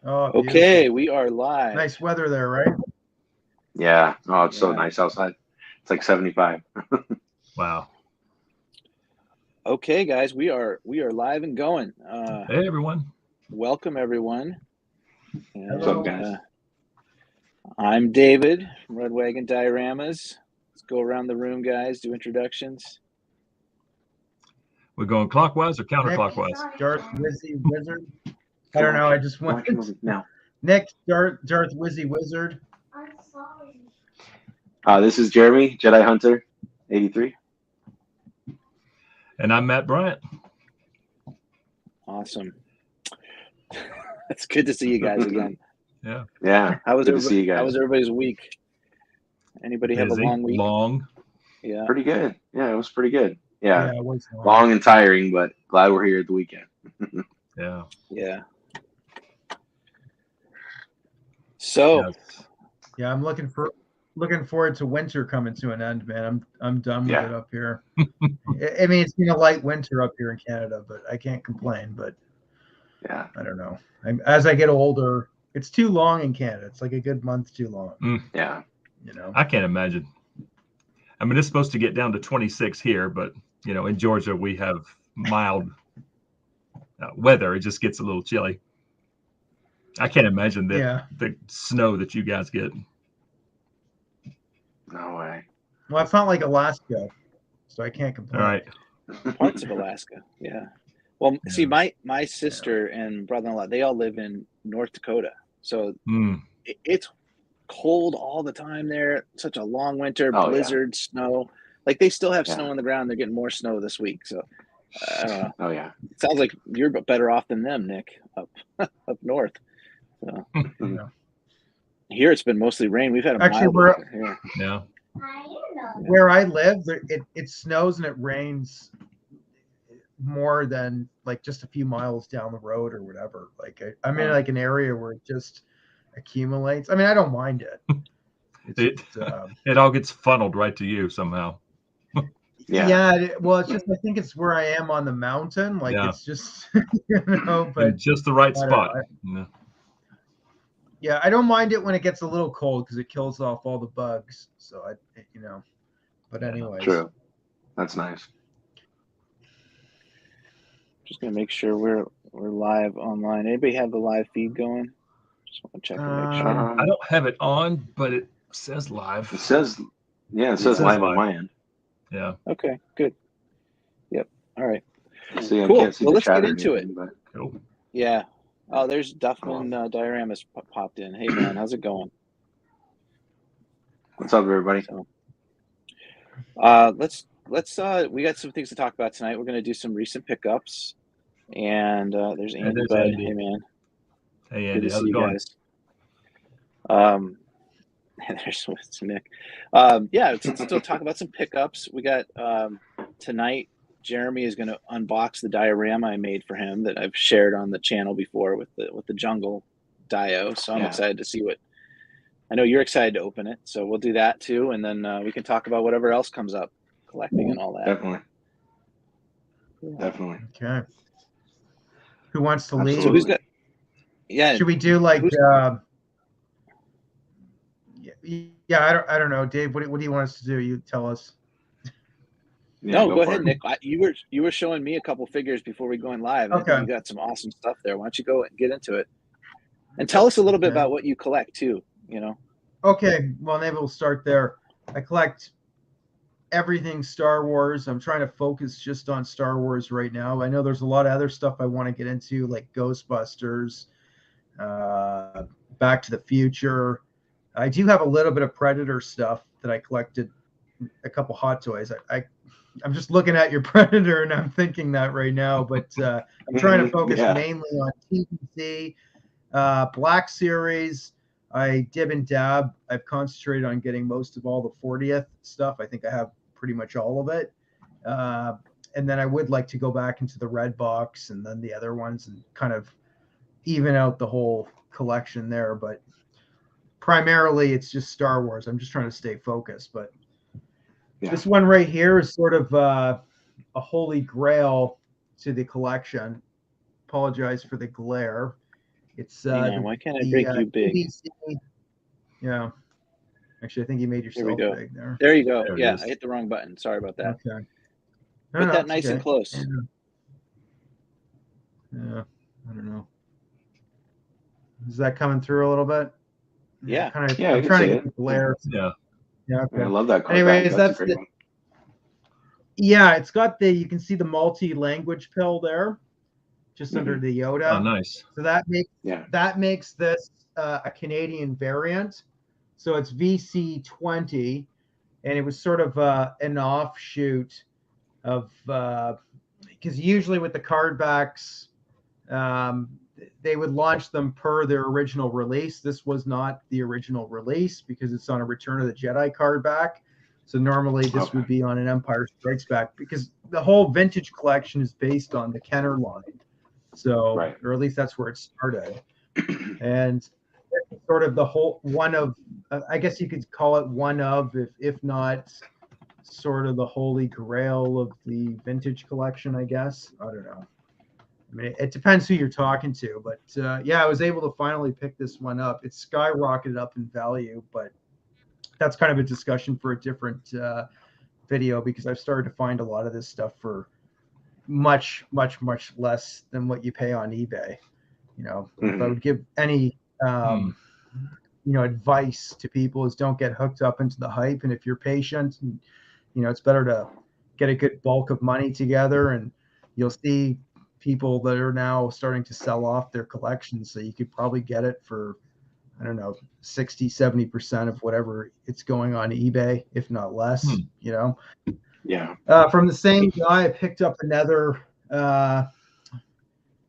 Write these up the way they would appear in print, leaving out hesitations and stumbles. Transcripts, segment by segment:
Oh, Okay, beautiful. we are live. Nice weather there, right? Yeah. Oh, it's so Yeah. nice outside. It's like 75. Wow. Okay, guys, we are live and going. Hey, everyone. Welcome everyone. What's up, And Hello. guys? I'm David from Red Wagon Dioramas. Let's go around the room, guys. Do introductions. We're going clockwise or Nick, counterclockwise? Darth, Wizzy Wizard. I don't know. I just Watch went. movie now. Nick, Darth, Wizzy Wizard. This is Jeremy, JediHunter83. And I'm Matt Bryant. Awesome. It's good to see you guys again. Yeah. Yeah. How was Good to see you How guys. was everybody's week? Anybody have a Busy, long week? long. Yeah. Pretty good. Yeah, it was pretty good. Yeah. Yeah, it was Long and tiring, but glad we're here at the weekend. Yeah. Yeah. So Yes. Yeah, I'm looking forward to winter coming to an end, man. I'm done with Yeah. it up here. I mean, it's been a light winter up here in Canada, but I can't complain. But Yeah. I don't know. As I get older, it's too long in Canada. It's like a good month too long. Yeah. You know. I can't imagine. I mean, it's supposed to get down to 26 here, but, in Georgia, we have mild weather. It just gets a little chilly. I can't imagine the snow that you guys get. No way. Well, it's not like Alaska, so I can't complain. All right. parts of Alaska. Yeah. Well, Yeah. see, my sister and brother-in-law, they all live in North Dakota. So it's cold all the time there. Such a long winter, Oh, yeah. blizzard, snow. Like they still have Yeah. snow on the ground. They're getting more snow this week. So I don't know. Oh, yeah. It sounds like you're better off than them, Nick, up up north. So Yeah. here it's been mostly rain. We've had a Actually, mild winter here. Yeah. where I live, it snows and it rains more than like just a few miles down the road or whatever. Like I'm in like an area where it just accumulates. I mean, I don't mind it. It all gets funneled right to you somehow. Yeah. Well, it's just I think it's where I am on the mountain. Like Yeah. it's just but In just the right I don't spot. know. Yeah, I don't mind it when it gets a little cold because it kills off all the bugs. So but Yeah, anyways. True. That's nice. Just gonna make sure we're live online. Anybody have the live feed going? Just want to check and make sure. I don't have it on, but it says live. It says live on my end. Yeah. Okay, good. Yep. All right. See, I Cool. can't see Well, the let's chat get or into anything, but Cool. Yeah. Oh, there's Duffman Dioramas popped in. Hey man, how's it going? what's up, everybody? So, let's we got some things to talk about tonight. We're gonna do some recent pickups, and there's Andy there's Bud. Andy. Hey man, Hey, good Andy, to how's see it you going? guys. And there's Nick. Yeah, let's still talk about some pickups. We got tonight. Jeremy is going to unbox the diorama I made for him that I've shared on the channel before with the jungle dio. So I'm excited to see what. I know you're excited to open it, so we'll do that too, and then we can talk about whatever else comes up, collecting and all that. Definitely. Yeah. Definitely. Okay. Who wants to lead? So who's got? Yeah. Should we do like? Yeah, I don't know, Dave. What do you want us to do? You tell us. Yeah, No, go ahead, Nick. You were showing me a couple figures before we going live. And I think you got some awesome stuff there. Why don't you go and get into it, and tell us a little bit about what you collect too. Okay, well maybe we'll start there. I collect everything Star Wars. I'm trying to focus just on Star Wars right now. I know there's a lot of other stuff I want to get into, like Ghostbusters, Back to the Future. I do have a little bit of Predator stuff that I collected, a couple Hot Toys. I'm just looking at your Predator and I'm thinking that right now, but I'm trying to focus mainly on TPC, Black Series. I dib and dab. I've concentrated on getting most of all the 40th stuff. I think I have pretty much all of it. And then I would like to go back into the red box and then the other ones and kind of even out the whole collection there. But primarily it's just Star Wars. I'm just trying to stay focused. But this one right here is sort of a holy grail to the collection. Apologize for the glare. It's Hang on, why can't I break you big? BBC. Yeah. Actually, I think you made There we yourself go. big there. There you go. There it Yeah, is. I hit the wrong button. Sorry about that. Okay. Put that it's nice and okay. close. Yeah. I don't know. Is that coming through a little bit? Yeah. Yeah, I I'm can trying see to it. get the glare. Yeah. Yeah. Okay. I love that card. Anyways, that's a great one. Yeah, it's got you can see the multi-language pill there, just under the Yoda. Oh, nice. So that Yeah. makes this a Canadian variant. So it's VC20, and it was sort of an offshoot of because usually with the card backs, they would launch them per their original release. This was not the original release because it's on a Return of the Jedi card back. So normally this would be on an Empire Strikes Back because the whole vintage collection is based on the Kenner line. So, Right. or at least that's where it started. And sort of the whole one of, I guess you could call it one of, if not sort of the holy grail of the vintage collection, I guess. I don't know. I mean, it depends who you're talking to, but yeah, I was able to finally pick this one up. It's skyrocketed up in value, but that's kind of a discussion for a different video because I've started to find a lot of this stuff for much, much, much less than what you pay on eBay. You know, if I would give any, you know, advice to people is don't get hooked up into the hype. And if you're patient, and, you know, it's better to get a good bulk of money together, and you'll see people that are now starting to sell off their collections. So you could probably get it for, I don't know, 60, 70% of whatever it's going on eBay, if not less, you know? Yeah. From the same guy, I picked up another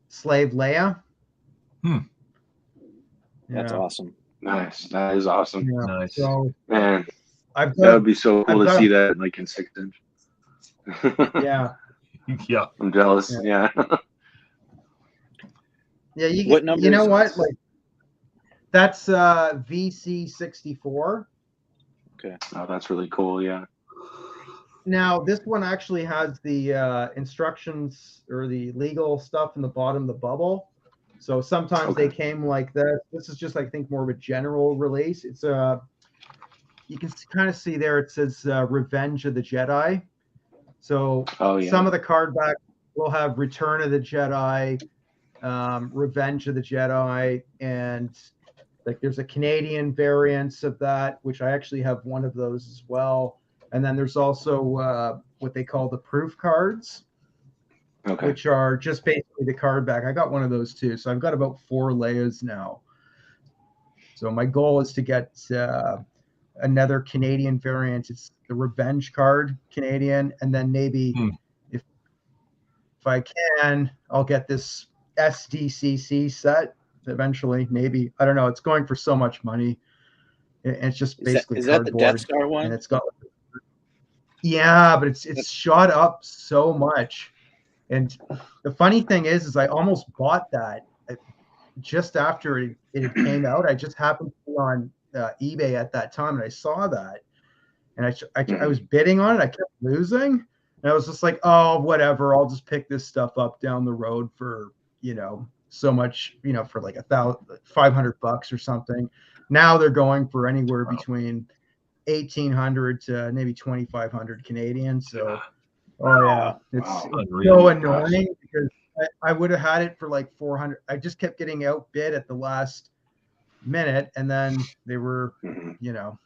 Slave Leia. That's awesome. Nice. That is awesome. Yeah. Nice. So Man, that would be so cool to see that like in 6-inch. Yeah. Yeah. I'm jealous. Yeah. Yeah. What number? You know what? Like that's VC64. Okay. Oh, that's really cool. Yeah. Now this one actually has the instructions or the legal stuff in the bottom of the bubble. So sometimes they came like this. This is just, I think, more of a general release. It's you can kind of see there it says Revenge of the Jedi. So some of the card back will have Return of the Jedi, Revenge of the Jedi, and like there's a Canadian variant of that, which I actually have one of those as well. And then there's also what they call the proof cards, which are just basically the card back. I got one of those too. So I've got about 4 Leias now. So my goal is to get another Canadian variant. It's the Revenge card Canadian. And then maybe if I can, I'll get this SDCC set eventually. Maybe. I don't know. It's going for so much money. It's just basically is that the Death Star one? And it's got, yeah, but it's shot up so much. And the funny thing is I almost bought that just after it came out. I just happened to be on eBay at that time, and I saw that, and I was bidding on it. I kept losing, and I was just like, oh, whatever. I'll just pick this stuff up down the road for, you know, so much, you know, for like $500 or something. Now they're going for anywhere between 1,800 to maybe 2,500 Canadian. So. Oh yeah, it's so annoying because I would have had it for like 400. I just kept getting outbid at the last minute, and then they were, you know.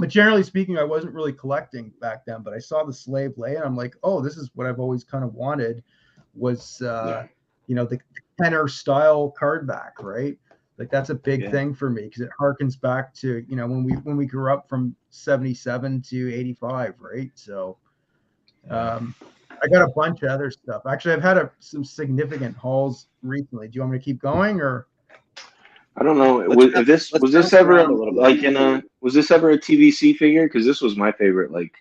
But generally speaking, I wasn't really collecting back then. But I saw the Slave Leia, and I'm like, oh, this is what I've always kind of wanted. Was you know, the Kenner style card back, right? Like that's a big thing for me because it harkens back to, you know, when we grew up from 77 to 85, right? So. I got a bunch of other stuff. Actually, I've had some significant hauls recently. Do you want me to keep going, or? I don't know. Was this ever like was this ever a TVC figure? Because this was my favorite, like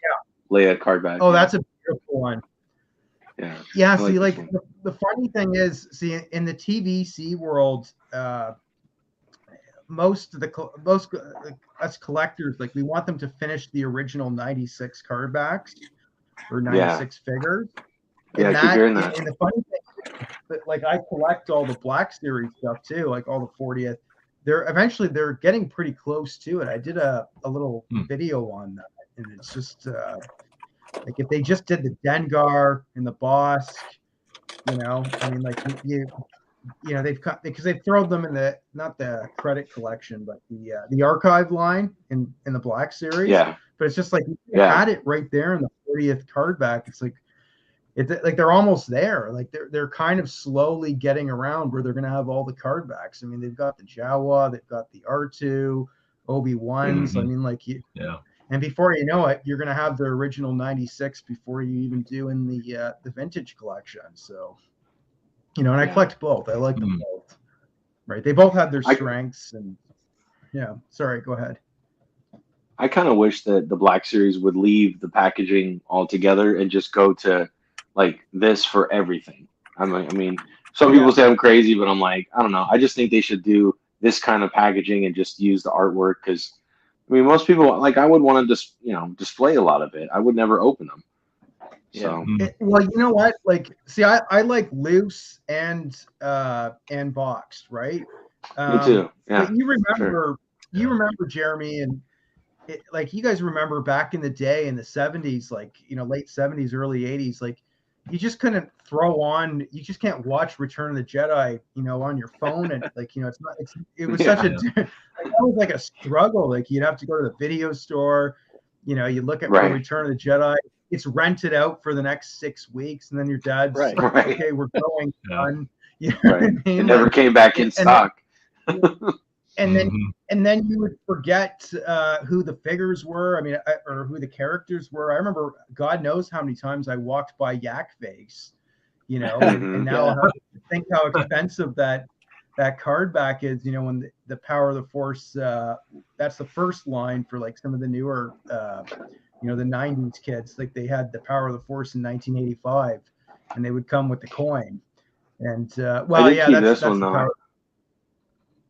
Leia card back. Oh, that's a beautiful one. Yeah. Yeah. See, like the funny thing is, see, in the TVC world, most us collectors, like we want them to finish the original 96 card backs. Or 96 figures. Yeah, I keep hearing that. And the funny thing but like I collect all the Black Series stuff too, like all the 40th. They're getting pretty close to it. I did a little video on that, and it's just like if they just did the Dengar and the Bosk, you know, I mean, like you know, they've got, because they've thrown them in the, not the credit collection, but the archive line in the Black Series. Yeah. But it's just like you had it right there in the 40th card back. It's like they're almost there. Like they're kind of slowly getting around where they're gonna have all the card backs. I mean, they've got the Jawa, they've got the R2, Obi-Wans. I mean, like and before you know it, you're gonna have the original 96 before you even do in the vintage collection. So, you know, and I collect both. I like them both. Right? They both have their strengths. And sorry, go ahead. I kind of wish that the Black Series would leave the packaging altogether and just go to like this for everything. I mean, some people say I'm crazy, but I'm like, I don't know. I just think they should do this kind of packaging and just use the artwork, because I mean, most people, like, I would want to just, you know, display a lot of it. I would never open them. So well, you know what? Like, see, I like loose and boxed, right? Me too. Yeah. But you remember Jeremy, and like you guys remember back in the day in the 70s, like, you know, late 70s, early 80s, like you just couldn't you just can't watch Return of the Jedi, you know, on your phone. And like, you know, it was such a, like, that was like a struggle. Like you'd have to go to the video store, you know, you look at Return of the Jedi, it's rented out for the next 6 weeks. And then your dad's like, okay, we're going on. You know what I mean? It never came back in stock. And then you would forget who the figures were. I mean, or who the characters were. I remember, God knows how many times I walked by Yak Face, you know, and now I have to think how expensive that card back is. You know, when the Power of the Force, that's the first line for like some of the newer, you know, the 90s kids. Like they had the Power of the Force in 1985, and they would come with the coin. And that's one, the Power.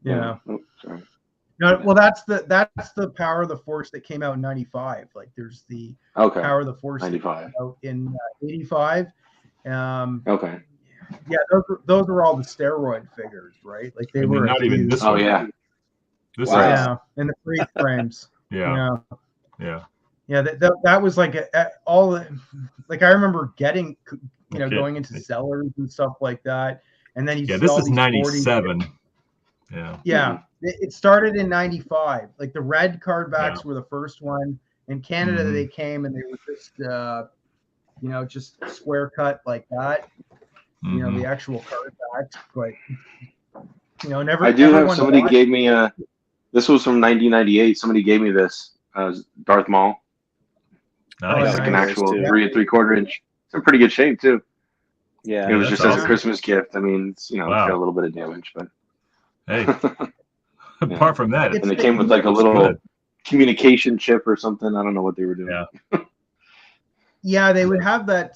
Yeah. Oh, sorry. No, well, that's the Power of the Force that came out in 95. Like there's the Power of the Force 95 out in 85. Okay. Yeah, those were all the steroid figures, right? Like they were not even this one. This in the freeze frames. Yeah. That was like all, like I remember getting, you know, going into sellers and stuff like that, and then you this is 97. Yeah, it started in 95. Like the red card backs were the first one. In Canada, they came and they were just, you know, just square cut like that. You know, the actual card backs. But, you know, never. I do have somebody gave me this was from 1998. Somebody gave me this Darth Maul. Nice. It's like an actual 3 3/4 inch. It's in pretty good shape too. Yeah, it was just as a Christmas gift. I mean, it's, you know, it's got a little bit of damage, but. Hey, apart from that, and it came with like a little communication chip or something. I don't know what they were doing. Yeah, they would have that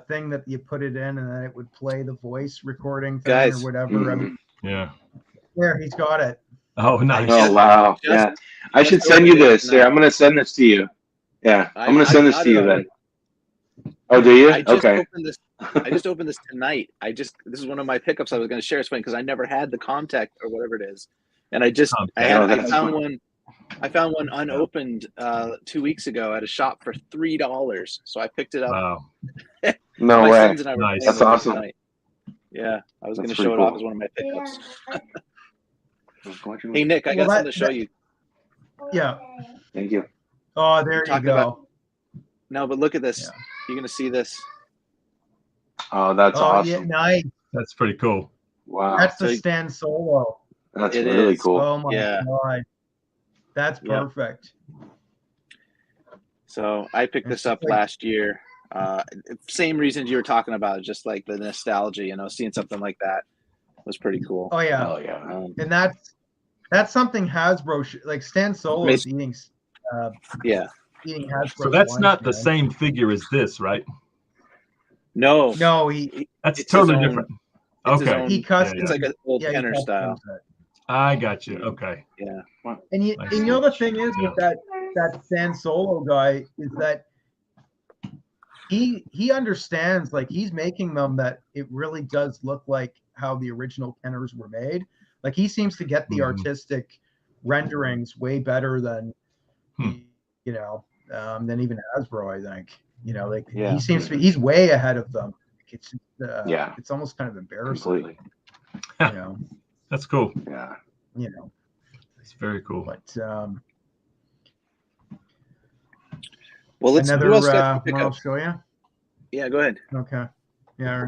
thing that you put it in, and then it would play the voice recording thing or whatever. I mean, there, he's got it. Oh, nice. Oh, wow. I should send you this. Here, I'm going to send this to you. Yeah, I'm going to send this to you then. Oh, do you? Okay. I just opened this tonight. This is one of my pickups I was going to share. It's funny because I never had the contact or whatever it is, and I found one unopened 2 weeks ago at a shop for $3. So I picked it up. Wow. No way. Nice. That's awesome. Tonight. Yeah, I was going to show it off as one of my pickups. Hey Nick, I got something to show you. Yeah. Thank you. Oh, there you go. No, but look at this. You're going to see this. Oh, that's awesome. Yeah, nice. That's pretty cool. Wow. That's the Stan Solo. That's really cool. Oh my God. That's perfect. So I picked this up last year. Same reasons you were talking about, just like the nostalgia, you know, seeing something like that was pretty cool. Oh yeah. Oh yeah. And that's something Hasbro like Stan Solo is eating eating Hasbro. So that's not the same figure as this, right? No, that's totally different. Okay, he custom. It's like an old Kenner style. I got you. Okay. Yeah. And you know the thing is with that Stan Solo guy is that he understands, like he's making them that it really does look like how the original Kenners were made. Like he seems to get the artistic renderings way better than you know than even Hasbro, I think. You know, like he seems to be, he's way ahead of them. It's it's almost kind of embarrassing. Completely. You know, that's cool. Yeah, you know, it's very cool. But well, let's another one I'll show you. Yeah, go ahead. Okay. Yeah.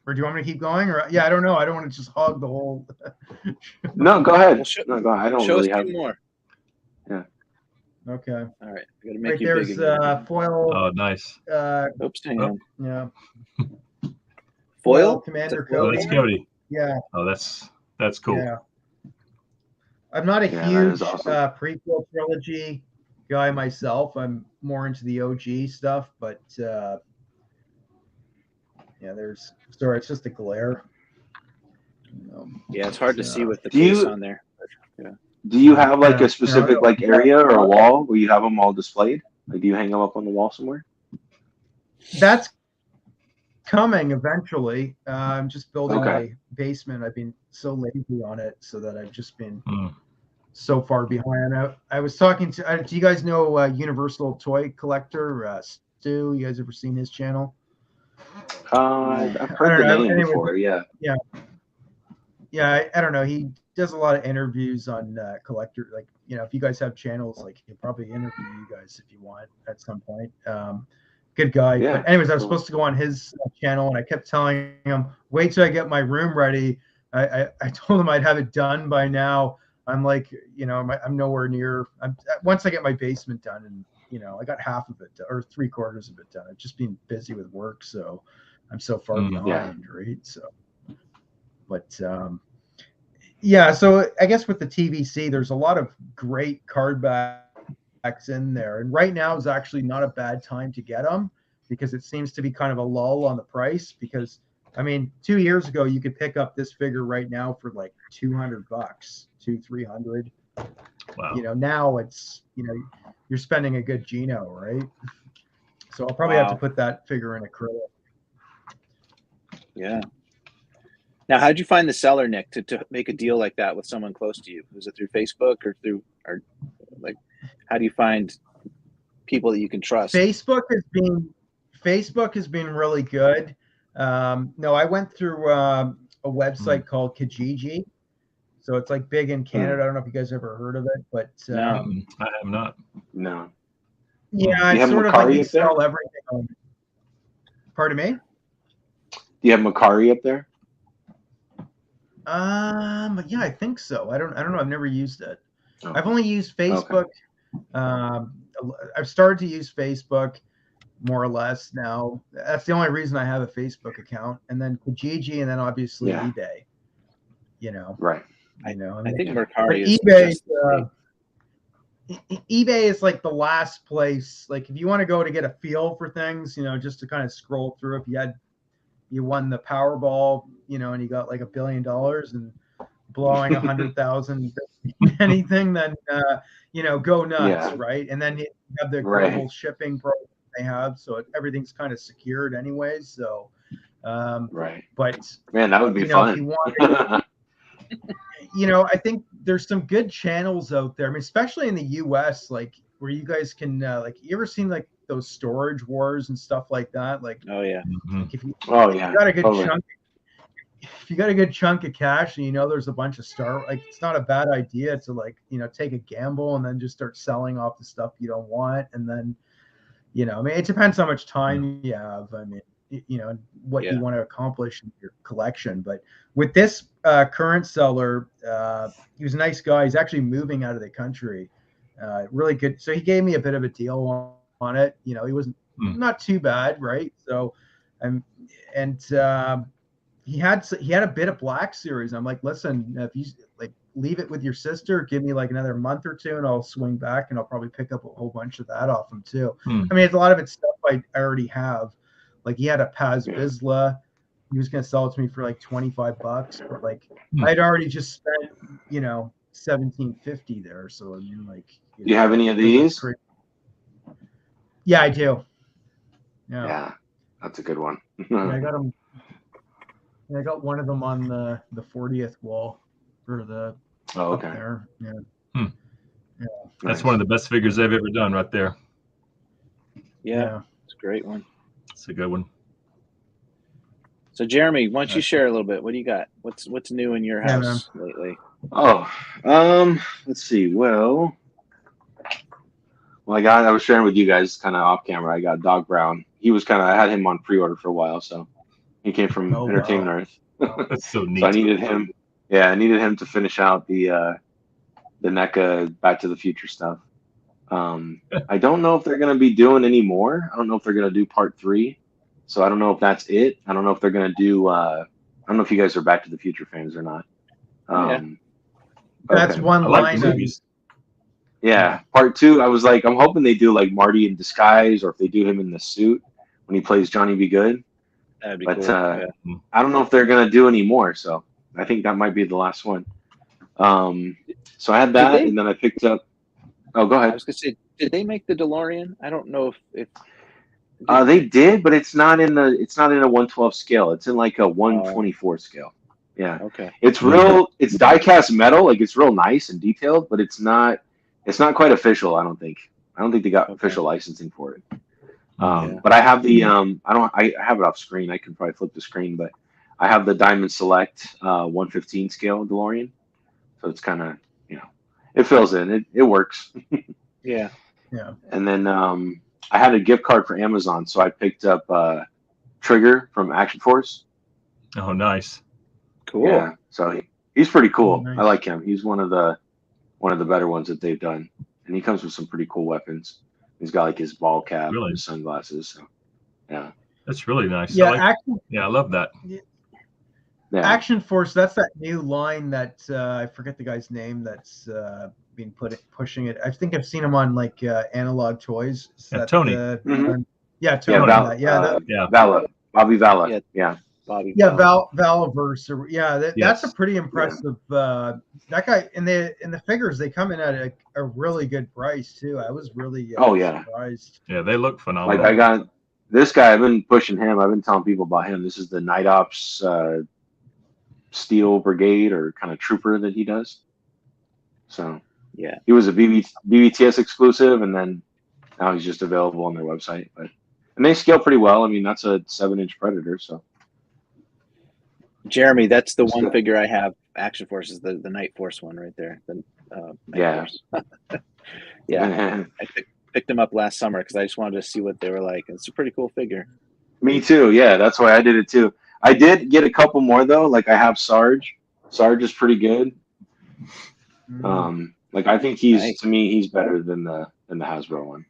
Or do you want me to keep going? Or I don't know. I don't want to just hog the whole. No, go ahead. Well, no, go ahead. I don't show really us have more. Yeah. Okay. All right. I gotta make Right you there's big foil. Oh, nice. Oops, hang on. Yeah. Foil? Commander Foil? Cody. That's Cody. Yeah. Oh, that's cool. Yeah. I'm not a that is huge awesome. prequel trilogy guy myself. I'm more into the OG stuff, but yeah, sorry, it's just a glare. Yeah, it's hard to see with the face on there. Yeah. Do you have like a specific like area or a wall where you have them all displayed? Like, do you hang them up on the wall somewhere? That's coming eventually. I'm just building my basement. I've been so lazy on it, so that I've just been so far behind. I was talking to. Do you guys know Universal Toy Collector Stu? You guys ever seen his channel? I've heard the name before. Yeah. Yeah. Yeah, I don't know. He does a lot of interviews on collector. Like, you know, if you guys have channels, like he'll probably interview you guys if you want at some point. Good guy. Yeah. But anyways, I was supposed to go on his channel, and I kept telling him, wait till I get my room ready. I told him I'd have it done by now. I'm like, you know, I'm nowhere near. Once I get my basement done, and you know, I got half of it or 3/4 of it done. I've just been busy with work, so I'm so far behind, right? So, but yeah, so I guess with the TVC, there's a lot of great card backs in there, and right now is actually not a bad time to get them because it seems to be kind of a lull on the price. Because I mean, 2 years ago, you could pick up this figure right now for like $200, $200-300. Wow. You know, now it's, you know, you're spending a good Gino, right? So I'll probably have to put that figure in acrylic. Yeah. Now, how'd you find the seller, Nick, to make a deal like that with someone close to you? Was it through Facebook or like, how do you find people that you can trust? Facebook has been really good. No, I went through a website called Kijiji. So it's like big in Canada. I don't know if you guys ever heard of it, but No, I have not. No. Yeah, it's sort of like you sell everything on. Pardon me? Do you have Macari up there? Yeah, I think so. I don't know. I've never used it. Oh. I've only used Facebook. I've started to use Facebook more or less now. That's the only reason I have a Facebook account. And then Kijiji, and then obviously eBay. You know. Right. You know. I think Mercari is eBay is like the last place. Like if you want to go to get a feel for things, you know, just to kind of scroll through. If you won the Powerball, you know, and you got like $1 billion and blowing 100,000 anything, then you know, go nuts, right? And then you have the global shipping program they have, so everything's kind of secured anyways. So, but man, that would be fun. If you want, you know, I think there's some good channels out there. I mean, especially in the US, like where you guys can, like, you ever seen like those storage wars and stuff like that? Like, like if you got a good chunk, if you got a good chunk of cash and you know there's a bunch of like it's not a bad idea to, like, you know, take a gamble and then just start selling off the stuff you don't want, and then, you know, I mean, it depends how much time you have. I mean, you know, what you want to accomplish in your collection. But with this current seller, he was a nice guy. He's actually moving out of the country. Really good. So he gave me a bit of a deal on it. You know, he wasn't not too bad, right? So, he had a bit of Black Series. I'm like, listen, if you like leave it with your sister, give me like another month or two, and I'll swing back and I'll probably pick up a whole bunch of that off him too. I mean, it's a lot of it's stuff I already have. Like he had a Paz Vizsla. He was going to sell it to me for like $25, but like I'd already just spent, you know, $17.50 there. So I mean, like, you have any of these? Yeah, I do. Yeah, that's a good one. Yeah, I got them. I got one of them on the 40th wall for the up there. Yeah. Yeah. That's one of the best figures I've ever done right there. Yeah. It's a great one. It's a good one. So Jeremy, why don't you share a little bit? What do you got? What's new in your house lately? Oh, let's see. Well, I was sharing with you guys kind of off camera. I got Dog Brown. He was I had him on pre-order for a while, so he came from Entertainment Earth. That's so neat. So I needed him. Yeah, I needed him to finish out the NECA Back to the Future stuff. I don't know if they're going to be doing any more. I don't know if they're going to do part 3. So I don't know if that's it. I don't know if they're going to do. I don't know if you guys are Back to the Future fans or not. That's one line. Yeah, part 2. I was like, I'm hoping they do like Marty in disguise, or if they do him in the suit when he plays Johnny Be Good. That'd be but cool. I don't know if they're going to do any more. So I think that might be the last one. So I had that, and then I picked up. Oh, go ahead. I was gonna say, did they make the DeLorean? I don't know if they did, but it's not in a 112 scale. It's in like a 124 scale. Yeah. Okay. It's real. It's die-cast metal. Like, it's real nice and detailed, but it's not quite official. I don't think they got official licensing for it. But I have the I have it off screen. I can probably flip the screen, but I have the Diamond Select 115 scale DeLorean. So it's kind of, it fills in. It works. Yeah. And then I had a gift card for Amazon, so I picked up Trigger from Action Force. Oh, nice. Cool. Yeah. So he's pretty cool. Nice. I like him. He's one of the better ones that they've done, and he comes with some pretty cool weapons. He's got like his ball cap and his sunglasses. So, yeah. That's really nice. Yeah. I love that. Yeah. Action Force, that's that new line that I forget the guy's name that's been pushing it. I think I've seen him on like Analog Toys. Tony. Tony. Vala. Bobby Vala. Yeah. Bobby. Yeah, Valaverse. That's a pretty impressive. That guy in the figures, they come in at a really good price too. I was really surprised. Yeah, they look phenomenal. Like, I got this guy. I've been pushing him. I've been telling people about him. This is the Night Ops Steel Brigade, or kind of trooper that he does. So yeah, he was a BBTS exclusive, and then now he's just available on their website. And they scale pretty well. I mean, that's a 7-inch Predator. So Jeremy, that's the one figure I have. Action Force is the Night Force one right there. The Night Force. Yeah. I picked them up last summer because I just wanted to see what they were like. It's a pretty cool figure. Me too. Yeah, that's why I did it too. I did get a couple more though. Like, I have Sarge. Sarge is pretty good. Like, I think to me he's better than the Hasbro one,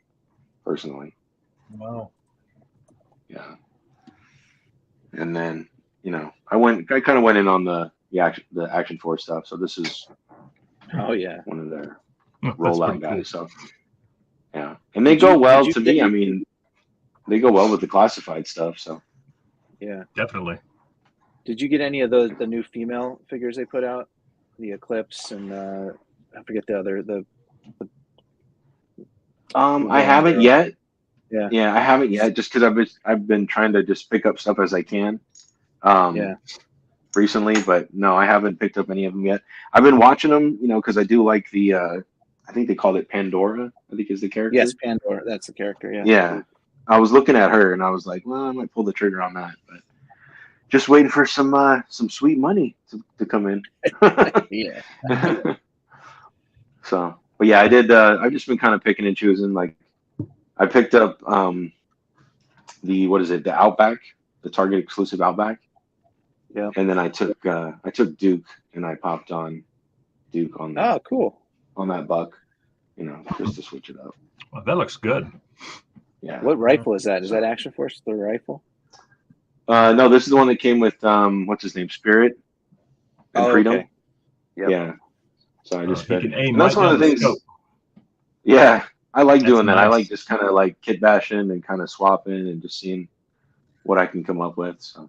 personally. Wow. Yeah. And then I kind of went in on the Action Force stuff. So this is one of their rollout guys. Cool. So yeah, and they go well to me. I mean, they go well with the classified stuff. So. Yeah, definitely. Did you get any of the new female figures they put out? The Eclipse and I forget the other I haven't yet. Yeah, I haven't yet, just because I've been trying to just pick up stuff as I can. Recently, but no, I haven't picked up any of them yet. I've been watching them, because I do like the I think they called it Pandora. I think is the character. Yes, Pandora. That's the character. Yeah. Yeah. I was looking at her and I was like, well, I might pull the trigger on that, but just waiting for some sweet money to come in. Yeah. So, but yeah, I did. I've just been kind of picking and choosing. Like, I picked up the Outback, the Target exclusive Outback. Yeah. And then I took Duke and I popped on Duke on that. Oh, cool. On that buck, just to switch it up. Well, that looks good. Yeah. What rifle is that? Is that Action Force, the rifle? No, this is the one that came with what's his name, Spirit and Freedom. Okay. Yep. Yeah. So I just can aim that's right one of the down things. scope. Yeah, I like doing that. Nice. I like just kind of like kit bashing and kind of swapping and just seeing what I can come up with. So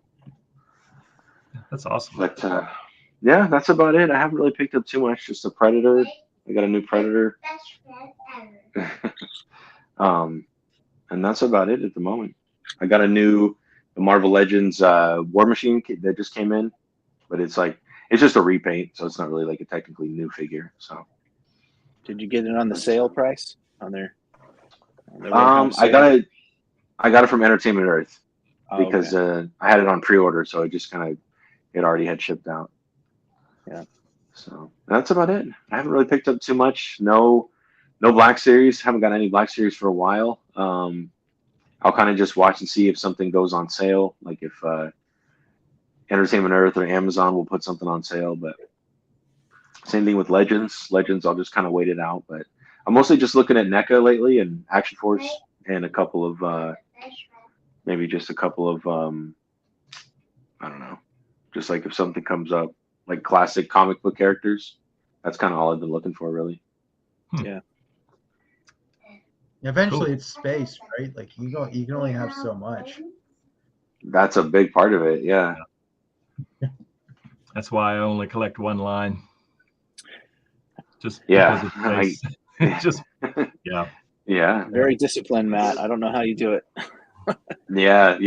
that's awesome. But yeah, that's about it. I haven't really picked up too much. Just a Predator. I got a new Predator. And that's about it at the moment. I got the Marvel Legends War Machine kit that just came in, but it's just a repaint, so it's not really like a technically new figure. So, did you get it on the sale price on their I got it from Entertainment Earth because okay. I had it on pre-order, so it already had shipped out. Yeah. So that's about it. I haven't really picked up too much. No Black Series. Haven't got any Black Series for a while. I'll kind of just watch and see if something goes on sale, like if Entertainment Earth or Amazon will put something on sale. But same thing with Legends. Legends, I'll just kind of wait it out. But I'm mostly just looking at NECA lately and Action Force and a couple of maybe just a couple of I don't know, just like if something comes up, like classic comic book characters. That's kind of all I've been looking for, really. Yeah. Eventually, it's space, right? Like you can only have so much. That's a big part of it. Yeah. That's why I only collect one line. Just Yeah. because of space. Yeah. Yeah. Very disciplined, Matt. I don't know how you do it. Yeah,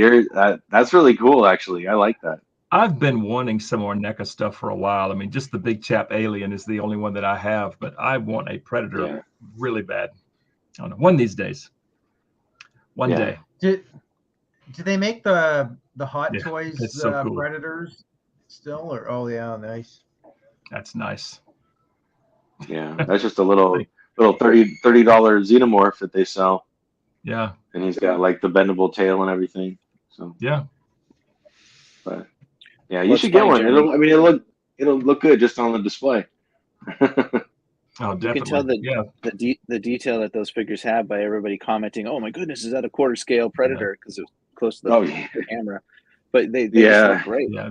that's really cool, actually. I like that. I've been wanting some more NECA stuff for a while. I mean, just the big chap Alien is the only one that I have, but I want a Predator really bad. I don't know. One of these days. One day. Do they make the Hot Yeah, Toys it's so cool. Predators still? Or oh yeah, nice. That's nice. Yeah, that's just a little $30 xenomorph that they sell. Yeah. And he's got like the bendable tail and everything. So yeah. But yeah, you should get one. It'll look good just on the display. Oh, definitely. You can tell the detail that those figures have by everybody commenting, "Oh my goodness, is that a quarter scale Predator?" Because it was close to the camera. But they just look great. Yeah,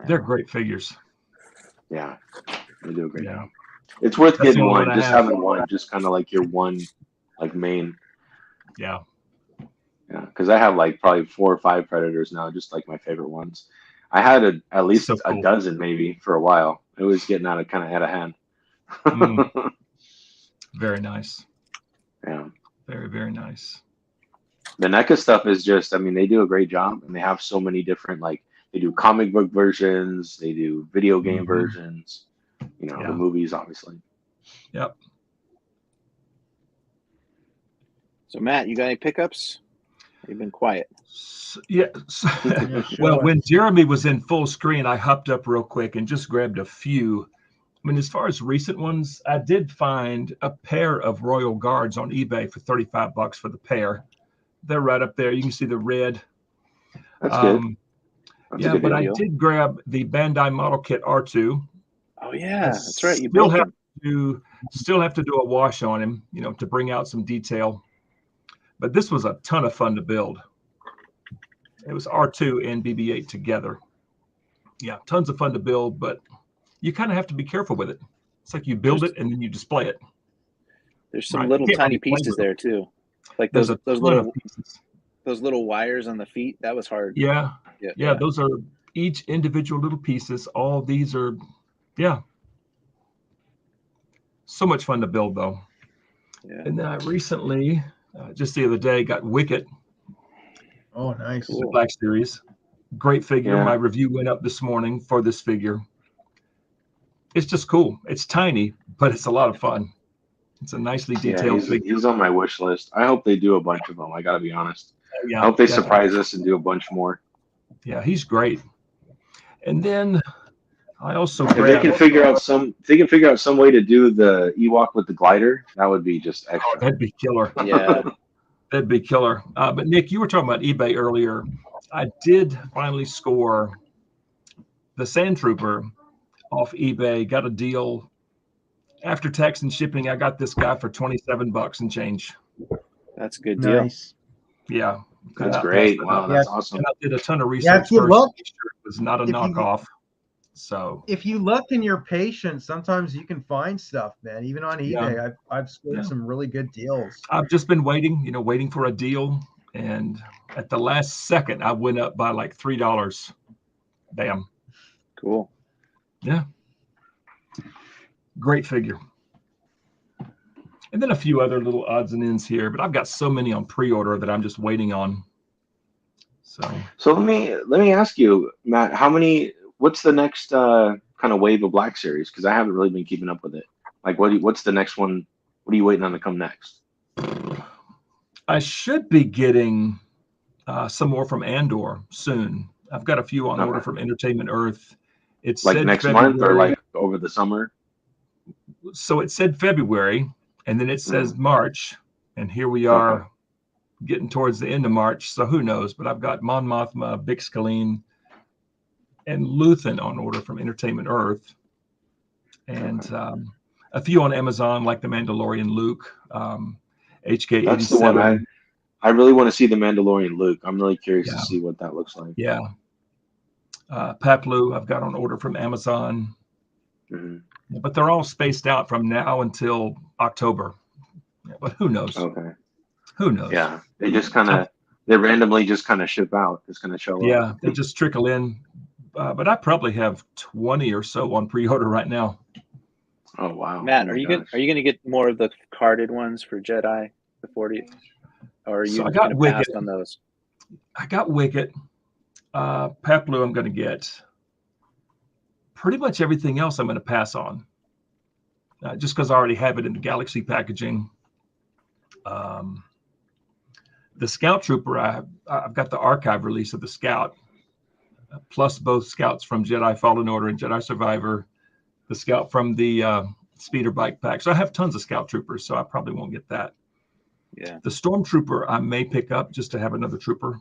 they're great figures. Yeah, they do a great job. It's worth getting one. Just having one, just kind of like your one, like main. Yeah. Yeah, because I have like probably 4 or 5 Predators now, just like my favorite ones. I had at least a dozen maybe for a while. It was getting out of hand. Very nice. Yeah. Very, very nice. The NECA stuff is just, I mean, they do a great job, and they have so many different, like, they do comic book versions, they do video game versions, the movies, obviously. Yep. So, Matt, you got any pickups? You've been quiet. Well, when Jeremy was in full screen, I hopped up real quick and just grabbed a few. I mean, as far as recent ones, I did find a pair of Royal Guards on eBay for $35 for the pair. They're right up there. You can see the red. That's good. That's yeah, good but deal. I did grab the Bandai model kit R2. Oh yeah, that's right. You still have to do a wash on him, to bring out some detail. But this was a ton of fun to build. It was R2 and BB-8 together. Yeah, tons of fun to build, but you kind of have to be careful with it. It's like you build it and then you display it. There's some little tiny pieces there too, like those little wires on the feet. That was hard. Yeah. Those are each individual little pieces. All of these are, so much fun to build though. Yeah. And then I recently, just the other day, got Wicket. Oh, nice. The Black Series. Great figure. Yeah. My review went up this morning for this figure. It's just cool. It's tiny, but it's a lot of fun. It's a nicely detailed figure. He's on my wish list. I hope they do a bunch of them. I got to be honest. I hope they surprise us and do a bunch more. Yeah, he's great. And then I also if they can figure out some way to do the Ewok with the glider, that would be just extra. Oh, that'd be killer. Yeah. That'd be killer. But Nick, you were talking about eBay earlier. I did finally score the Sand Trooper off eBay. Got a deal after tax and shipping. I got this guy for $27 and change. That's a good deal. Nice. Yeah, that's great. Wow, that's awesome. And I did a ton of research. If you look, it was not a knockoff. So if you look and you're patient, sometimes you can find stuff, man. Even on eBay, I've scored some really good deals. I've just been waiting for a deal, and at the last second, I went up by like $3. Bam. Cool. Yeah. Great figure. And then a few other little odds and ends here, but I've got so many on pre-order that I'm just waiting on. So let me ask you, Matt, what's the next kind of wave of Black Series? Because I haven't really been keeping up with it. Like, what's the next one? What are you waiting on to come next? I should be getting some more from Andor soon. I've got a few on order from Entertainment Earth. It's like next month or like over the summer? So it said February, and then it says March, and here we are getting towards the end of March. So who knows? But I've got Mon Mothma, Bix-Caleen, and Luthen on order from Entertainment Earth, and a few on Amazon like the Mandalorian Luke, HK87. That's the one I really want to see, the Mandalorian Luke. I'm really curious to see what that looks like. Yeah. Paplu I've got on order from Amazon. But they're all spaced out from now until October. Yeah, but who knows? Okay. Who knows? Yeah. They just they randomly just kind of ship out. Just kind of show up. Yeah, they just trickle in. But I probably have 20 or so on pre-order right now. Oh wow. Matt, are you going to get more of the carded ones for Jedi, the 40? Or are you going to pass on those? I got Wicket. Paplu I'm going to get. Pretty much everything else I'm going to pass on. Just because I already have it in the Galaxy packaging. The Scout Trooper, I've got the archive release of the Scout, plus both Scouts from Jedi Fallen Order and Jedi Survivor, the Scout from the Speeder Bike Pack. So I have tons of Scout Troopers, so I probably won't get that. Yeah. The Stormtrooper I may pick up just to have another trooper.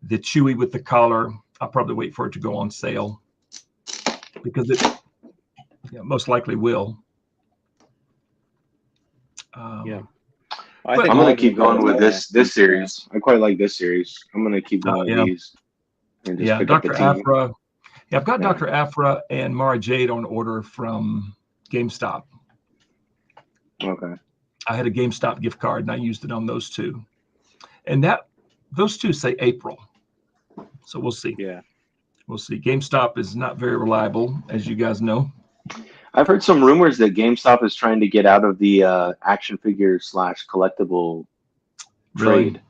The Chewie with the collar, I'll probably wait for it to go on sale because it most likely will. Yeah. I'm going to keep going with this series. I quite like this series. I'm going to keep going with these. And just pick Dr. up the team. Aphra. Yeah, I've got Dr. Aphra and Mara Jade on order from GameStop. Okay. I had a GameStop gift card and I used it on those two. And those two say April. So we'll see. Yeah. We'll see. GameStop is not very reliable, as you guys know. I've heard some rumors that GameStop is trying to get out of the action figure / collectible trade.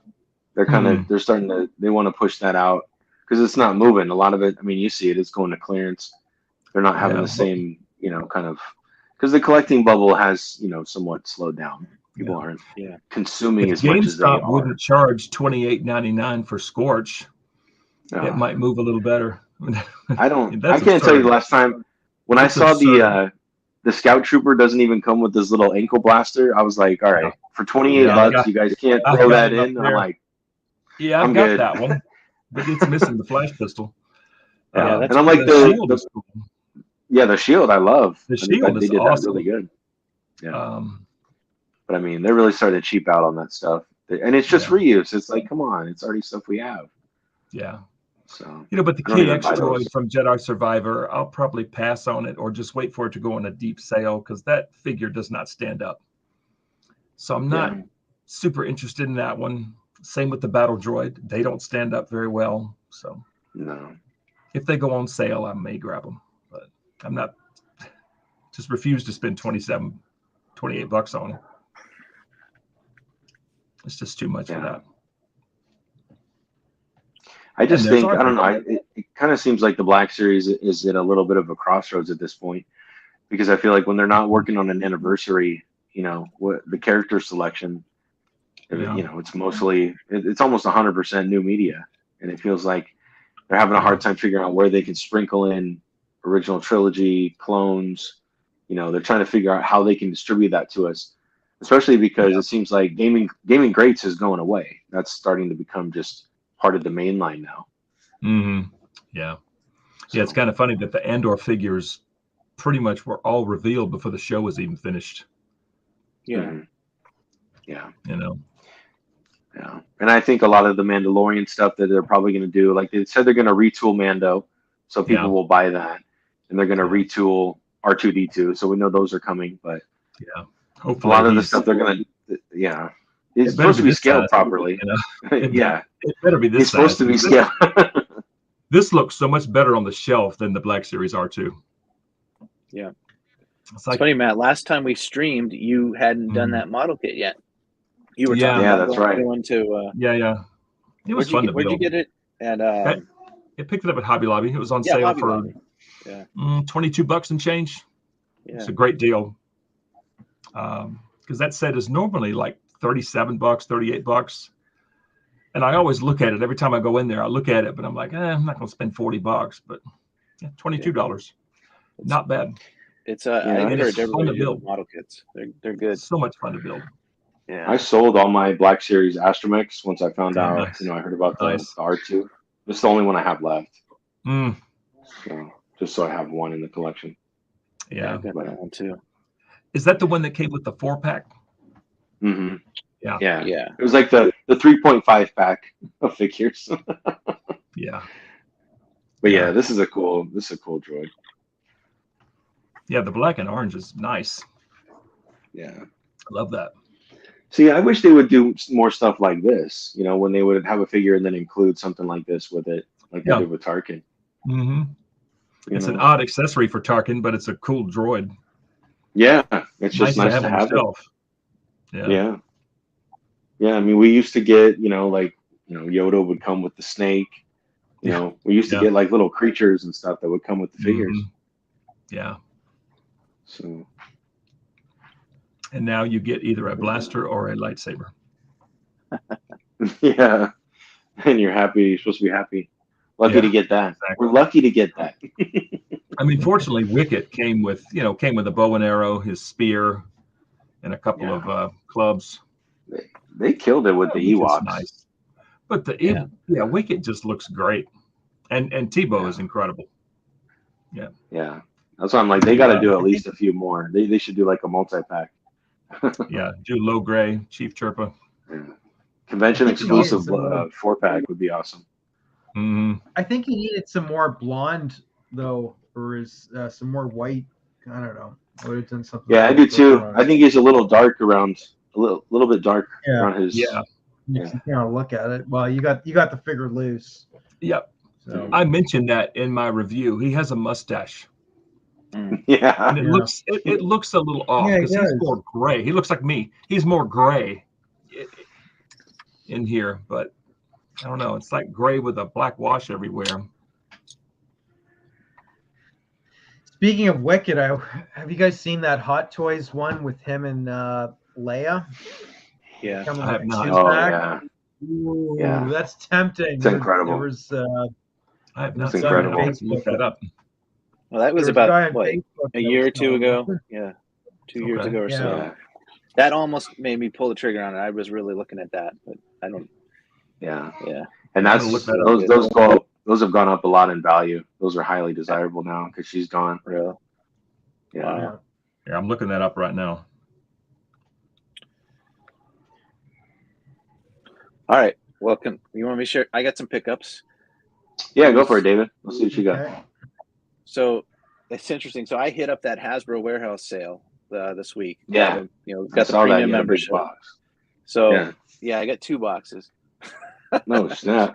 They're they're starting to, they want to push that out because it's not moving. A lot of it, I mean, you see it, it's going to clearance. They're not having the same, kind of, because the collecting bubble has, somewhat slowed down. People aren't consuming as much as they are. GameStop wouldn't charge $28.99 for Scorch. It might move a little better. I can't tell you the last time when I saw the Scout Trooper doesn't even come with this little ankle blaster. I was like, all right, for $28, you guys can't throw that in. I'm like, I've got that one, but it's missing the flash pistol. And I'm like, the shield I love. The shield is awesome. That really good. Yeah. But I mean, they're really starting to cheap out on that stuff, and it's just reuse. It's like, come on, it's already stuff we have. Yeah. So but the KX droid from Jedi Survivor, I'll probably pass on it or just wait for it to go on a deep sale because that figure does not stand up. So I'm not super interested in that one. Same with the battle droid; they don't stand up very well. So if they go on sale, I may grab them, but I'm not. Just refuse to spend $28 on them. It's just too much for that. I just think, I don't know, it kind of seems like the Black Series is at a little bit of a crossroads at this point, because I feel like when they're not working on an anniversary, what the character selection, it's mostly, it's almost 100% new media. And it feels like they're having a hard time figuring out where they can sprinkle in original trilogy, clones. They're trying to figure out how they can distribute that to us, especially because it seems like gaming greats is going away. That's starting to become just part of the main line now. Yeah, it's kind of funny that the Andor figures pretty much were all revealed before the show was even finished. Yeah. And I think a lot of the Mandalorian stuff that they're probably going to do, like they said, they're going to retool Mando, so people will buy that, and they're going to retool R2D2, so we know those are coming. But hopefully a lot of the stuff they're going to it's supposed to be scaled properly. It better be this. It's supposed to be scaled. This looks so much better on the shelf than the Black Series R2. Yeah. It's It's funny, Matt. Last time we streamed, you hadn't done that model kit yet. You were talking about that's right. going to It was fun to build. Where'd you get it? At I picked it up at Hobby Lobby. It was on sale Hobby for Lobby. $22 and change. Yeah. It's a great deal. Because that set is normally like $37, $38. And I always look at it every time I go in there. I look at it, but I'm like, I'm not going to spend $40. But $22, not bad. It's I encourage everybody to build model kits. They're good. So much fun to build. Yeah. I sold all my Black Series Astromechs once I found out. Nice. I heard about the R2. It's the only one I have left. So just so I have one in the collection. Yeah, I've got that one too. Is that the one that came with the 4-pack? Mm-hmm. Yeah. It was like the 3.5 pack of figures. Yeah. But this is a cool droid. Yeah, the black and orange is nice. Yeah. I love that. See, I wish they would do more stuff like this, when they would have a figure and then include something like this with it, like they did with Tarkin. Mm-hmm. It's an odd accessory for Tarkin, but it's a cool droid. Yeah, it's just nice to have it. Yeah. I mean, we used to get, Yoda would come with the snake. We used to get like little creatures and stuff that would come with the figures. Yeah. So. And now you get either a blaster or a lightsaber. Yeah. And you're happy. You're supposed to be happy. Lucky to get that. Exactly. We're lucky to get that. I mean, fortunately, Wicket came with a bow and arrow, his spear, and a couple of clubs. They killed it with the Ewoks. Nice. But Wicket just looks great. And Tebow is incredible. Yeah. Yeah. That's why I'm like, they got to do at least a few more. They should do like a multi-pack. Do low gray, Chief Chirpa. Yeah. Convention exclusive 4-pack would be awesome. Mm-hmm. I think he needed some more blonde though, or is some more white. I don't know. I would have done something. Yeah, I do too. I think he's a little dark around, a little bit dark around his. You kind of look at it. Well, you got the figure loose. Yep. So. I mentioned that in my review. He has a mustache. Yeah. And it looks a little off because he's more gray. He looks like me. He's more gray in here, but I don't know. It's like gray with a black wash everywhere. Speaking of Wicked, have you guys seen that Hot Toys one with him and Leia? Yeah, I have not. Ooh, that's tempting. It's incredible. There was, I have not. It's incredible. Look that up. Well, that was about a year or two ago. Yeah, 2 years ago or so. Yeah. That almost made me pull the trigger on it. I was really looking at that, but I don't. Yeah. Yeah. And that's those have gone up a lot in value. Those are highly desirable now because she's gone. Really? Yeah. Wow. Yeah, I'm looking that up right now. All right. Welcome. You want me to share? I got some pickups. Yeah, go for it, David. Let's see what you got. So it's interesting. So I hit up that Hasbro warehouse sale this week. Yeah. Got the premium membership. Box. So I got 2 boxes. No snap!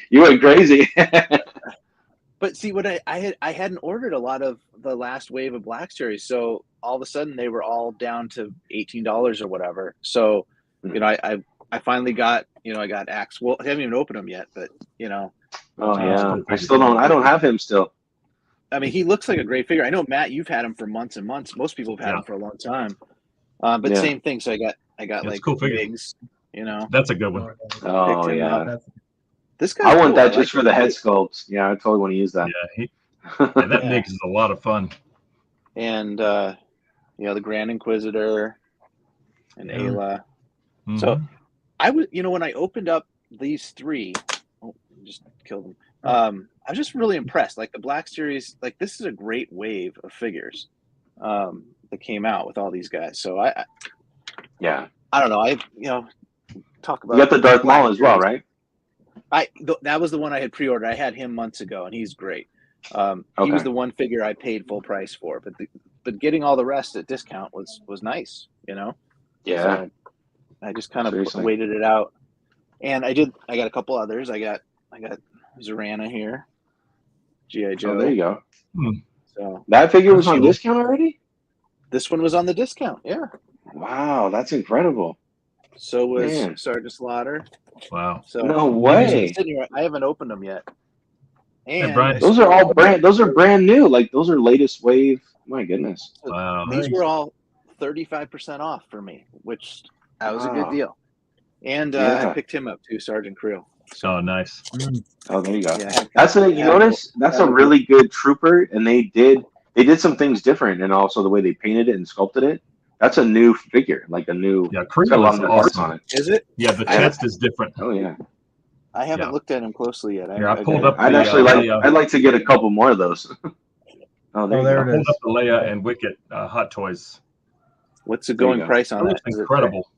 You went crazy. But see, what I hadn't ordered a lot of the last wave of Black Series, so all of a sudden they were all down to $18 or whatever. So I finally got I got Axe. Well, I haven't even opened them yet, but Oh yeah, I still don't. I don't have him still. I mean, he looks like a great figure. I know, Matt, you've had him for months and months. Most people have had him for a long time. But same thing. So I got like cool Biggs. That's a good one. Oh yeah. This guy. I want that just for the head sculpt. Yeah, I totally want to use that. Yeah, that Biggs is a lot of fun. And the Grand Inquisitor and Ayla. Mm-hmm. So I was, when I opened up these 3, just killed them. I was just really impressed. Like the Black Series, like this is a great wave of figures that came out with all these guys. So I don't know. Talk about. You got the Darth Maul as well, right? That was the one I had pre-ordered. I had him months ago, and he's great. He was the one figure I paid full price for, but getting all the rest at discount was nice. Yeah. So I just kind of waited it out, and I got a couple others. I got Zorana here, G.I. Joe. Oh, there you go. So that figure was That's on cool. discount already? this one was on the discount. Yeah. Wow, that's incredible. So was Man. Sergeant Slaughter. Wow. So No these are way. sitting here. I haven't opened them yet. And Brian. Those are all brand new. Like those are latest wave. My goodness. Wow. these Nice. were all 35% off for me, which that was a good Wow. deal. And Yeah. I picked him up too, Sergeant Creel. So Oh, nice. Oh, there you go. yeah, That's a you notice that's a really good trooper, and they did some things different, and also the way they painted it and sculpted it. That's a new figure, like a new. Yeah, It's got a Creel lot is of new parts awesome. on it. is it? Yeah, the chest is different. Oh yeah. I haven't Yeah. looked at him closely yet. Here, I pulled gotta- up I'd the, actually Leia. I'd like to get a couple more of those. Oh, there Oh, you there go. it Pulled is. up the Leia and Wicket Hot Toys. What's the There you going go. price It on that? looks Is it incredible.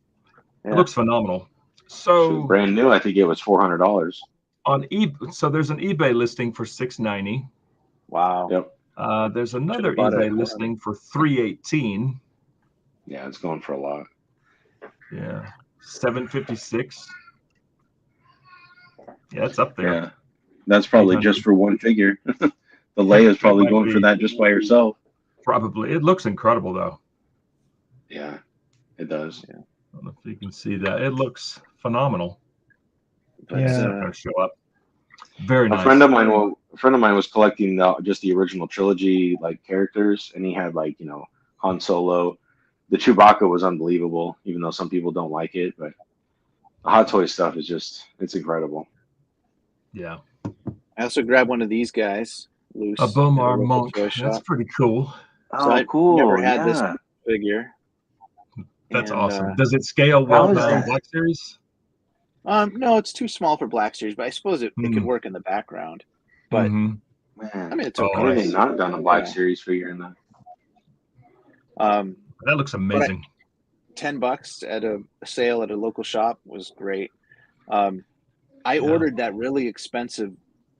fair? It looks phenomenal. So So brand new, I think it was $400. on eBay, so there's an eBay listing for $690. Wow. Yep. There's another Should've bought it eBay at 400. listing for $318. Yeah, it's going for a lot. Yeah, $756. Yeah, it's up there. Yeah, that's probably 800. just for one figure. The Leia's probably might going for be. that just by herself. Probably. It looks incredible though. Yeah, it does. I don't know if you can see that. It looks phenomenal. But Yeah. It's not going to show up. Very nice. A friend of mine was collecting just the original trilogy like characters, and he had like Han Solo. The Chewbacca was unbelievable, even though some people don't like it. But the Hot Toy stuff is it's incredible. Yeah. I also grabbed one of these guys, loose. A at Bomar local monk. toy That's shop. pretty cool. So I've never had this figure. That's And, awesome. Does it scale well is down that? Black Series? No, it's too small for Black Series, but I suppose it could work in the background. But Mhm. Man, I mean, it's Oh, why have okay. they not done a Black Yeah. Series figure in that? That looks amazing. $10 at a sale at a local shop was great. I ordered that really expensive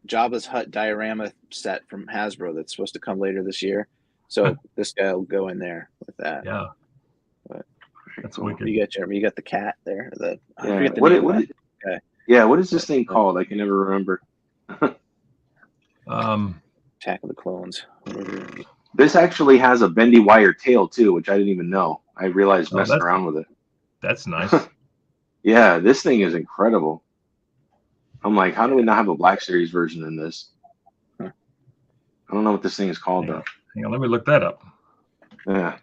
Jabba's Hut diorama set from Hasbro that's supposed to come later this year. So this guy will go in there with that. Yeah. But That's Cool. wicked. you got Jeremy. You got the cat there. I Yeah. forget the What, name what, of that. Okay. Yeah, what is this thing called? I can never remember. Attack of the Clones. This actually has a bendy wire tail too, which I didn't even know. I realized Oh, messing that's- around with it. That's nice. Yeah, this thing is incredible. I'm like, how do we not have a Black Series version in this? I don't know what this thing is called though. Hang on, let me look that up. Yeah.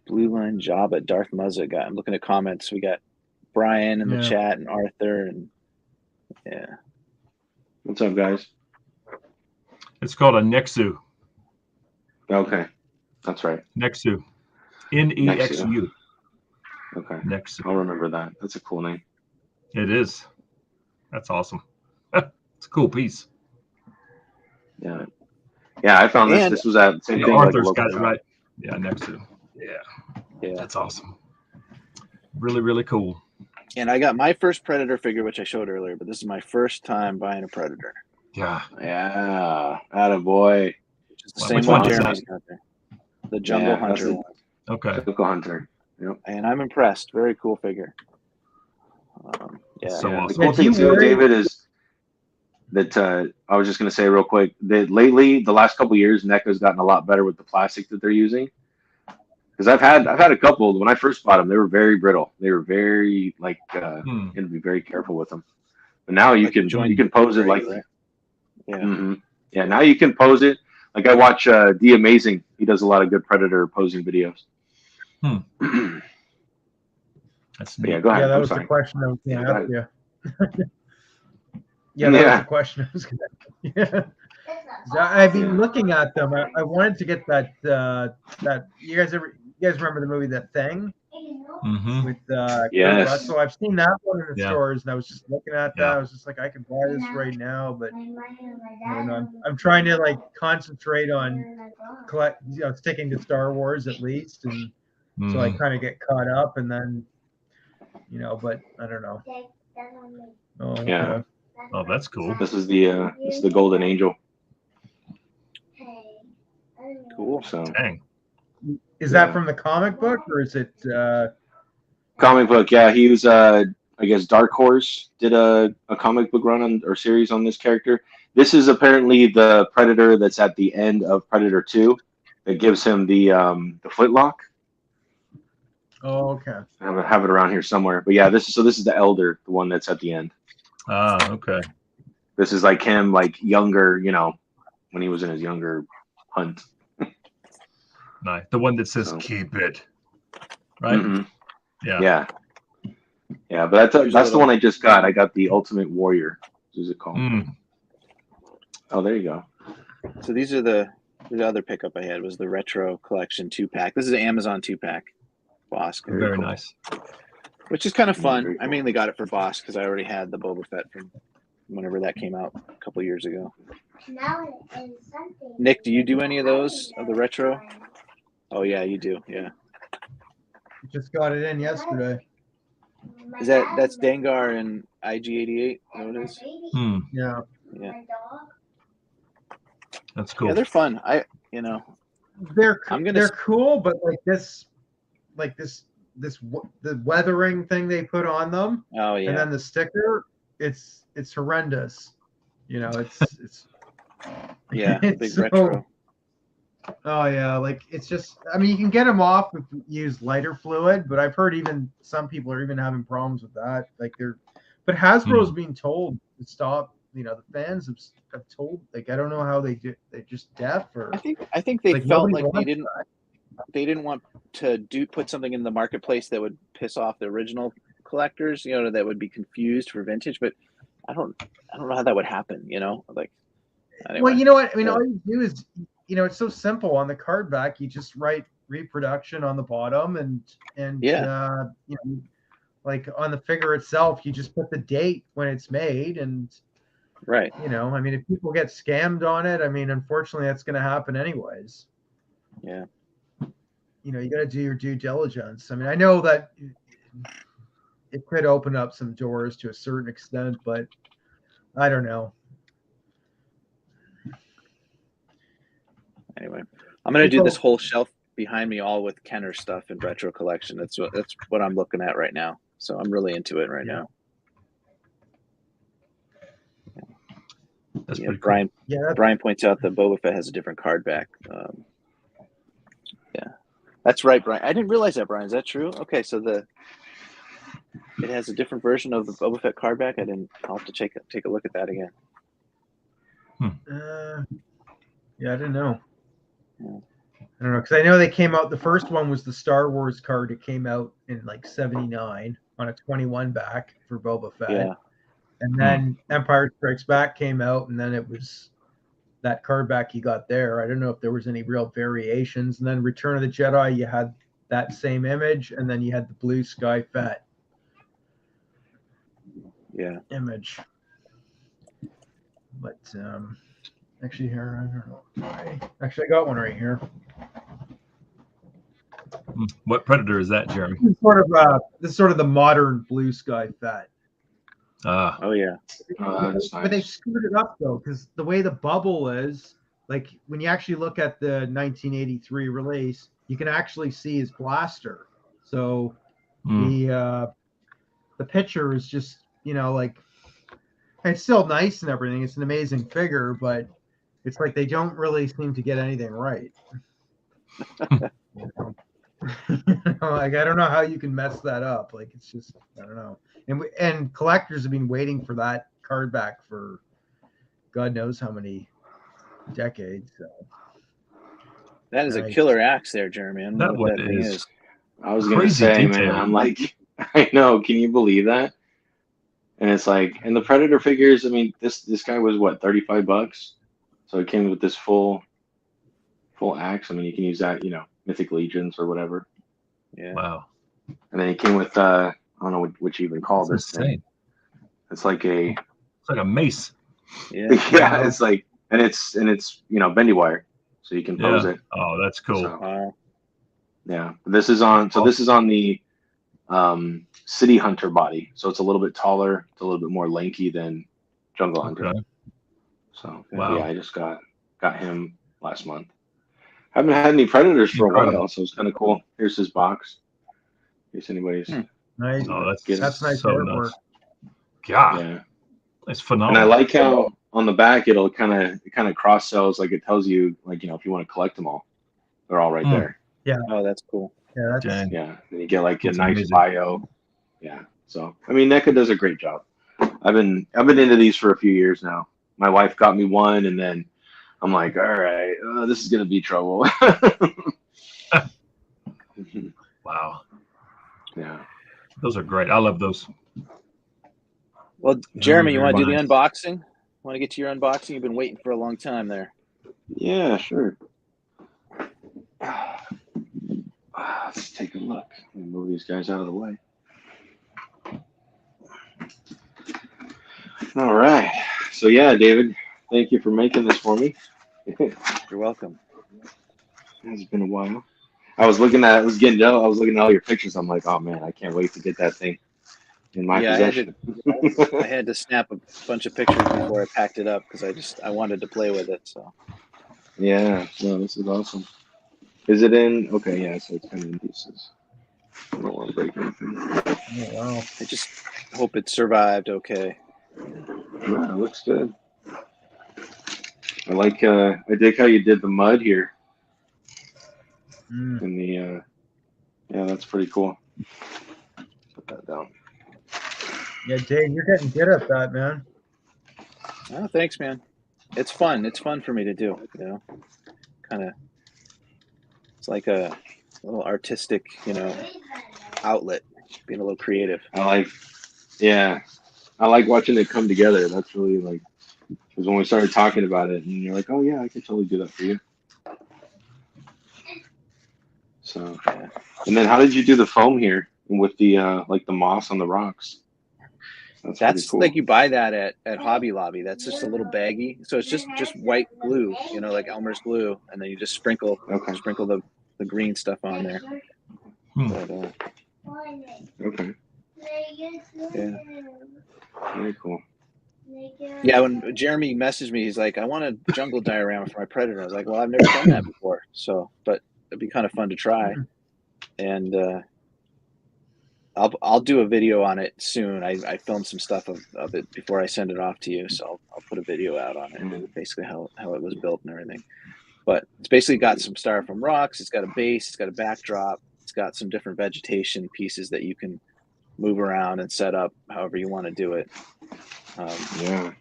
Blue Line Jabba, Darth Muzza guy. I'm looking at comments. We got Brian in the Yeah. chat and Arthur and yeah. What's up, guys? It's called a Nexu. Okay, that's right. Nexu. Nexu. Okay, Nexu. I'll remember that. That's a cool name. It is. That's awesome. It's a cool piece. Yeah. Yeah, I found this. And- This was at the same Yeah, thing. Like a Arthur's local got it shop. right. Yeah, Nexu. Yeah, Yeah. that's awesome. Really, really cool. And I got my first Predator figure, which I showed earlier, but this is my first time buying a Predator. Yeah. Yeah, attaboy. Which is the Wow, same which one one is Jeremy's got there. The Jungle Yeah, that's Hunter a- one. Okay. Jungle Hunter. Yep. And I'm impressed. Very cool figure. Yeah. So Yeah, the awesome. cool thing you too, worry- David, is that I was just going to say real quick that lately, the last couple of years, NECA's gotten a lot better with the plastic that they're using. Because I've had a couple. When I first bought them, they were very brittle. They were very you had to be very careful with them. But now you Like can joint pose it like right? Yeah. Yeah. Now you can pose it like I watch D Amazing. He does a lot of good Predator posing videos. That's But yeah, neat. go ahead. Yeah, that I'm was sorry. the question I was going Yeah, to go ask you. Yeah, that Yeah. was the question I was going to ask you. I've been looking at them. I wanted to get that. You guys remember the movie That Thing Mm-hmm. with Yes. Kurt Russell? I've seen that one in the Yeah. stores, and I was just looking at that. Yeah. I was just like, I could buy this right now, but I don't know. I'm trying to like concentrate on sticking to Star Wars at least, and so I kind of get caught up, and then but I don't know. Oh, okay. Yeah. Oh, that's cool. This is the Golden Angel. Cool. So Dang. Is that from the comic book or is it? comic book, yeah. He was I guess Dark Horse did a comic book run on, or series on this character. This is apparently the Predator that's at the end of Predator 2 that gives him the flintlock. Oh, okay. I have it around here somewhere. But yeah, this is the Elder, the one that's at the end. Ah, okay. This is like him, like younger, when he was in his younger hunt. Nice. The one that says "keep it," right? Mm-hmm. Yeah. Yeah. But that's the one I just got. I got the Ultimate Warrior. What is it called? Oh, there you go. So these are the other pickup I had was the Retro Collection 2-pack. This is an Amazon 2-pack. Bosk. Very cool. nice. Which is kind of fun. Very cool. I mainly got it for Bosk because I already had the Boba Fett from whenever that came out a couple years ago. Nick, do you do any of those of the retro? Oh yeah, you do. Yeah. Just got it in yesterday. That's Dengar and IG-88? What it is? Yeah. Yeah. That's cool. Yeah, they're fun. They're cool, but the weathering thing they put on them. Oh yeah. And then the sticker, it's horrendous. It's yeah, it's big so, retro. Oh yeah, like it's just. I mean, you can get them off if you use lighter fluid, but I've heard even some people are even having problems with that. But Hasbro's being told to stop. The fans have told. Like I don't know how they do. They're just deaf or. I think they felt like they didn't want to put something in the marketplace that would piss off the original collectors. That would be confused for vintage. But I don't know how that would happen. Like. Anyway. Well, you know what? I mean, all you do is, it's so simple. On the card back, you just write reproduction on the bottom, and like on the figure itself, you just put the date when it's made, and right. I mean, if people get scammed on it, I mean, unfortunately, that's going to happen anyways. Yeah. You got to do your due diligence. I mean, I know that it could open up some doors to a certain extent, but I don't know. Anyway, I'm gonna do this whole shelf behind me all with Kenner stuff and retro collection. That's what I'm looking at right now. So I'm really into it right now. That's pretty Brian. cool. Yeah, Brian points out that Boba Fett has a different card back. Yeah, that's right, Brian. I didn't realize that, Brian. Is that true? Okay, so it has a different version of the Boba Fett card back. I'll have to take a look at that again. Yeah, I didn't know. I don't know, because I know they came out. The first one was the Star Wars card. It came out in like '79 on a 21 back for Boba Fett. Yeah. And then Empire Strikes Back came out, and then it was that card back you got there. I don't know if there was any real variations. And then Return of the Jedi, you had that same image, and then you had the Blue Sky Fett image. But actually, here, I don't know. Actually, I got one right here. What Predator is that, Jeremy? This is sort of the modern Blue Sky Fett. Oh yeah. That's nice. But they screwed it up though, because the way the bubble is, like when you actually look at the 1983 release, you can actually see his blaster. So the picture is just, like, it's still nice and everything. It's an amazing figure, but it's like they don't really seem to get anything right. Like I don't know how you can mess that up. Like it's just, I don't know. And collectors have been waiting for that card back for God knows how many decades. So. That is a killer axe there, Jeremy. I don't know what that thing is. I was going to say, man, I'm like, I know. Can you believe that? And it's like, and the Predator figures, I mean, this guy was what, $35? So it came with this full axe. I mean, you can use that, Mythic Legions or whatever. Yeah. Wow. And then it came with, I don't know what you even call this thing. It's like a mace. Yeah. Yeah, it's like, and it's bendy wire, so you can pose it. Oh, that's cool. So, yeah, this is on the City Hunter body, so it's a little bit taller, it's a little bit more lanky than Jungle Hunter. Okay. So wow. Yeah, I just got him last month. Haven't had any Predators for a while, so it's kind of cool. Here's his box, in case anybody's Nice. Oh, That's nice so artwork. nice. God, Yeah. it's And phenomenal. I like how on the back it kind of cross sells, like it tells you, like, if you want to collect them all, they're all right there. Oh, that's cool. Yeah, that's Dang. Yeah, and you get like a It's nice amazing. bio. Yeah, so I mean, NECA does a great job. I've been into these for a few years now. My wife got me one, and then I'm like, all right, this is gonna be trouble. Wow, Yeah. those are great. I love those. Well, Jeremy, you Very want to do the nice. unboxing? Want to get to your unboxing? You've been waiting for a long time there. Yeah, sure. Let's take a look. Let me move these guys out of the way. All right. So yeah, David, thank you for making this for me. You're welcome. It's been a while. I was looking at all your pictures. I'm like, oh man, I can't wait to get that thing in my possession. I had to snap a bunch of pictures before I packed it up because I wanted to play with it. So Yeah, no, this is awesome. Is it in? Okay, yeah, so it's kind of in pieces. I don't want to break anything. Oh, wow. I just hope it survived okay. Yeah, it looks good. I dig how you did the mud here. Mm. In the yeah, that's pretty cool. Put that down. Yeah, Dave, you're getting good at that, man. Oh, thanks, man. It's fun. It's fun for me to do. Kind of. It's like a little artistic, outlet. Being a little creative. I like watching it come together. That's really like, because when we started talking about it, and you're like, oh yeah, I could totally do that for you. So, Yeah. and then how did you do the foam here with the like the moss on the rocks? That's pretty cool. Like you buy that at Hobby Lobby. That's just a little baggie. So it's just white glue, like Elmer's glue, and then you just sprinkle the green stuff on there. But, okay. Yeah. Very cool. Yeah, when Jeremy messaged me, he's like, I want a jungle diorama for my Predator. I was like, well, I've never done that before. So, but it'd be kind of fun to try. And I'll do a video on it soon. I filmed some stuff of it before I send it off to you. So I'll put a video out on it, basically how it was built and everything. But it's basically got some styrofoam rocks. It's got a base. It's got a backdrop. It's got some different vegetation pieces that you can move around and set up however you want to do it. Yeah.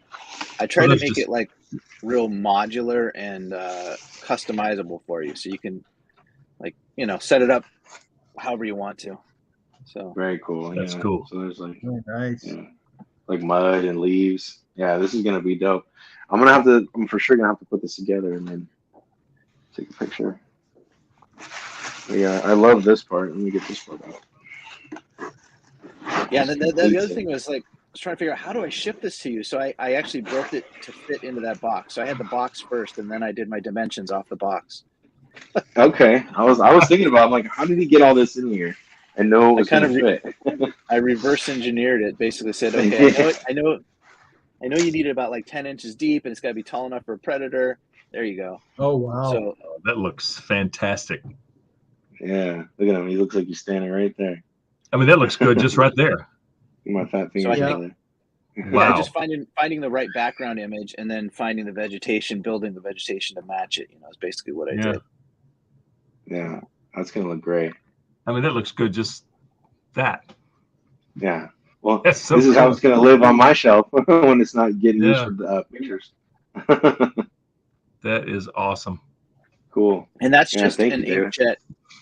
I try to make it like real modular and customizable for you. So you can set it up however you want to. So very cool. That's cool. So there's like, nice. Like mud and leaves. Yeah, this is gonna be dope. I'm for sure gonna have to put this together and then take a picture. Yeah, I love this part. Let me get this part out. Yeah, the other thing was like, I was trying to figure out how do I ship this to you. So I actually built it to fit into that box. So I had the box first, and then I did my dimensions off the box. Okay, I was thinking about, I'm like, how did he get all this in here and know it was going to fit? I reverse engineered it. Basically said, okay, I know you need it about like 10 inches deep, and it's got to be tall enough for a Predator. There you go. Oh wow! So that looks fantastic. Yeah, look at him. He looks like he's standing right there. I mean, that looks good just right there. My fat finger. So wow. Just finding the right background image and then finding the vegetation, building the vegetation to match it. Is basically what I did. Yeah, that's gonna look great. I mean, that looks good. Just that. Yeah. Well, this is how it's gonna live on my shelf when it's not getting used for pictures. That is awesome. Cool. And that's just an inkjet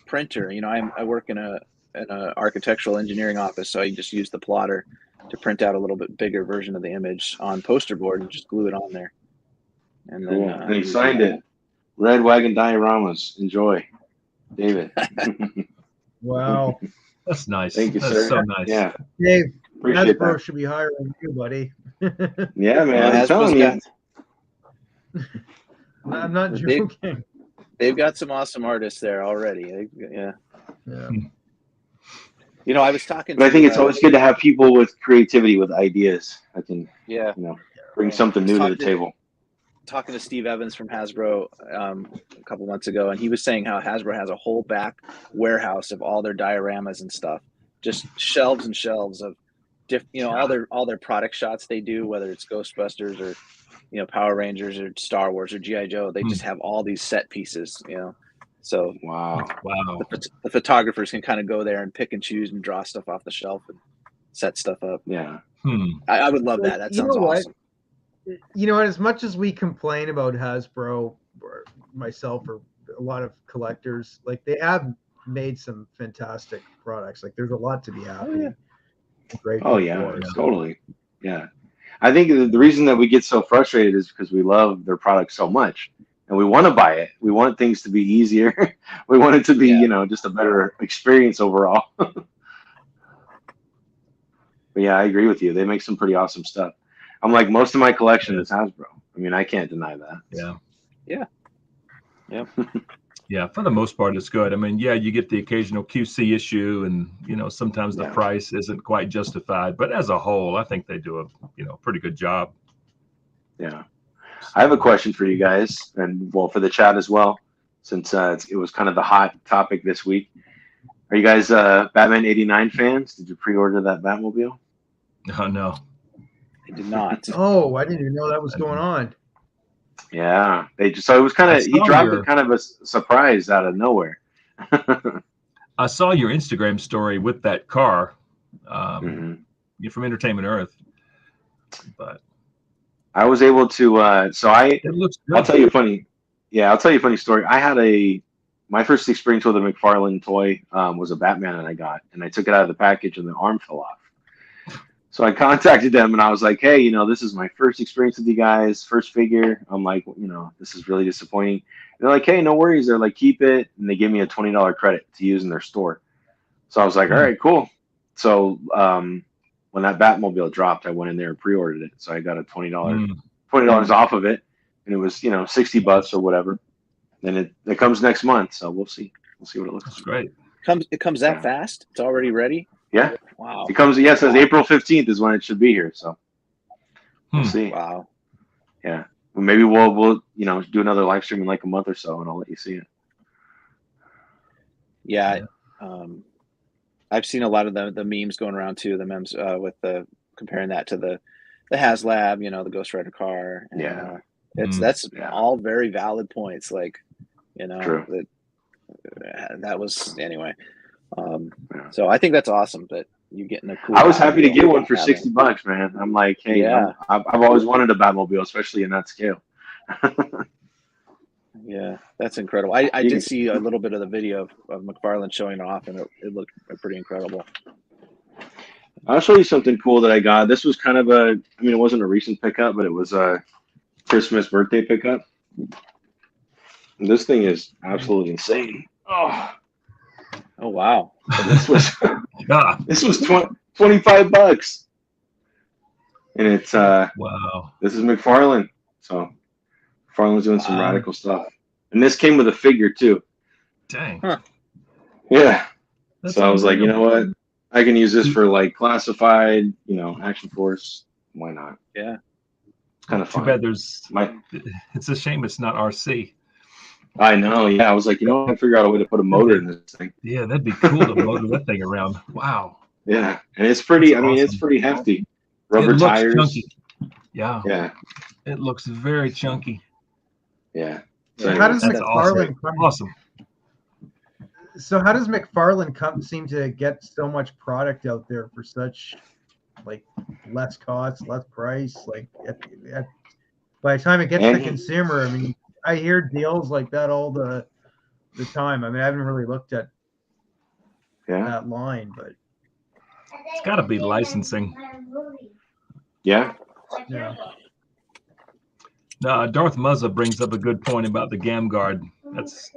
printer. I work in an architectural engineering office, so I just use the plotter to print out a little bit bigger version of the image on poster board and just glue it on there. And cool. then and he signed it. Red Wagon Dioramas. Enjoy, David. Wow. That's nice. Thank you, That's sir. so nice. Yeah. Dave, appreciate Hasbro that. should be hiring you, buddy. Yeah, man. I'm telling you. I'm not joking. They've got some awesome artists there already. Yeah. Yeah. I was talking. But I think it's always good to have people with creativity, with ideas. I can, bring something new to the table. Talking to Steve Evans from Hasbro a couple months ago, and he was saying how Hasbro has a whole back warehouse of all their dioramas and stuff, just shelves and shelves of all their product shots they do, whether it's Ghostbusters or Power Rangers or Star Wars or GI Joe. They just have all these set pieces, So wow, the photographers can kind of go there and pick and choose and draw stuff off the shelf and set stuff up. Yeah, I would love that. That sounds awesome. You know what? As much as we complain about Hasbro, or myself, or a lot of collectors, like they have made some fantastic products. Like there's a lot to be happy. Oh yeah, totally. Yeah, I think the reason that we get so frustrated is because we love their product so much, and we want to buy it. We want things to be easier. We want it to be, just a better experience overall. But yeah, I agree with you. They make some pretty awesome stuff. I'm like, most of my collection is Hasbro. I mean, I can't deny that. Yeah. Yeah, for the most part, it's good. I mean, yeah, you get the occasional QC issue, and sometimes the price isn't quite justified. But as a whole, I think they do a pretty good job. Yeah, I have a question for you guys, and well, for the chat as well, since it was kind of the hot topic this week. Are you guys Batman '89 fans? Did you pre-order that Batmobile? Oh no, I did not. Oh, I didn't even know that was going on. Yeah, so it was kind of, he dropped it kind of a surprise out of nowhere. I saw your Instagram story with that car. You're from Entertainment Earth, but I was able to. It looks good. I'll tell you a funny story. I had my first experience with a McFarlane toy was a Batman that I got, and I took it out of the package and the arm fell off. So I contacted them and I was like, hey, this is my first experience with you guys, first figure. I'm like, this is really disappointing. And they're like, hey, no worries. They're like, keep it. And they give me a $20 credit to use in their store. So I was like, all right, cool. So when that Batmobile dropped, I went in there and pre-ordered it. So I got a $20 off of it. And it was, $60 or whatever. And it comes next month. So we'll see. We'll see what it looks like. That's great. It comes that fast? It's already ready? Yeah. Wow. It comes. It says April 15th is when it should be here. So we'll see. Wow. Yeah. Well, maybe we'll do another live stream in like a month or so, and I'll let you see it. Yeah. I've seen a lot of the memes going around too. The memes with comparing that to the HasLab, the Ghost Rider car. And, that's all very valid points. Like, True. that was anyway. So I think that's awesome that you're getting a cool. I was happy to get one for $60, man. I'm like, hey, I've always wanted a Batmobile, especially in that scale. Yeah, that's incredible. I did see a little bit of the video of McFarlane showing off, and it looked pretty incredible. I'll show you something cool that I got. This was kind of it wasn't a recent pickup, but it was a Christmas birthday pickup. And this thing is absolutely insane. Oh wow! This was $25, and it's wow. This is McFarlane, so McFarlane's doing some radical stuff, and this came with a figure too. Dang. Huh. Yeah. That's so I was like, you know what? I can use this for like classified, Action Force. Why not? Yeah. It's kind of fun. Too bad it's a shame it's not RC. I know, yeah. I was like, I figure out a way to put a motor in this thing. Yeah, that'd be cool to motor that thing around. Wow. Yeah, and it's pretty. That's awesome. It's pretty hefty. Rubber tires. Chunky. Yeah. Yeah. It looks very chunky. Yeah. So how does McFarlane come? Awesome. So how does McFarlane seem to get so much product out there for such less cost, less price? By the time it gets to the consumer, I hear deals like that all the time. I haven't really looked at that line, but it's got to be licensing. Yeah. No, Darth Muzza brings up a good point about the Gam Guard. That's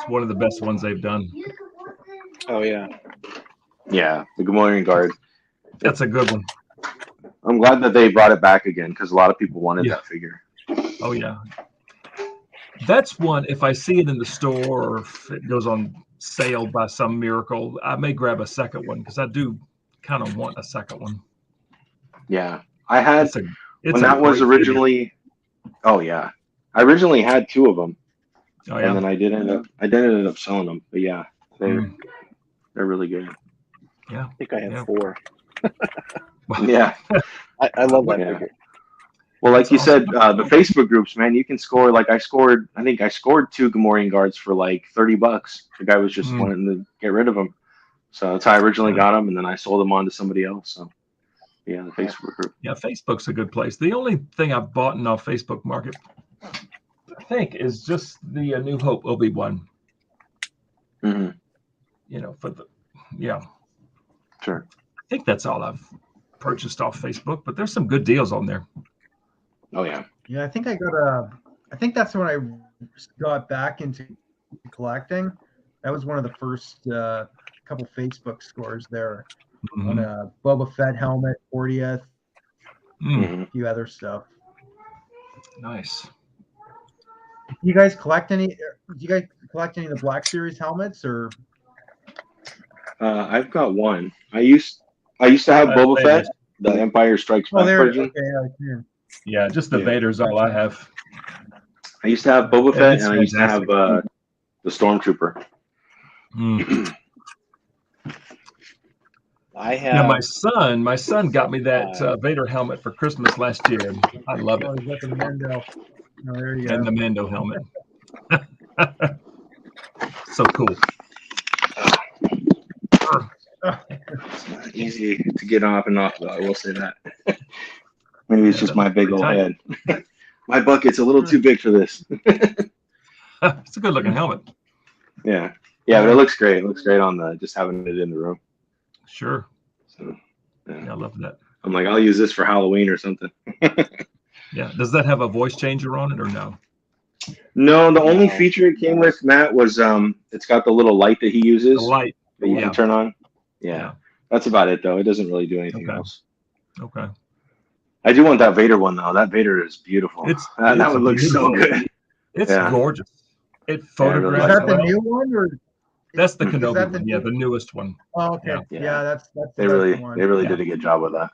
one of the best ones they've done. Oh yeah. Yeah, the Gamorrean Guard. That's a good one. I'm glad that they brought it back again because a lot of people wanted that figure. Oh yeah. That's one, if I see it in the store or if it goes on sale by some miracle, I may grab a second one because I do kind of want a second one. Yeah. I had, when that was originally, figure. Oh yeah. I originally had two of them. Oh, yeah. And then I did end up selling them. But yeah, they're really good. Yeah. I think I have Yeah. 4. Yeah. I love that Yeah. figure. Well, like That's you said, awesome. the Facebook groups, man, you can score. Like I think I scored 2 Gamorrean guards for like $30. The guy was just wanting to get rid of them. So that's how I originally got them, and then I sold them on to somebody else. So yeah, the Facebook group. Yeah, Facebook's a good place. The only thing I've bought in off Facebook Market, I think, is just the New Hope Obi-Wan. Mm-hmm. You know, Sure. I think that's all I've purchased off Facebook, but there's some good deals on there. Oh yeah. Yeah, I think I think that's when I got back into collecting. That was one of the first couple Facebook scores there on a Boba Fett helmet, 40th, Mm-hmm. a few other stuff. Nice. Do you guys collect any? Do you guys collect any of the Black Series helmets, or? I've got one. I used to have Boba Fett, the Empire Strikes Back version. Okay, yeah, just the Vader's all I have. I used to have Boba Fett, and I used to have fantastic. the Stormtrooper. I have. Now my son got me that Vader helmet for Christmas last year. I love it. Oh, he's got the Mando. Oh, there you And go. the Mando helmet. So cool. It's not easy to get off and off, though. I will say that. Maybe it's just my big old head. My bucket's a little too big for this. It's a good looking helmet. Yeah, but it looks great. It looks great on just having it in the room. Sure. So, yeah, I love that. I'm like, I'll use this for Halloween or something. Yeah. Does that have a voice changer on it or no? No, the only feature it came with, Matt, was it's got the little light that he uses. The light that you can turn on. Yeah. That's about it, though. It doesn't really do anything else. Okay. I do want that Vader one, though. That Vader is beautiful. That would look so good. It's gorgeous. It photographs. Is that the new one, or? That's the Kenobi one. Yeah, the newest one. Oh, okay. Yeah, that's they really did a good job with that.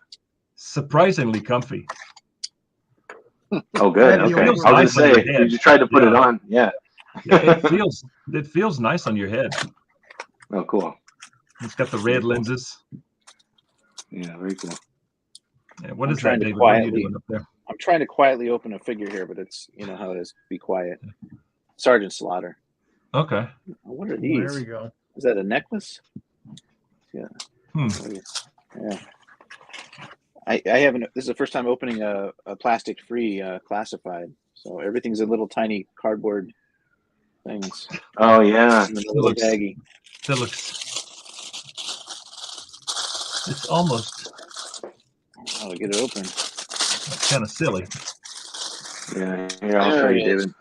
Surprisingly comfy. Oh, good. Okay. I was gonna say you just tried to put it on. Yeah. It feels nice on your head. Oh, cool. It's got the red lenses. Yeah, very cool. Yeah, what is that, David? What are you doing up there? I'm trying to quietly open a figure here, but it's how it is. Be quiet. Sergeant Slaughter. Okay. What are these? There we go. Is that a necklace? Yeah. Yeah. I haven't. This is the first time opening a plastic-free classified. So everything's in little tiny cardboard things. Oh yeah. In the little baggie. That looks. It's almost. I'll get it open. Kind of silly. Yeah. Here, I'll show you, David.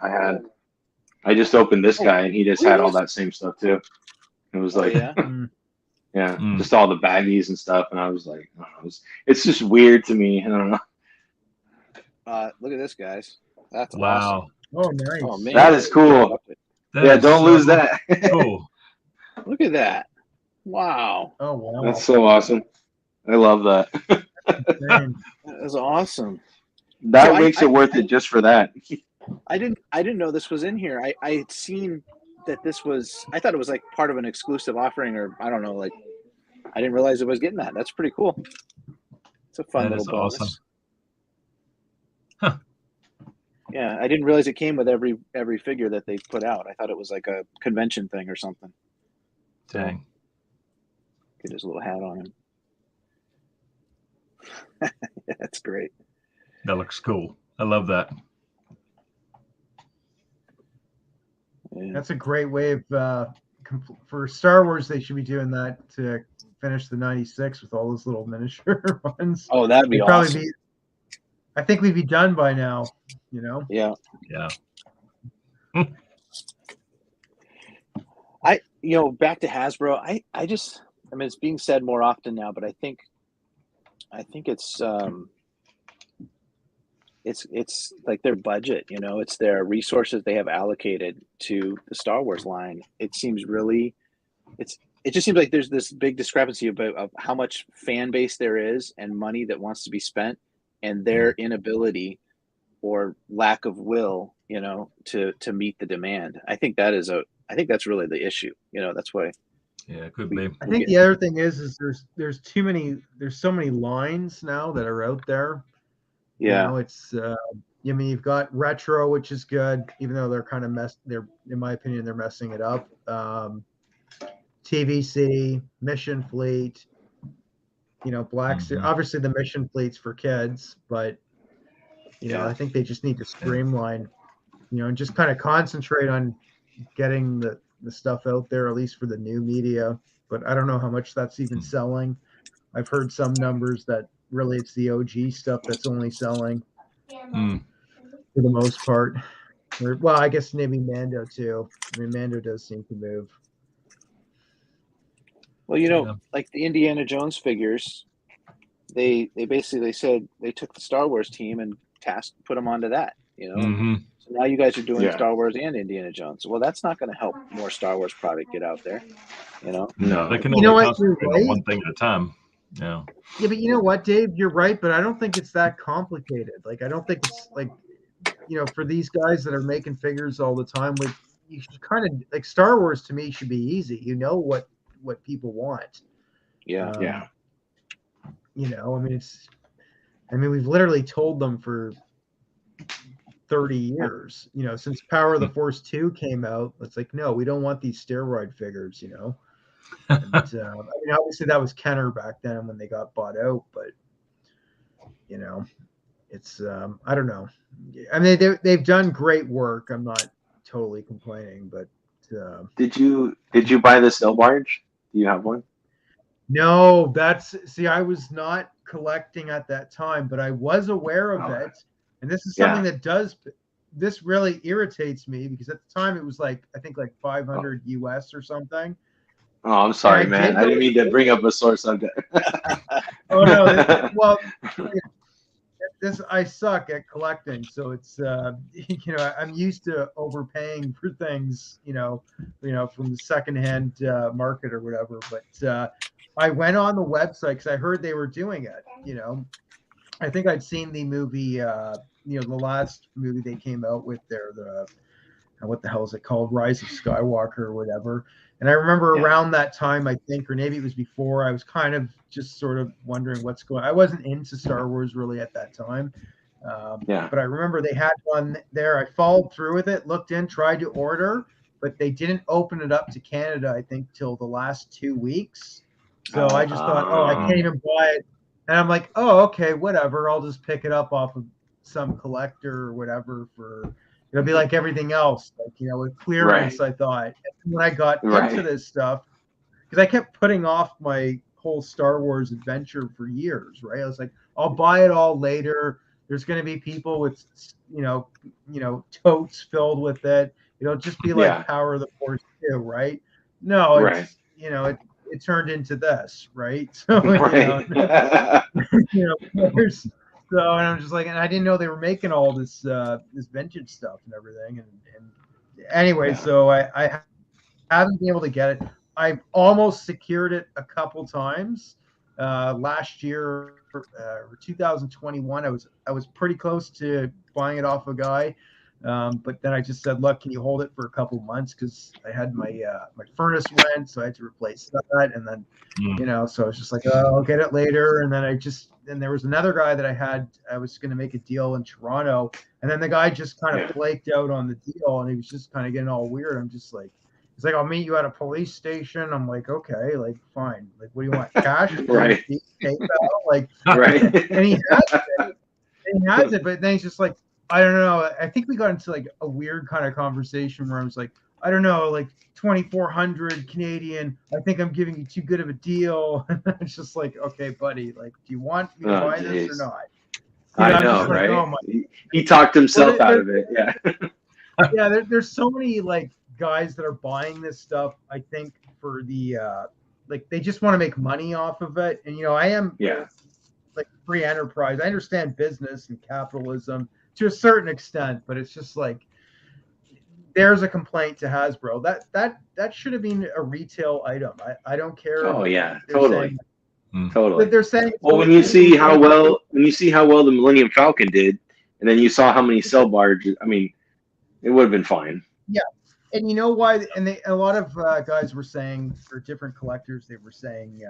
I just opened this guy, and he just had all that same stuff too. It was like. Yeah, just all the baggies and stuff, and I was like, I don't know, it's just weird to me. I don't know. Look at this, guys. That's wow. Awesome. Oh, nice. Oh, man. That is cool. Don't lose that. Cool. Look at that. Wow. Oh, wow. That's so awesome. I love that. That is awesome. That makes it worth it just for that. I didn't know this was in here. I had seen that this was. I thought it was like part of an exclusive offering, or I don't know. Like, I didn't realize it was getting that. That's pretty cool. It's a fun little bonus. Awesome. Huh. Yeah, I didn't realize it came with every figure that they put out. I thought it was like a convention thing or something. Dang. Get his little hat on him. That's great. That looks cool. I love that. Yeah. That's a great way of for Star Wars. They should be doing that to finish the 96 with all those little miniature ones. Oh, that'd be awesome. I think we'd be done by now. Yeah. Yeah. Back to Hasbro. I mean, it's being said more often now, but I think it's like their budget, it's their resources they have allocated to the Star Wars line. It seems really, it just seems like there's this big discrepancy of how much fan base there is and money that wants to be spent, and their inability or lack of will, to meet the demand. I think that's really the issue. That's why Yeah, it could be. I think the other thing is there's so many lines now that are out there. Yeah. You know, it's I mean, you've got retro, which is good, even though they're kind of they're, in my opinion, they're messing it up. TVC, Mission Fleet, you know, obviously the Mission Fleet's for kids, but you know, I think they just need to streamline, you know, and just kind of concentrate on getting the stuff out there, at least for the new media. But I don't know how much that's even selling. I've heard some numbers that really it's the OG stuff that's only selling for the most part. Or, well, I guess maybe Mando too. I mean, Mando does seem to move. Well, you know, like the Indiana Jones figures, they basically said they took the Star Wars team and put them onto that, you know. So now you guys are doing Star Wars and Indiana Jones. Well, that's not going to help more Star Wars product get out there, you know. No, they can only concentrate on one thing at a time. Yeah. Yeah, but you know what, Dave? You're right, but I don't think it's that complicated. Like, I don't think it's like, you know, for these guys that are making figures all the time, with you should kind of like Star Wars to me should be easy. You know what people want. Yeah. You know, I mean, we've literally told them for 30 years, you know, since Power of the Force 2 came out. It's like, no, we don't want these steroid figures, you know. And, I mean, obviously that was Kenner back then when they got bought out, but you know, it's I don't know. I mean, they've done great work. I'm not totally complaining, but did you buy the Snow Barge? Do you have one? No, I was not collecting at that time, but I was aware of it. And this is something this really irritates me, because at the time it was like, I think like 500 US or something. Oh, I'm sorry, man. I didn't mean to bring up a sore subject. Oh no. Well, I suck at collecting, so it's you know, I'm used to overpaying for things, you know, from the secondhand market or whatever. But I went on the website because I heard they were doing it. You know, I think I'd seen the movie, you know, the last movie they came out with what the hell is it called? Rise of Skywalker or whatever. And I remember around that time, I think, or maybe it was before, I was kind of just sort of wondering what's going on. I wasn't into Star Wars really at that time. But I remember they had one there. I followed through with it, looked in, tried to order, but they didn't open it up to Canada, I think, till the last 2 weeks. So I just thought, I can't even buy it. And I'm like, oh, okay, whatever. I'll just pick it up off of some collector or whatever for... It'll be like everything else, like, you know, with clearance, I thought. And when I got into this stuff, because I kept putting off my whole Star Wars adventure for years, right? I was like, I'll buy it all later. There's going to be people with, you know, totes filled with it. It'll just be like Power of the Force 2, right? No, it's, you know, it turned into this, right? So, you know, there's... So, and I'm just like, and I didn't know they were making all this this vintage stuff and everything. And anyway, so I haven't been able to get it. I've almost secured it a couple times. Last year, 2021, I was pretty close to buying it off a guy. But then I just said, look, can you hold it for a couple months? Because I had my furnace went, so I had to replace that. And then, you know, so I was just like, oh, I'll get it later. And then there was another guy that I was going to make a deal in Toronto. And then the guy just kind of flaked out on the deal, and he was just kind of getting all weird. I'm just like, he's like, I'll meet you at a police station. I'm like, okay, like, fine. Like, what do you want? Cash? Right. PayPal? Like, right. And he has it, but then he's just like, I don't know. I think we got into like a weird kind of conversation where I was like, I don't know, like 2,400 Canadian. I think I'm giving you too good of a deal. It's just like, okay, buddy, like, do you want me to buy this or not? I know, right? Like, oh, he talked himself out of it. Yeah. Yeah. There's so many like guys that are buying this stuff. I think for the like they just want to make money off of it. And you know, I am like free enterprise. I understand business and capitalism to a certain extent, but it's just like there's a complaint to Hasbro that should have been a retail item. I don't care. Oh yeah, totally. Totally. But they're saying, well, when you see how well the Millennium Falcon did, and then you saw how many cell barges, I mean, it would have been fine. Yeah, And you know why? And a lot of guys were saying, or different collectors, they were saying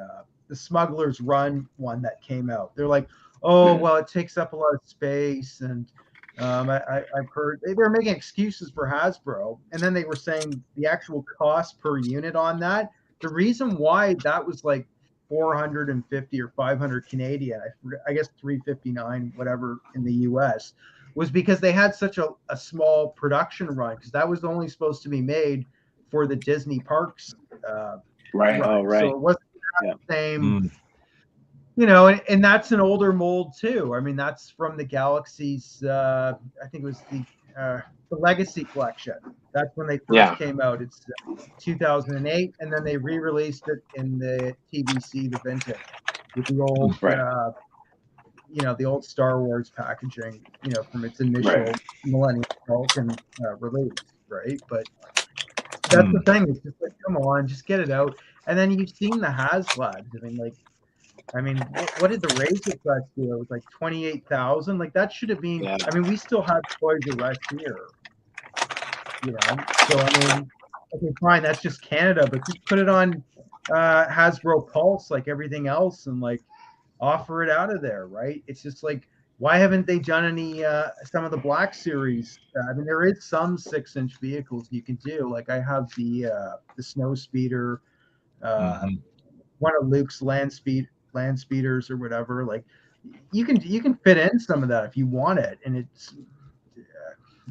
the Smuggler's Run one that came out. They're like, oh, well, it takes up a lot of space, and I've heard they were making excuses for Hasbro, and then they were saying the actual cost per unit on that. The reason why that was like 450 or 500 Canadian, I guess 359, whatever in the US, was because they had such a small production run, because that was only supposed to be made for the Disney parks. Right. Run. Oh, right. So it wasn't the same. You know, and that's an older mold too. I mean, that's from the Galaxy's. I think it was the Legacy collection. That's when they first came out. It's 2008, and then they re-released it in the TBC, the vintage, with the old, the old Star Wars packaging, from its initial Millennium Falcon release, right? But that's the thing. It's just like, come on, just get it out. And then you've seen the HasLabs. I mean, what did the Razor Crest do? It was like 28,000. Like that should have been. Yeah. I mean, we still have Toys R Us here, So I mean, okay, fine, that's just Canada, but just put it on Hasbro Pulse like everything else, and like offer it out of there, right? It's just like, why haven't they done any some of the Black Series? I mean, there is some 6-inch vehicles you can do. Like I have the Snow Speeder, one of Luke's land speeders or whatever. Like you can fit in some of that if you want it, and it's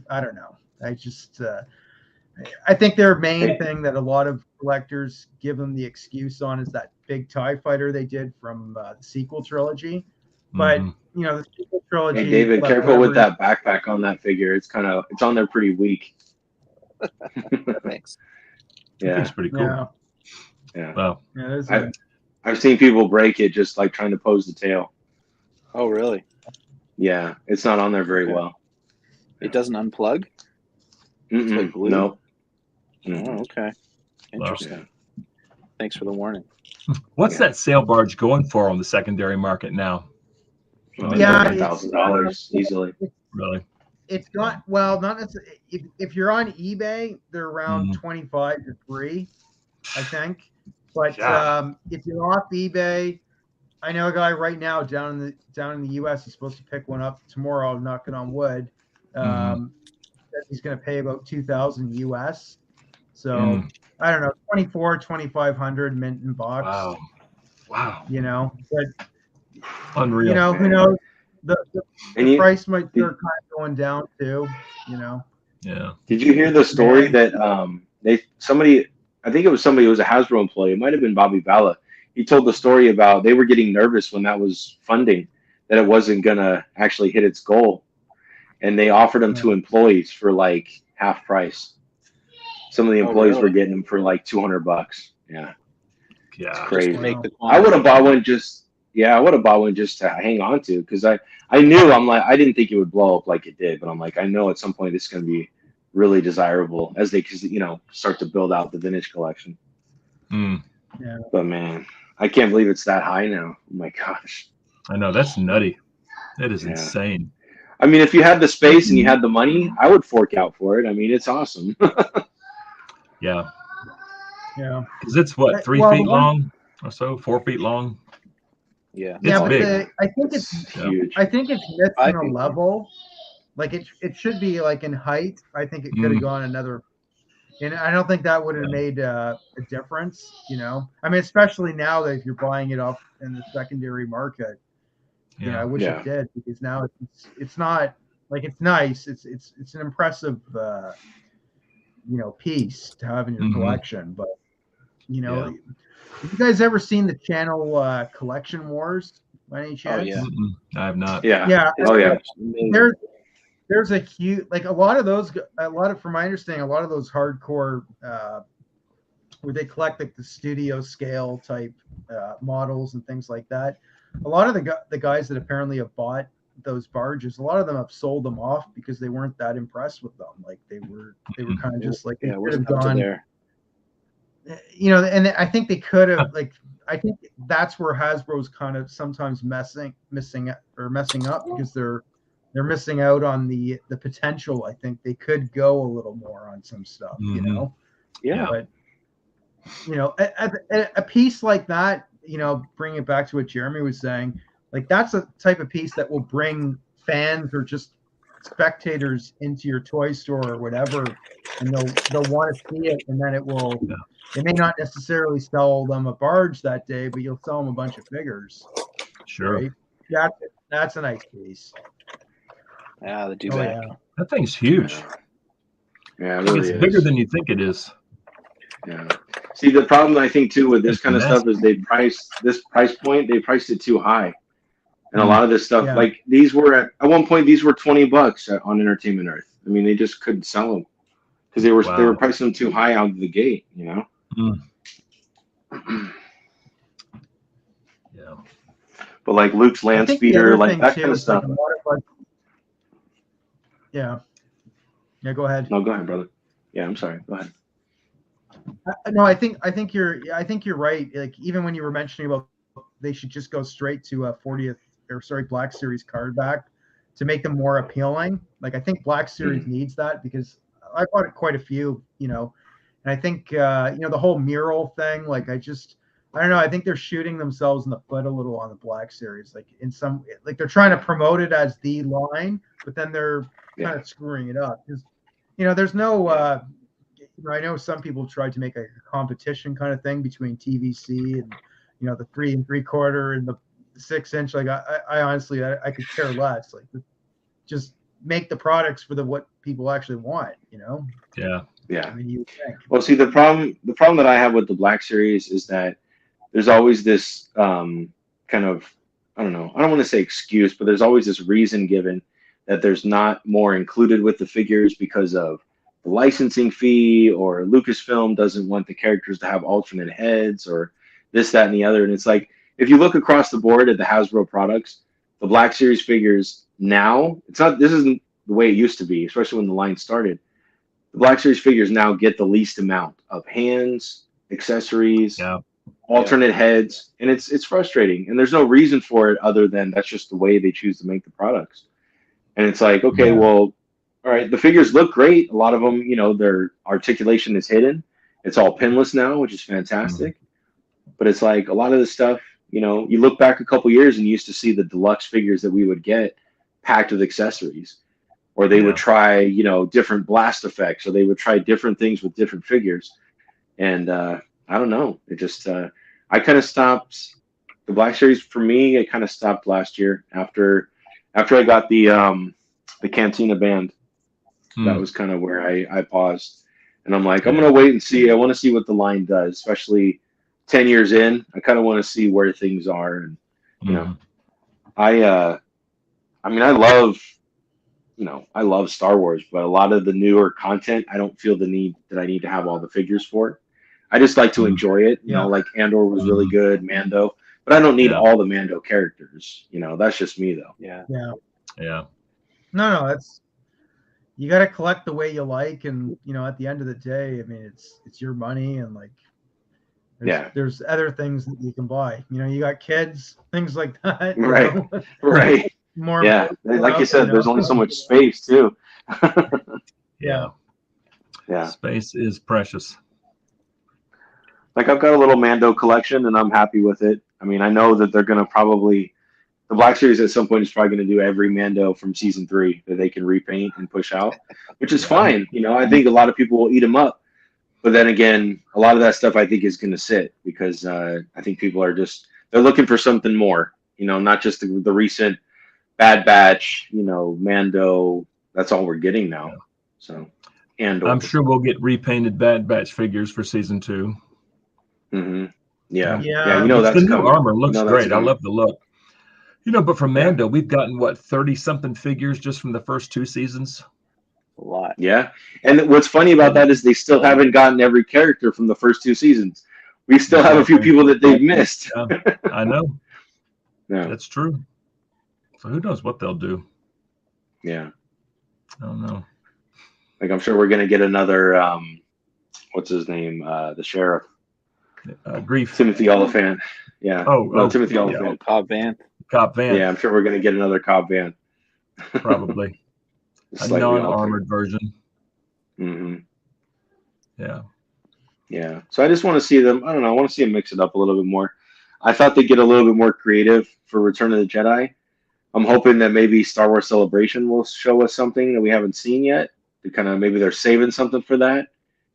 I don't know. I think their main thing that a lot of collectors give them the excuse on is that big TIE fighter they did from the sequel trilogy. But the sequel trilogy. Hey David, careful with that backpack on that figure. It's on there pretty weak. Thanks. Yeah, it's pretty cool. Yeah. Wow. Yeah, I've seen people break it just like trying to pose the tail. Oh, really? Yeah, it's not on there very well. It doesn't unplug? It's like glue? No. Oh, okay. Interesting. Wow. Thanks for the warning. What's that sail barge going for on the secondary market now? $1,000 easily. Really? It's not not necessarily. If you're on eBay, they're around 25 to 3, I think. But if you're off eBay, I know a guy right now down in the US is supposed to pick one up tomorrow, knocking on wood. He's going to pay about 2,000 US. So I don't know, 2,500 mint and box. Wow. But unreal. Who knows? The price might start kind of going down too. Yeah. Did you hear the story that I think it was somebody who was a Hasbro employee. It might have been Bobby Bala. He told the story about they were getting nervous when that was funding, that it wasn't going to actually hit its goal. And they offered them to employees for like half price. Some of the employees were getting them for like $200. Yeah. Yeah. It's crazy. I would have bought one just to hang on to, because I knew, I didn't think it would blow up like it did, but I'm like, I know at some point it's going to be really desirable as they start to build out the vintage collection. Yeah. But man, I can't believe it's that high now. Oh my gosh. I know, that's nutty. That is insane. I mean, if you had the space and you had the money, I would fork out for it. I mean, it's awesome. Yeah. Because it's 3 feet long or so, 4 feet long. Yeah. It's big. I think it's huge. I think it's missing a level. Like it should be like in height. I think it could have gone another. And I don't think that would have made a difference. I mean, especially now that if you're buying it off in the secondary market. I wish it did, because now it's not like, it's nice. It's an impressive piece to have in your collection. But have you guys ever seen the channel Collection Wars by any chance? Oh yeah. I have not. Yeah. Oh yeah. There's a huge, like from my understanding, a lot of those hardcore where they collect like the studio scale type models and things like that. A lot of the guys that apparently have bought those barges, a lot of them have sold them off because they weren't that impressed with them. Like they were kind of just like, they could have gone there. And I think they could have, like, I think that's where Hasbro's kind of sometimes messing up, because they're they're missing out on the potential. I think they could go a little more on some stuff, you know. Yeah. But you know, a piece like that, you know, bring it back to what Jeremy was saying, like that's a type of piece that will bring fans or just spectators into your toy store or whatever, and they'll want to see it, and then it will. Yeah. It may not necessarily sell them a barge that day, but you'll sell them a bunch of figures. Sure. Right? That's a nice piece. Yeah, the do Oh, back. yeah. That thing's huge. Yeah, it I think really it's is. bigger than you think it is. Yeah. See, the problem I think too with this It's kind of massive. stuff is they priced it too high, and a lot of this stuff, Yeah. like these were at one point these were $20 on Entertainment Earth. I mean, they just couldn't sell them because they were pricing them too high out of the gate, you know. Yeah. But like Luke's land speeder, like that kind of stuff. Yeah. Yeah. Go ahead. No, go ahead, brother. Yeah, I'm sorry. Go ahead. No, I think you're right. Like even when you were mentioning about they should just go straight to a 40th Black Series card back to make them more appealing. Like I think Black Series needs that because I bought quite a few, you know, and I think you know, the whole mural thing. Like I don't know. I think they're shooting themselves in the foot a little on the Black Series. Like like they're trying to promote it as the line, but then they're kind of screwing it up because you know there's no. I know some people tried to make a competition kind of thing between TVC and you know the 3 3/4 and the 6-inch. Like I honestly I could care less. Like just make the products for what people actually want. You know. Yeah. Yeah. I mean, you think. Well, see, the problem that I have with the Black Series is that there's always this kind of, I don't know, I don't want to say excuse, but there's always this reason given that there's not more included with the figures because of the licensing fee, or Lucasfilm doesn't want the characters to have alternate heads, or this, that, and the other. And it's like, if you look across the board at the Hasbro products, the Black Series figures now, this isn't the way it used to be, especially when the line started. The Black Series figures now get the least amount of hands, accessories, alternate heads, and it's frustrating. And there's no reason for it other than that's just the way they choose to make the products. And it's like, okay, well, all right, the figures look great. A lot of them, you know, their articulation is hidden. It's all pinless now, which is fantastic. But it's like a lot of the stuff, you know, you look back a couple years and you used to see the deluxe figures that we would get packed with accessories. Or they would try, you know, different blast effects, or they would try different things with different figures. And I don't know. It just, I kind of stopped. The Black Series, for me, it kind of stopped last year after I got the Cantina band. That was kind of where I paused. And I'm like, I'm going to wait and see. I want to see what the line does, especially 10 years in. I kind of want to see where things are. And, you know, I mean, I love Star Wars, but a lot of the newer content, I don't feel the need that I need to have all the figures for. I just like to enjoy it. You know, like Andor was really good, Mando, but I don't need all the Mando characters. You know, that's just me though. Yeah. No, you got to collect the way you like, and you know, at the end of the day, I mean, it's your money, and like, there's other things that you can buy. You know, you got kids, things like that. Right. You know? Right. More, like you said, there's only so much space too. Yeah. Space is precious. Like I've got a little Mando collection, and I'm happy with it. I mean, I know that they're gonna the Black Series at some point is probably going to do every Mando from season 3 that they can repaint and push out, which is fine. You know, I think a lot of people will eat them up, but then again, a lot of that stuff I think is going to sit because I think people are they're looking for something more. You know, not just the recent Bad Batch. You know, Mando. That's all we're getting now. So, and I'm sure we'll get repainted Bad Batch figures for season 2. Yeah. You know, that's the new coming. armor looks great. I love the look. You know, but from Mando, we've gotten 30-something figures just from the first 2 seasons. A lot. Yeah. And what's funny about that is they still haven't gotten every character from the first 2 seasons. We still have a few people that they've missed. I know. Yeah. That's true. So who knows what they'll do? Yeah. I don't know. Like I'm sure we're gonna get another what's his name? The sheriff. Grief. Timothy Oliphant. Yeah. Timothy Oliphant. Cobb Vanth. Cobb Vanth. Yeah, I'm sure we're gonna get another Cobb Vanth. Probably a Slightly non-armored version. Mm-hmm. Yeah. Yeah. So I just want to see them. I don't know. I want to see them mix it up a little bit more. I thought they'd get a little bit more creative for Return of the Jedi. I'm hoping that maybe Star Wars Celebration will show us something that we haven't seen yet. To kind of maybe they're saving something for that.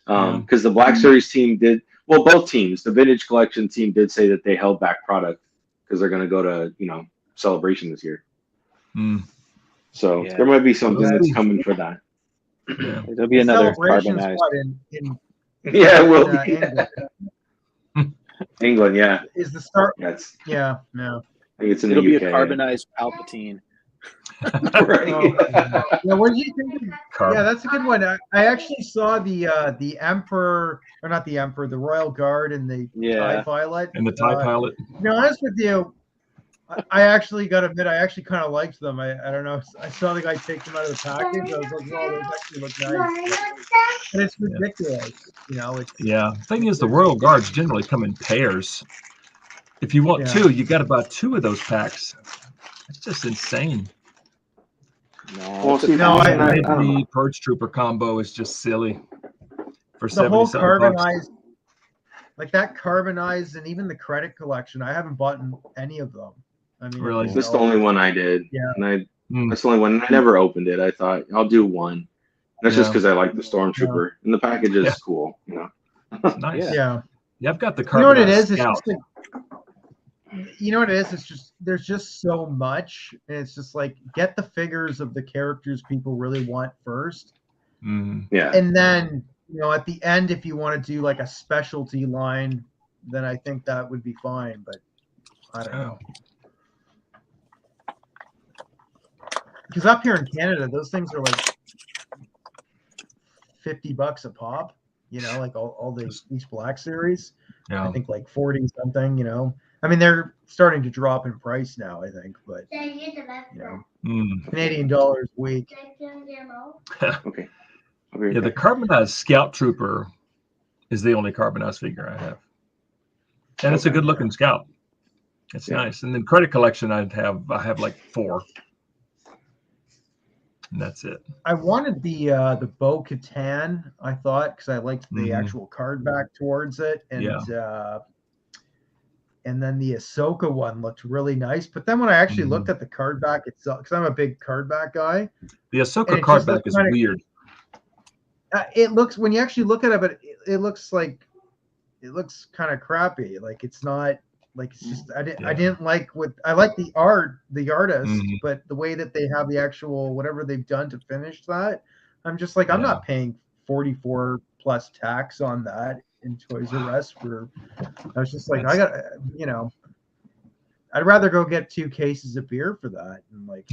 Because the Black Series team did well. Both teams, the Vintage Collection team, did say that they held back product because they're going to go to Celebration this year. So Yeah. there might be something that's coming for that. Yeah. There'll be another Celebration's carbonized. what in Yeah, it will be. England. England, yeah. Is the start? That's, Yeah, no. I think it's in It'll the be UK. a carbonized Palpatine. Right. Yeah, what do you think? Yeah, that's a good one. I actually saw the Emperor, or not the Emperor, the Royal Guard and the TIE Pilot. And the TIE Pilot. To be honest with you, I actually got to admit, I actually kind of liked them. I don't know. I saw the guy take them out of the package. I was like, "Oh, those actually look nice." And it's ridiculous, Yeah. Thing is, the Royal Guards generally come in pairs. If you want two, you got to buy 2 of those packs. It's just insane. The Purge Trooper combo is just silly. For the whole carbonized, bucks. like that carbonized, and even the credit collection. I haven't bought any of them. I mean, Really? This is the only one I did. Yeah. And that's the only one. I never opened it. I thought I'll do one. That's just because I like the Stormtrooper, and the package is cool. It's nice. Yeah. I've got the carbonized You know what it is? Scout. It's just like, you know what it is? It's just there's just so much, and it's just like get the figures of the characters people really want first. Yeah. And then at the end, if you want to do like a specialty line, then I think that would be fine. But I don't know. Because up here in Canada, those things are like $50 a pop. Like all these Black Series. Yeah. I think like 40 something. I mean, they're starting to drop in price now, I think, but Canadian dollars a week. Okay. Yeah, the carbonized Scout Trooper is the only carbonized figure I have, and it's a good looking Scout. It's nice. And then credit collection, I have like 4, and that's it. I wanted the Bo-Katan, I thought, because I liked the actual card back towards it, and then the Ahsoka one looked really nice. But then when I actually looked at the card back itself, because I'm a big card back guy, the Ahsoka card back is weird. It looks, when you actually look at it, but it looks kind of crappy. Like it's not like, it's just I didn't like I like the artist, but the way that they have the actual whatever they've done to finish that, I'm just like, I'm not paying 44 plus tax on that in Toys R Us for. I was just like, I got I'd rather go get 2 cases of beer for that, and like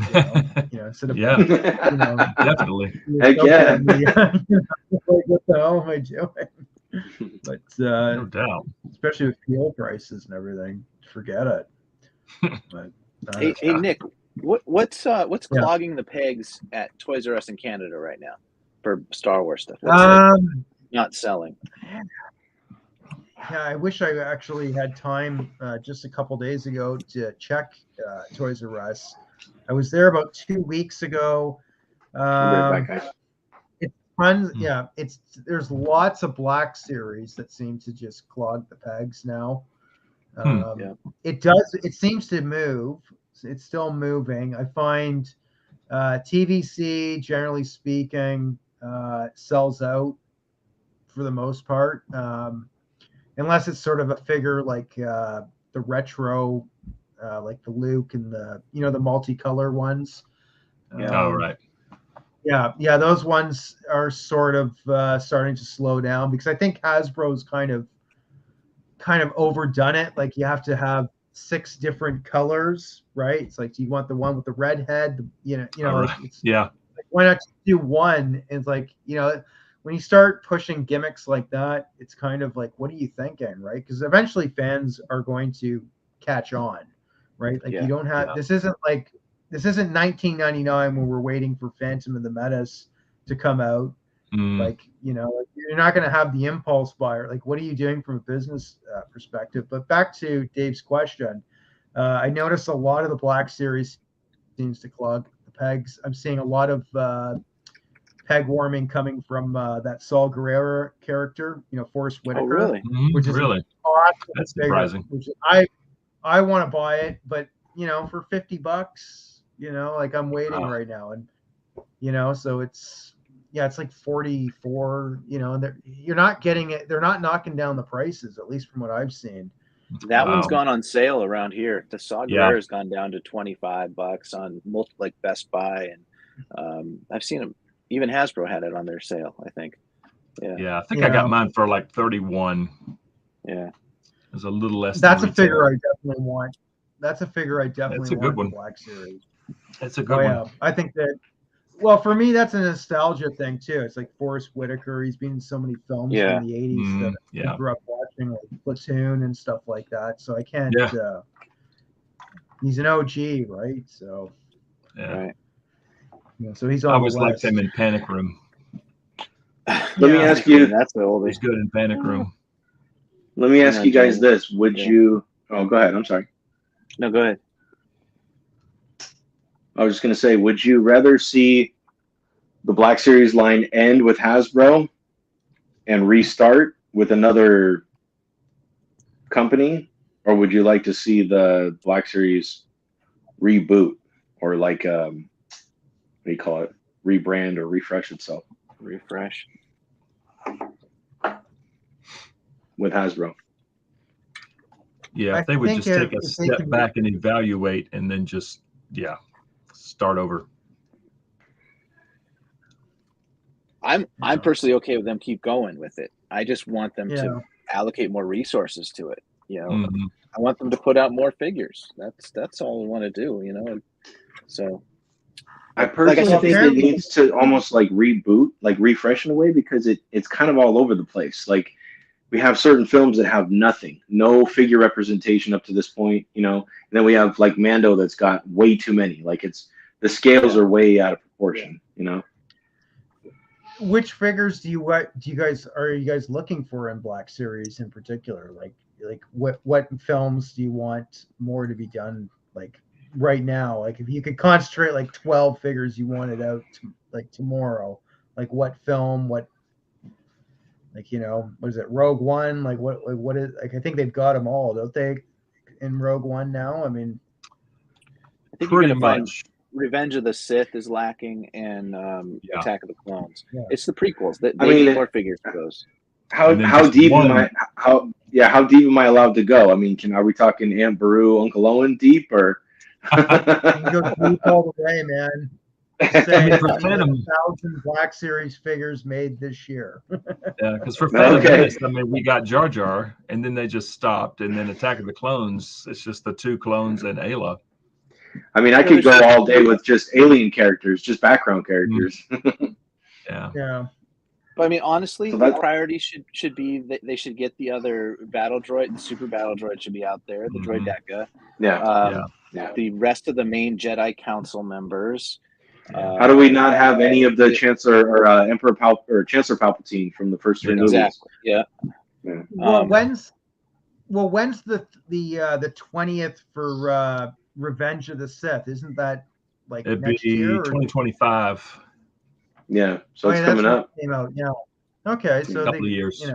instead of definitely. Heck yeah. Like, what the hell am I doing? But no doubt, especially with fuel prices and everything, forget it. But hey Nick, what's clogging the pegs at Toys R Us in Canada right now for Star Wars stuff? What's not selling? Yeah, I wish I actually had time just a couple days ago to check Toys R Us. I was there about 2 weeks ago. It's tons. Yeah, there's lots of Black Series that seem to just clog the pegs now. It does. It seems to move. It's still moving. I find TVC, generally speaking, sells out for the most part. Unless it's sort of a figure like the retro, like the Luke and the multicolor ones. Right. Yeah, those ones are sort of starting to slow down because I think Hasbro's kind of overdone it. Like you have to have 6 different colors, right? It's like, do you want the one with the red head? Like, why not just do one? And it's like, when you start pushing gimmicks like that, it's kind of like, what are you thinking, right? Because eventually fans are going to catch on, right? Like you don't have this isn't 1999 when we're waiting for Phantom of the Menace to come out. Like you're not going to have the impulse buyer. Like, what are you doing from a business perspective? But back to Dave's question, I noticed a lot of the Black Series seems to clog the pegs. I'm seeing a lot of peg warming coming from that Saul Guerrero character, Forrest Whitaker. Oh, really? Which is really? Awesome That's figure, surprising. which I want to buy it, but for $50, like I'm waiting right now, and so it's like 44, and you're not getting it. They're not knocking down the prices, at least from what I've seen. That one's gone on sale around here. The Saw Gerrera has gone down to $25 on like Best Buy, and I've seen them. Even Hasbro had it on their sale, I think. Yeah, I think I got mine for like 31. Yeah, it's a little less. That's a figure I definitely want. That's a figure I definitely That's a want. good one. Black Series. That's a good one. I think that. Well, for me, that's a nostalgia thing too. It's like Forrest Whitaker. He's been in so many films from the '80s that I grew up watching, like Platoon and stuff like that. So I can't. Yeah. He's an OG, right? So. Yeah. Right. So he's on. I always liked him in Panic Room. Let me ask you. That's the oldie. He's good in Panic Room. Let me ask you guys this: would you? Oh, go ahead. I'm sorry. No, go ahead. I was just going to say, would you rather see the Black Series line end with Hasbro and restart with another company, or would you like to see the Black Series reboot or like what do you call it? Rebrand or refresh itself? Refresh with Hasbro. Yeah, if they would just take a step back and evaluate, and then just start over. I'm personally okay with them keep going with it. I just want them to allocate more resources to it. I want them to put out more figures. That's all I want to do. So I personally think it needs to almost like reboot, like refresh in a way, because it's kind of all over the place. Like we have certain films that have nothing, no figure representation up to this point, and then we have like Mando that's got way too many. Like the scales are way out of proportion, Which figures are you guys looking for in Black Series in particular? Like what films do you want more to be done like right now? Like if you could concentrate like 12 figures you wanted out like tomorrow, like what film, what is it, Rogue One? Like what is, like I think they've got them all, don't they, in Rogue One now? I mean, I think pretty much. Revenge of the Sith is lacking, and Attack of the Clones. Yeah. It's the prequels. They need more figures for those. How deep am I allowed to go? I mean, are we talking Aunt Beru, Uncle Owen deep, or? You can go deep all the way, man. Say 1,000 Black Series figures made this year. Yeah, because for Phantom Menace, I mean, we got Jar Jar, and then they just stopped, and then Attack of the Clones, it's just the 2 clones and Ayla. I mean, I could go all day with just alien characters, just background characters. Yeah. But I mean, honestly, the priority should be that they should get the other battle droid. The super battle droid should be out there. The droideka. The rest of the main Jedi Council members. How do we not have any of the Chancellor or Emperor Chancellor Palpatine from the first 3 movies? Exactly. Yeah. Well, when's the 20th for Revenge of the Sith? Isn't that like it'd next be year? 2025. Yeah, so it's coming up. Came out. Yeah. Okay, so a couple of years.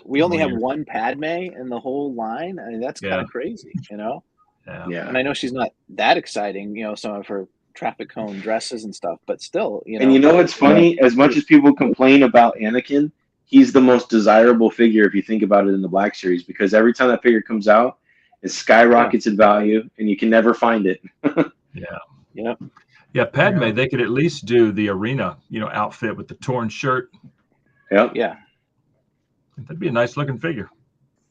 We only have one Padme in the whole line. I mean, that's kind of crazy. Yeah. And I know she's not that exciting. Some of her traffic cone dresses and stuff, but still, And it's funny. As much as people complain about Anakin, he's the most desirable figure if you think about it in the Black Series, because every time that figure comes out, it skyrockets in value, and you can never find it. Yeah, Padme, they could at least do the arena, outfit with the torn shirt. Yep. Yeah. That'd be a nice looking figure.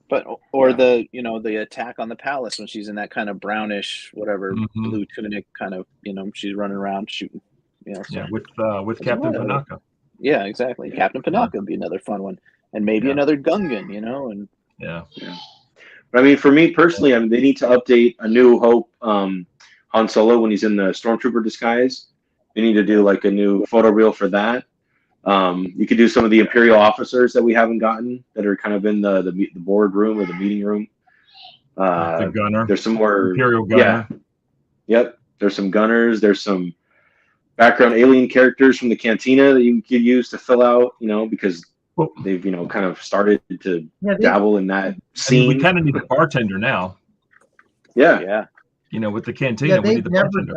But the attack on the palace when she's in that kind of brownish, whatever, blue tunic kind of, she's running around shooting. With Captain Panaka. Yeah, exactly. Captain Panaka would be another fun one, and maybe another Gungan, and yeah. But I mean, for me personally, they need to update A New Hope Han Solo when he's in the Stormtrooper disguise. They need to do like a new photo reel for that. You could do some of the Imperial officers that we haven't gotten that are kind of in the board room or the meeting room. The gunner. There's some more Imperial gunner. Yeah. Yep. There's some gunners. There's some background alien characters from the cantina that you could use to fill out, because they've, kind of started to dabble in that scene. We kind of need a bartender now. Yeah. With the cantina, we need the bartender.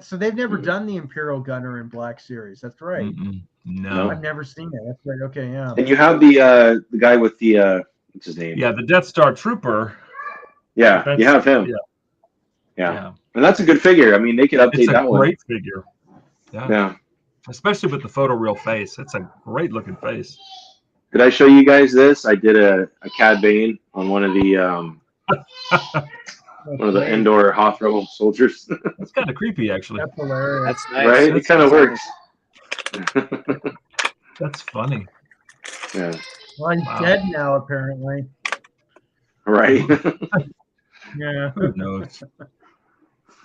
So they've never done the Imperial Gunner in Black Series. That's right. No. I've never seen it. That's right. Okay, yeah. And you have the guy with the what's his name? Yeah, the Death Star Trooper. Yeah, you have him. Yeah. And that's a good figure. I mean, they could update that one. It's a great figure. Yeah. Especially with the photoreal face. That's a great looking face. Did I show you guys this? I did a Cad Bane on one of the Endor Hoth Rebel soldiers. That's kind of creepy, actually. That's hilarious. That's nice. Right? It kind of works. That's funny. Yeah. Well, he's dead now, apparently. Right. Yeah. Who knows?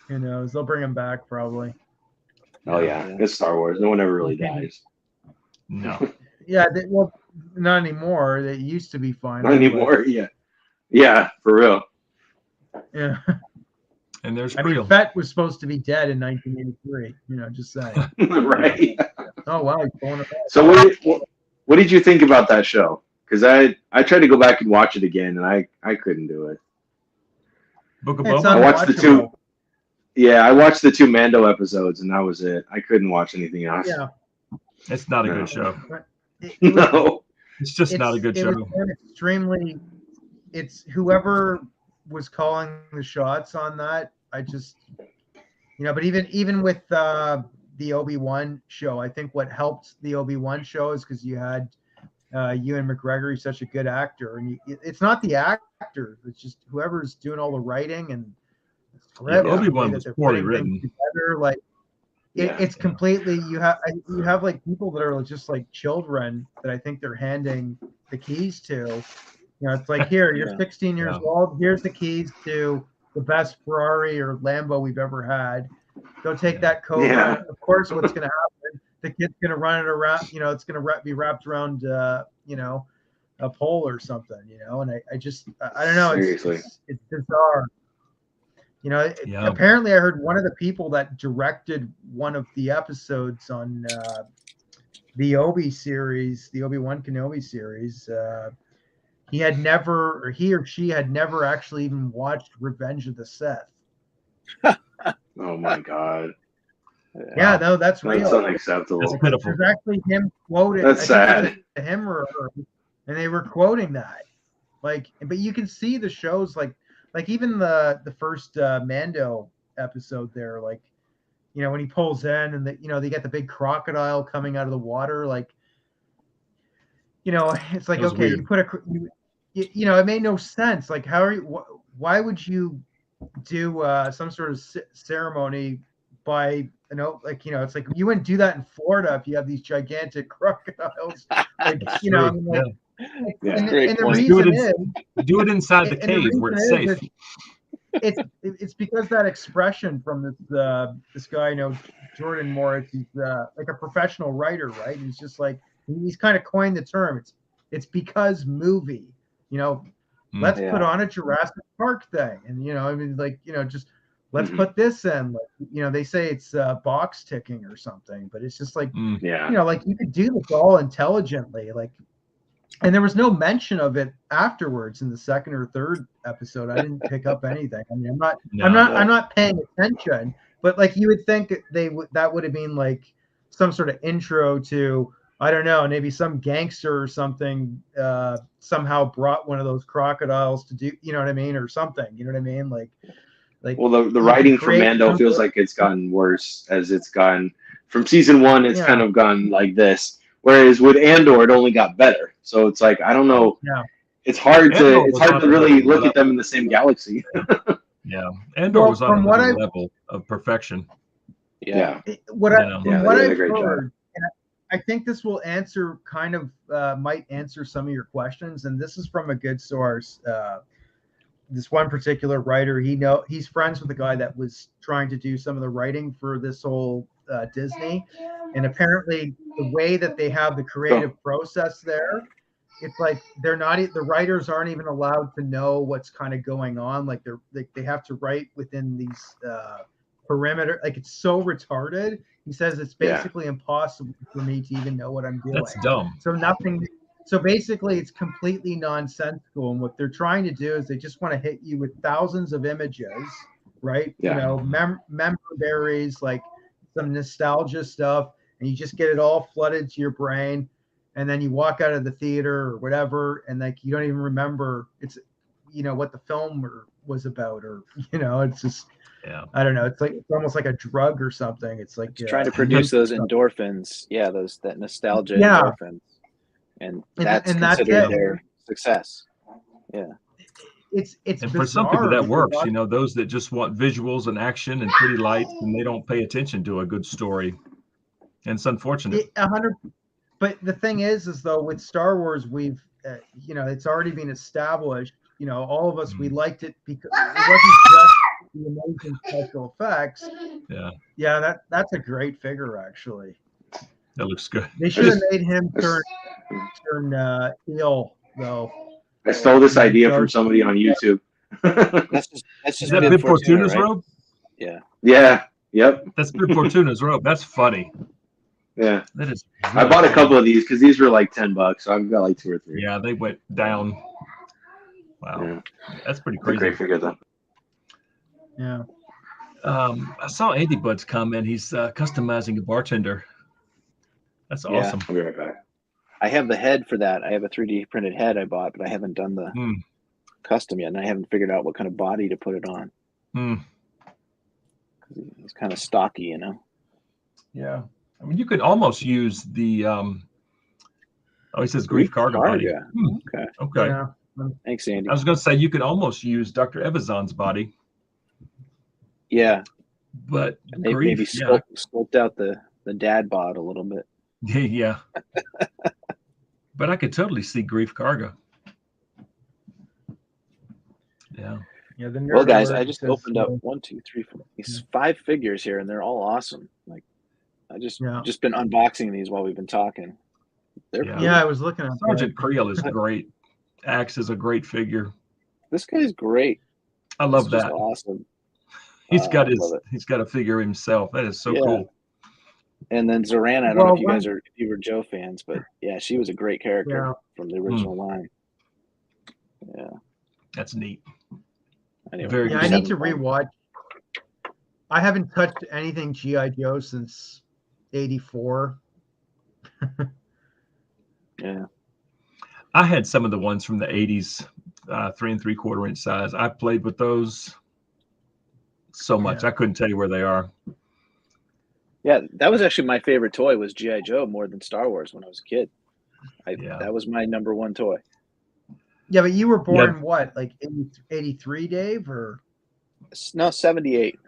Who knows? They'll bring him back, probably. Oh, yeah. It's Star Wars. No one ever really dies. No. Yeah, well, not anymore. They used to be fine. Not anymore, yeah. Yeah, for real. Yeah. And there's Creel. Fett was supposed to be dead in 1983. Just saying. Right. Oh, wow. He's going back. So what did you think about that show? Because I tried to go back and watch it again, and I couldn't do it. Book of Boba? I watched the two. Yeah, I watched the 2 Mando episodes, and that was it. I couldn't watch anything else. Yeah. It's not a good show. No. It's just not a good show. It's whoever was calling the shots on that. I just, but even with the Obi-Wan show, I think what helped the Obi-Wan show is because you had Ewan McGregor. He's such a good actor, and it's not the actor; it's just whoever's doing all the writing and. Obi-Wan was poorly written. Together, it's completely you have like people that are just like children that I think they're handing the keys to. It's like, here, you're 16 years old. Here's the keys to the best Ferrari or Lambo we've ever had. Go take that coat. Yeah. Of course, what's going to happen? The kid's going to run it around. It's going to be wrapped around, a pole or something. And I don't know. Seriously. It's bizarre. Apparently I heard one of the people that directed one of the episodes on the Obi-Wan Kenobi series, he or she had never actually even watched Revenge of the Sith. Oh my God. Yeah, no, that's real. That's unacceptable. That's pitiful. There's actually him quoted. That's sad. Him or her, and they were quoting that. But you can see the shows like even the first Mando episode there, when he pulls in and they get the big crocodile coming out of the water, it's like, okay, weird. You put it made no sense. Like, why would you do some sort of ceremony by, it's like you wouldn't do that in Florida if you have these gigantic crocodiles. And the reason is do it inside the cave where it's safe. It's because that expression from this guy, Jordan Morris, he's like a professional writer, right? He's just like, he's kind of coined the term. It's because movie, let's put on a Jurassic Park thing. And, just let's put this in. They say it's box ticking or something, but it's just like, you could do this all intelligently. And there was no mention of it afterwards in the second or third episode. I didn't pick up anything. I mean, I'm not paying attention, but you would think that would have been some sort of intro to, I don't know, maybe some gangster or something somehow brought one of those crocodiles to do, you know what I mean, or something, you know what I mean, well, the writing for Mando feels like it's gotten worse as it's gone from season 1. It's kind of gone like this. Whereas with Andor, it only got better. So it's like, I don't know. Yeah. It's hard to really look at them in the same galaxy. Yeah. Andor was on another level of perfection. Yeah. What I've heard, and I think this will might answer some of your questions. And this is from a good source. This one particular writer, he's friends with the guy that was trying to do some of the writing for this whole Disney. And apparently the way that they have the creative process there, it's like the writers aren't even allowed to know what's kind of going on. They have to write within these perimeter. Like it's so retarded. He says it's basically impossible for me to even know what I'm doing. That's dumb. So nothing. So basically, it's completely nonsensical. And what they're trying to do is they just want to hit you with thousands of images, right? Yeah. You know, memory berries, like some nostalgia stuff, and you just get it all flooded to your brain. And then you walk out of the theater or whatever, and like you don't even remember it's, you know, what the film was about, or you know, it's just, I don't know. It's like it's almost like a drug or something. It's like trying to produce those endorphins, that nostalgia endorphins, and that's considered their success. Yeah, it's and for some people that works. You know, those that just want visuals and action and pretty lights, and they don't pay attention to a good story, and it's unfortunate. 100. But the thing is though, with Star Wars, we've, you know, it's already been established. You know, all of us, we liked it because it wasn't just the amazing special effects. Yeah, that's a great figure, actually. That looks good. They should have made him turn heel, though. I stole this idea from somebody on YouTube. That's just is that Bib Fortuna's robe? Yeah. Yeah. Yep. That's Bib Fortuna's robe. That's funny. Yeah. That is. Really I bought a couple of these because these were like $10, so I've got like 2 or 3. Yeah, they went down. Wow, that's pretty crazy. Great figure though. Yeah. I saw Andy Bud's comment. He's customizing a bartender. That's awesome. I'll be right back. I have the head for that. I have a 3D printed head I bought, but I haven't done the custom yet, and I haven't figured out what kind of body to put it on. He's kind of stocky, you know. Yeah, I mean, you could almost use the. He says Grief Karga body. Okay. Yeah. Thanks, Andy. I was going to say you could almost use Dr. Evazan's body. Yeah, but maybe sculpt out the dad bod a little bit. Yeah. But I could totally see Grief Karga. Yeah. Yeah. Well, guys, I just opened up 1, 2, 3, 4. These 5 figures here, and they're all awesome. Like, I just been unboxing these while we've been talking. They're cool. I was looking at Sergeant Creel is great. Axe is a great figure. This guy's great. I love that. Awesome. He's got a figure himself. That is so cool. And then Zoran, I don't know if you were Joe fans, but yeah, she was a great character from the original line. Yeah. That's neat. Anyway, I need to rewatch. I haven't touched anything G.I. Joe since '84. Yeah. I had some of the ones from the 80s, 3 3/4 inch size. I played with those so much. I couldn't tell you where they are. Yeah, that was actually my favorite toy was G.I. Joe more than Star Wars when I was a kid. That was my #1 toy. Yeah, but you were born what, like 83, Dave, or? No, 78.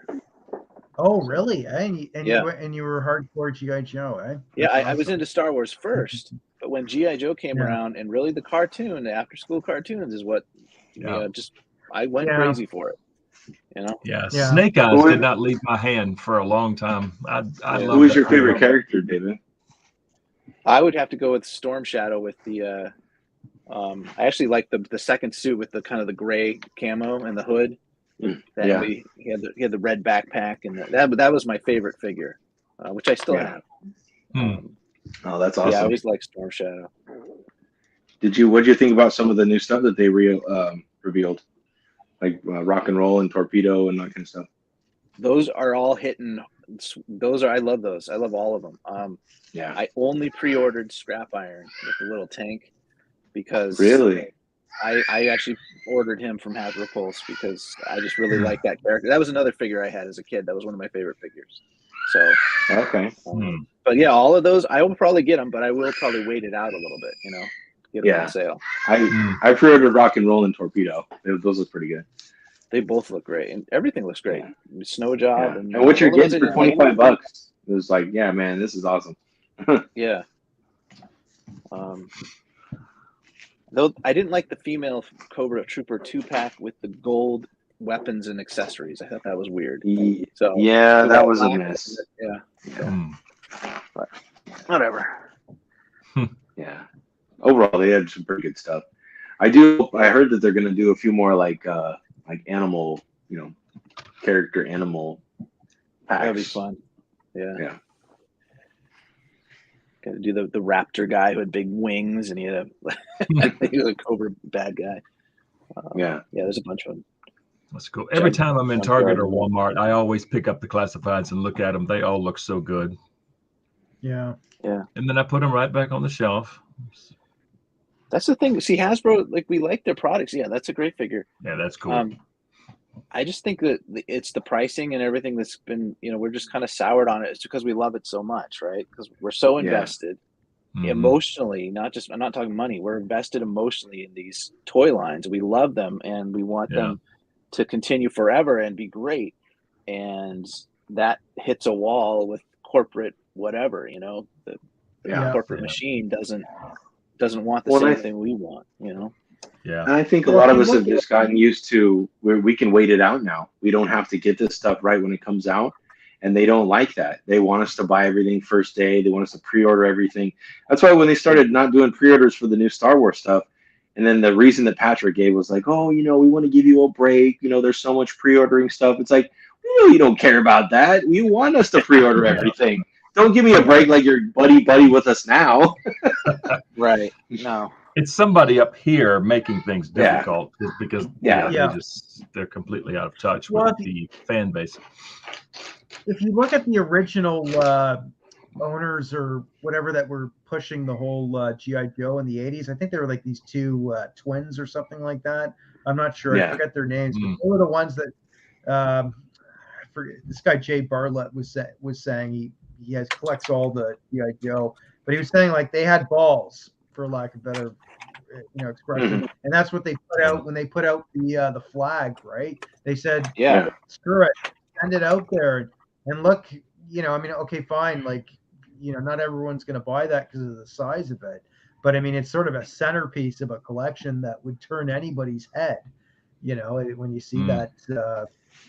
Oh, really? And you were hardcore G.I. Joe, eh? Yeah, I was into Star Wars first. But when G.I. Joe came around, and really the cartoon, the after-school cartoons is what, I went crazy for it. You know? Yeah, Snake Eyes did not leave my hand for a long time. Who was your favorite character, David? I would have to go with Storm Shadow with the. I actually like the second suit with the kind of the gray camo and the hood. He had the red backpack, and that was my favorite figure, which I still have. Oh, that's awesome. Yeah, I always liked Storm Shadow. What did you think about some of the new stuff that they revealed? Like Rock and Roll and Torpedo and that kind of stuff? Those are all hitting. I love those. I love all of them. I only pre-ordered Scrap Iron with the little tank because I actually ordered him from Hat Repulse because I just really like that character. That was another figure I had as a kid. That was one of my favorite figures. So but yeah, all of those I will probably get them, but I will probably wait it out a little bit. You know, get them on sale. I pre-ordered Rock and Roll and Torpedo. Those look pretty good. They both look great, and everything looks great. Snow Job and what you're getting for $25. It was like, yeah, man, this is awesome. Yeah. Though I didn't like the female Cobra Trooper 2-pack with the gold weapons and accessories. I thought that was weird. So that was a mess. But whatever. Yeah. Overall, they had some pretty good stuff. I heard that they're going to do a few more like animal, character animal That'd be fun. Yeah. Got to do the raptor guy who had big wings and he had he was a Cobra bad guy. There's a bunch of them. That's cool. Every time I'm in Target or Walmart, I always pick up the classifieds and look at them. They all look so good. Yeah. And then I put them right back on the shelf. That's the thing. See, Hasbro, like, we like their products. Yeah, that's a great figure. Yeah, that's cool. I just think that it's the pricing and everything that's been, we're just kind of soured on it. It's because we love it so much, right? Because we're so invested emotionally, I'm not talking money. We're invested emotionally in these toy lines. We love them and we want them to continue forever and be great. And that hits a wall with corporate whatever, the corporate machine doesn't want the same thing we want, Yeah. And I think a lot of us have just gotten used to where we can wait it out now. We don't have to get this stuff right when it comes out. And they don't like that. They want us to buy everything first day. They want us to pre-order everything. That's why when they started not doing pre-orders for the new Star Wars stuff, and then the reason that Patrick gave was like, oh, we want to give you a break. There's so much pre-ordering stuff. It's like, you don't care about that. You want us to pre-order everything. Don't give me a break like you're buddy with us now. Right. No. It's somebody up here making things difficult because they're completely out of touch with the fan base. If you look at the original owners or whatever that were pushing the whole G.I. Joe in the 80s, I think they were like these two twins or something like that. I'm not sure. I forget their names. But they were the ones that I forget, this guy Jay Bartlett was saying he collects all the G.I. Joe, but he was saying like they had balls, for lack of better expression, and that's what they put out when they put out the flag, right? They said, screw it, send it out there, and look, okay, fine, like, not everyone's going to buy that because of the size of it, but I mean, it's sort of a centerpiece of a collection that would turn anybody's head, when you see that,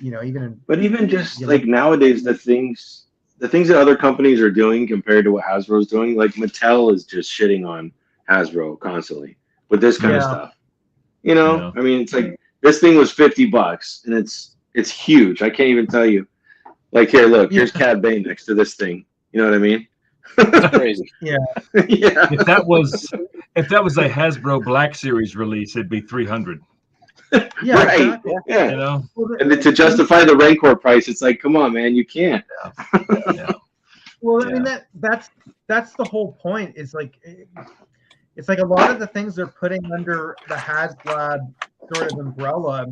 even just like nowadays, the things that other companies are doing compared to what Hasbro's doing, like Mattel is just shitting on Hasbro constantly with this kind of stuff. I mean, it's like this thing was $50 and it's huge. I can't even tell you. Like, here, look, here's Cad Bane next to this thing. You know what I mean? That's crazy. Yeah. If that was a Hasbro Black Series release, it'd be $300. Yeah, right. Exactly. Yeah. And then to justify the Rancor price, it's like, come on, man, you can't. Well, I mean that's the whole point. It's like a lot of the things they're putting under the HasLab sort of umbrella.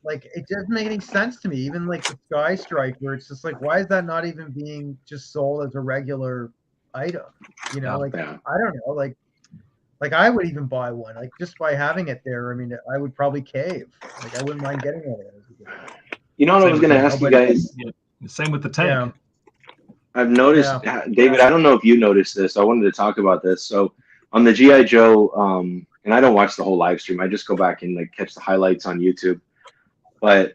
Like, it doesn't make any sense to me. Even like the Sky Striker, it's just like, why is that not even being just sold as a regular item? I don't know. Like I would even buy one, like just by having it there. I mean, I would probably cave. Like, I wouldn't mind getting one of those. What I was going to ask you guys? Same with the tank. I've noticed, David, I don't know if you noticed this. I wanted to talk about this. So on the G.I. Joe, and I don't watch the whole live stream. I just go back and like catch the highlights on YouTube. But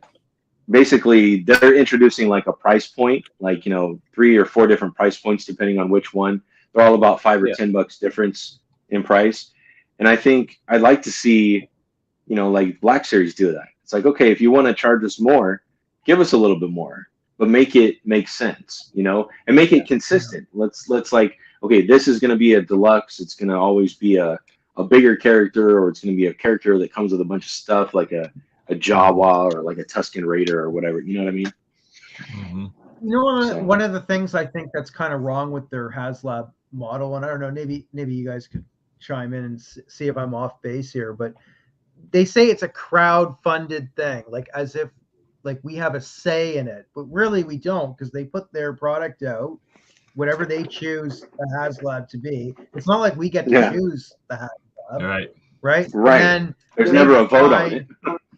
basically, they're introducing like a price point, like 3 or 4 different price points depending on which one. They're all about $5 or $10 difference in price. And I think I'd like to see, like Black Series do that. It's like, okay, if you want to charge us more, give us a little bit more, but make it make sense, and make it consistent. Let's like, okay, this is going to be a deluxe. It's going to always be a bigger character, or it's going to be a character that comes with a bunch of stuff like a Jawa or like a Tusken Raider or whatever. You know what I mean? One of the things I think that's kind of wrong with their HasLab model, and I don't know, maybe you guys could chime in and see if I'm off base here, but they say it's a crowd-funded thing, like as if like we have a say in it, but really we don't, because they put their product out, whatever they choose the HasLab to be. It's not like we get to choose the HasLab, right? And there's never a vote on it.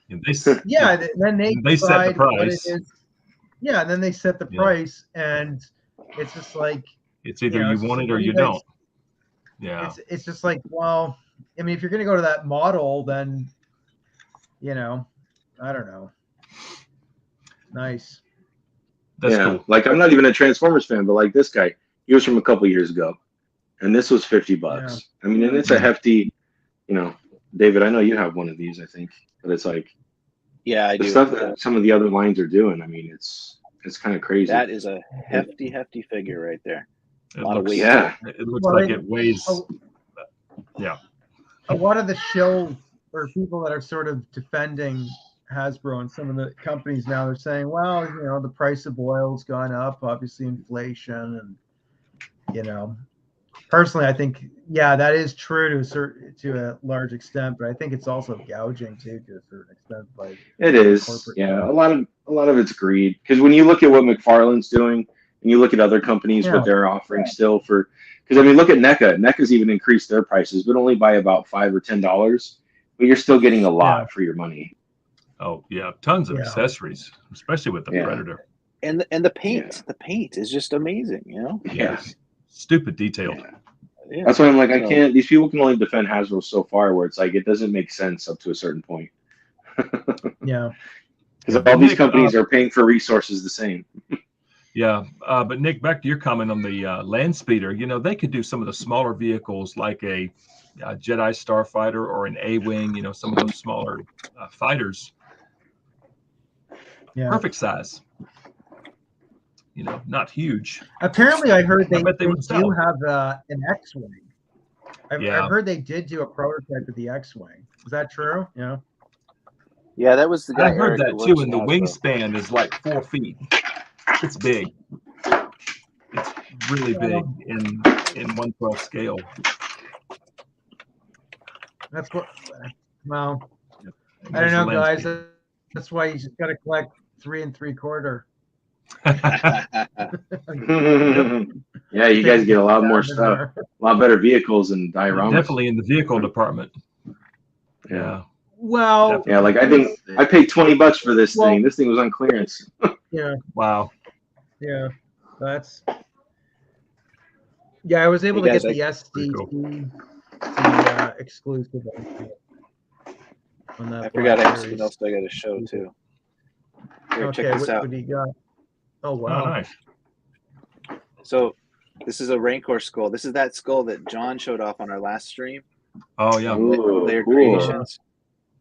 Then they set the price. Yeah, and then they set the price, and it's just like, it's either you want it or you don't. Yeah, it's just like, well, I mean, if you're going to go to that model, then I don't know. Nice. That's cool. Like, I'm not even a Transformers fan, but like this guy, he was from a couple years ago, and this was $50. Yeah. I mean, and it's a hefty, David, I know you have one of these, I think, but it's like, I do. Stuff that some of the other lines are doing. I mean, it's It's kind of crazy. That is a hefty figure right there. It A lot of looks, weight. Yeah. it looks Well, like it weighs. Yeah. A lot of the shill or people that are sort of defending Hasbro and some of the companies now, they're saying, well, you know, the price of oil's gone up, obviously inflation, and you know, personally, I think, yeah, that is true to a large extent, but I think it's also gouging too to a certain extent. By It is. corporate Yeah. stuff. A lot of it's greed. Because when you look at what McFarlane's doing and you look at other companies, Yeah. what they're offering still for, because I mean, look at NECA. NECA's even increased their prices, but only by about $5 or $10. But you're still getting a lot for your money. Oh yeah, tons of accessories, especially with the Predator. And the paint, the paint is just amazing. You know. Yes. Stupid detailed. Yeah. That's why I'm like, I can't. These people can only defend Hasbro so far, where it's like it doesn't make sense up to a certain point. Yeah. Because all these companies are paying for resources the same. Yeah, but Nick, back to your comment on the land speeder. You know, they could do some of the smaller vehicles like a Jedi Starfighter or an A-wing. You know, some of those smaller fighters. Yeah. Perfect size. You know, not huge. Apparently, I heard they bet they would do sell. have an X-wing. I've heard they did do a prototype of the X-wing. Is that true? Yeah. Yeah, that was the guy. I heard that too, and the wingspan is like 4 feet. It's big. It's really big in 1/12 scale. That's what. Well, I don't know, guys. That's why you just got to collect 3 3/4. Yeah, you guys get a lot more stuff, a lot better vehicles and dioramas. Definitely in the vehicle department. Yeah. Well, definitely. Yeah, like I think I paid $20 for this thing. This thing was on clearance. Yeah. Wow. Yeah, that's. Yeah, I was able to get the SDT exclusive. On that I forgot I have something else I got to show too. Here, okay, check this out. What do you got? Oh wow! Oh, nice. So this is a Rancor skull. This is that skull that John showed off on our last stream. Oh yeah. Layered creations.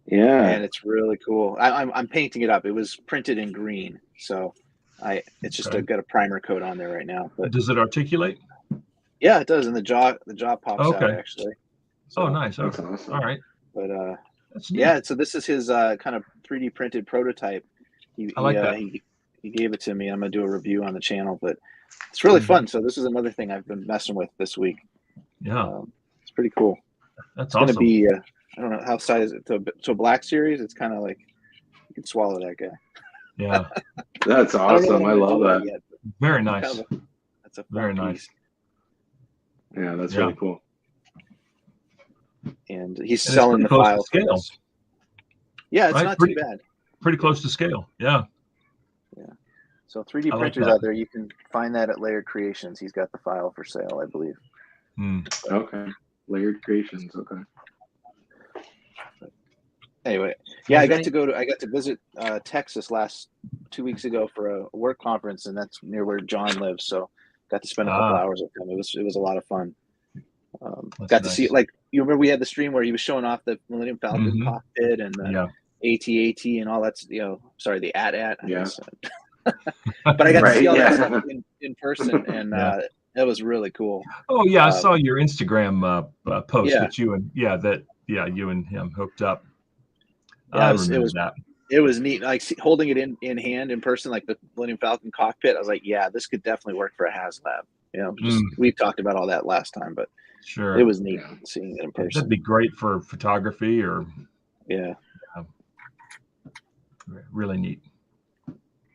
Yeah, and it's really cool. I'm painting it up. It was printed in green, so it's just got a primer coat on there right now. But does it articulate? Yeah, it does, and the jaw pops out actually. So, nice. Okay. Awesome. All right. But yeah, so this is his kind of 3D printed prototype. I like that. He gave it to me. I'm gonna do a review on the channel, but it's really fun. So this is another thing I've been messing with this week. Yeah, it's pretty cool. That's awesome. Gonna be I don't know how size it to a black series. It's kind of like you can swallow that guy. Yeah, that's awesome. I love that. Yet, very nice. That's a very nice. Piece. Yeah, that's really cool. And he's selling the file scale. Yeah, it's not too bad. pretty close to scale. Yeah. Yeah. So 3D printers out there, you can find that at Layered Creations. He's got the file for sale, I believe. Okay. Layered Creations. Okay. Anyway, yeah, I got to visit Texas 2 weeks ago for a work conference, and that's near where John lives. So got to spend a couple hours with him. It was a lot of fun. Got to see, like, you remember we had the stream where he was showing off the Millennium Falcon cockpit and the AT-AT and all that, sorry, the AT-AT. Yeah. But I got to see all that stuff in person, and that was really cool. Oh yeah, I saw your Instagram post that you and you and him hooked up. Yeah, it was neat. Like holding it in hand in person, like the Millennium Falcon cockpit. I was like, yeah, this could definitely work for a HasLab. We talked about all that last time, but sure, it was neat seeing it in person. That'd be great for photography or really neat.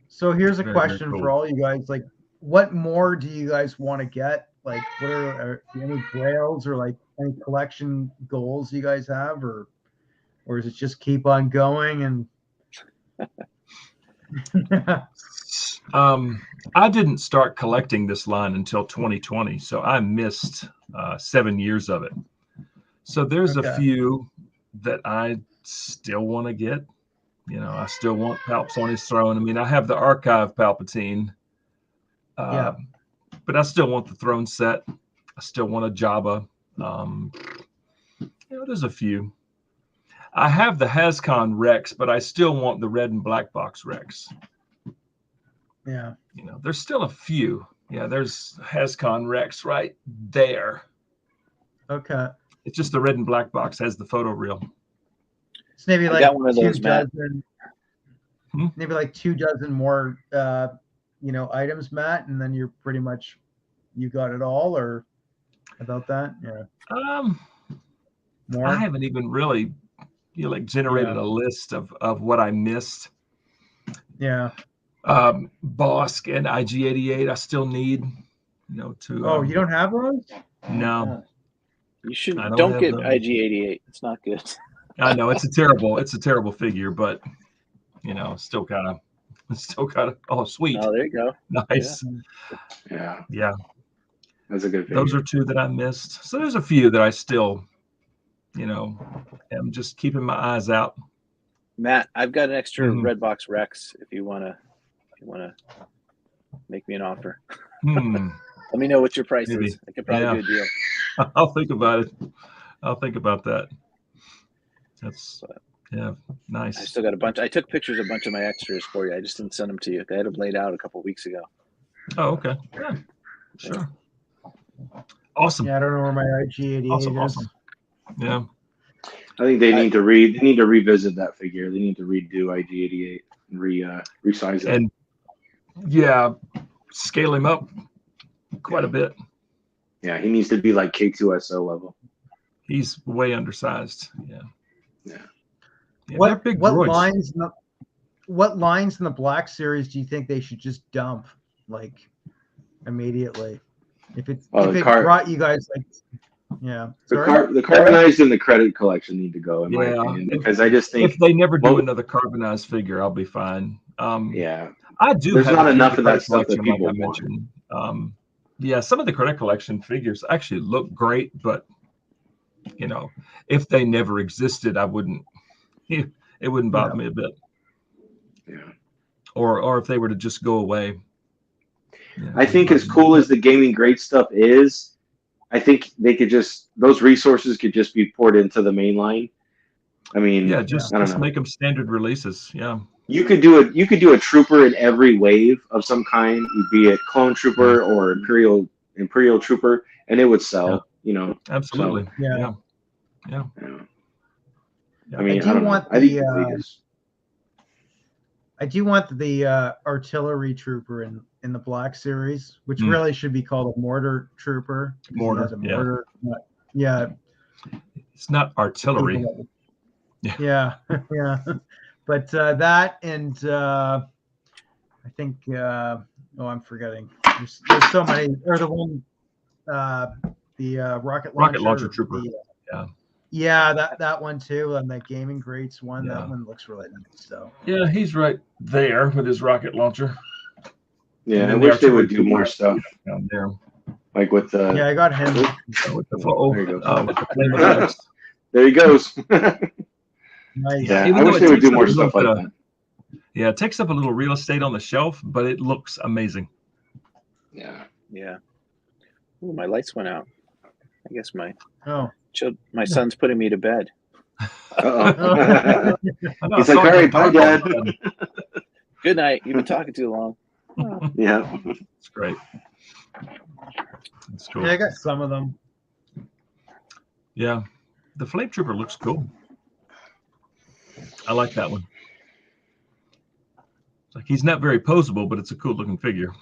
So here's a question for all you guys: like, what more do you guys want to get? Like, what are any grails or like any collection goals you guys have, or is it just keep on going? And I didn't start collecting this line until 2020, so I missed 7 years of it. So there's a few that I still want to get. I still want Palps on his throne. I mean, I have the archive Palpatine, but I still want the throne set. I still want a Jabba. There's a few. I have the Hascon Rex, but I still want the red and black box Rex. Yeah. You know, there's still a few. Yeah, there's Hascon Rex right there. Okay. It's just the red and black box has the photo reel. It's maybe I like got one of those, 2 Matt. dozen, Hmm? maybe like 2 dozen more, you know, items, Matt, and then you're pretty much, you got it all, or about that? Yeah. More. I haven't even really, like generated a list of what I missed. Yeah. Bosk and IG88, I still need, to. Oh, you don't have those? No. You should don't get have them. IG88. It's not good. I know it's a terrible figure, but still kind of. Oh, sweet. Oh, there you go. Nice. Yeah. That's a good figure. Those are 2 that I missed. So there's a few that I still, am just keeping my eyes out. Matt, I've got an extra Redbox Rex if you wanna make me an offer. Let me know what your price is. I could probably do a deal. I'll think about it. I'll think about that. That's nice. I still got a bunch. I took pictures of a bunch of my extras for you. I just didn't send them to you. I had them laid out a couple of weeks ago. Oh, okay. Yeah, sure. Awesome. Yeah, I don't know where my IG88 is. Awesome. Yeah. I think they need to revisit that figure. They need to redo IG88 and resize it. And scale him up quite a bit. Yeah, he needs to be like K2SO level. He's way undersized. Yeah. What lines in the Black Series do you think they should just dump, like, immediately? If it brought you guys, like, the carbonized and the credit collection need to go, in my opinion, because I just think if they never do another carbonized figure, I'll be fine. I do. There's have not enough of that stuff that people like I mentioned. Some of the credit collection figures actually look great, but if they never existed, I wouldn't. It wouldn't bother me a bit. Yeah. Or if they were to just go away. I think as cool as the gaming great stuff is, I think they could those resources could just be poured into the main line. I mean, just make them standard releases. Yeah. You could do a trooper in every wave of some kind, be it clone trooper or imperial trooper, and it would sell. Absolutely. So, yeah. I mean, I do want the artillery trooper in the Black Series, which really should be called a mortar trooper. Mortar. Yeah. It's not artillery. Yeah. But that and I think I'm forgetting. There's so many. Or the one the rocket launcher trooper. That one too, and that gaming greats one. That one looks really nice. So he's right there with his rocket launcher. Yeah, I wish they would do more stuff down there, like with the. I got him. With the there he goes. Nice. Yeah, I wish they would do more stuff like that. Yeah, it takes up a little real estate on the shelf, but it looks amazing. Yeah. Ooh, my lights went out. I guess my son's putting me to bed. He's like, all right, bye, Dad. Good night. You've been talking too long. Yeah. It's great. It's cool. Yeah, I got some of them. Yeah. The Flame Trooper looks cool. I like that one. It's like he's not very posable, but it's a cool looking figure.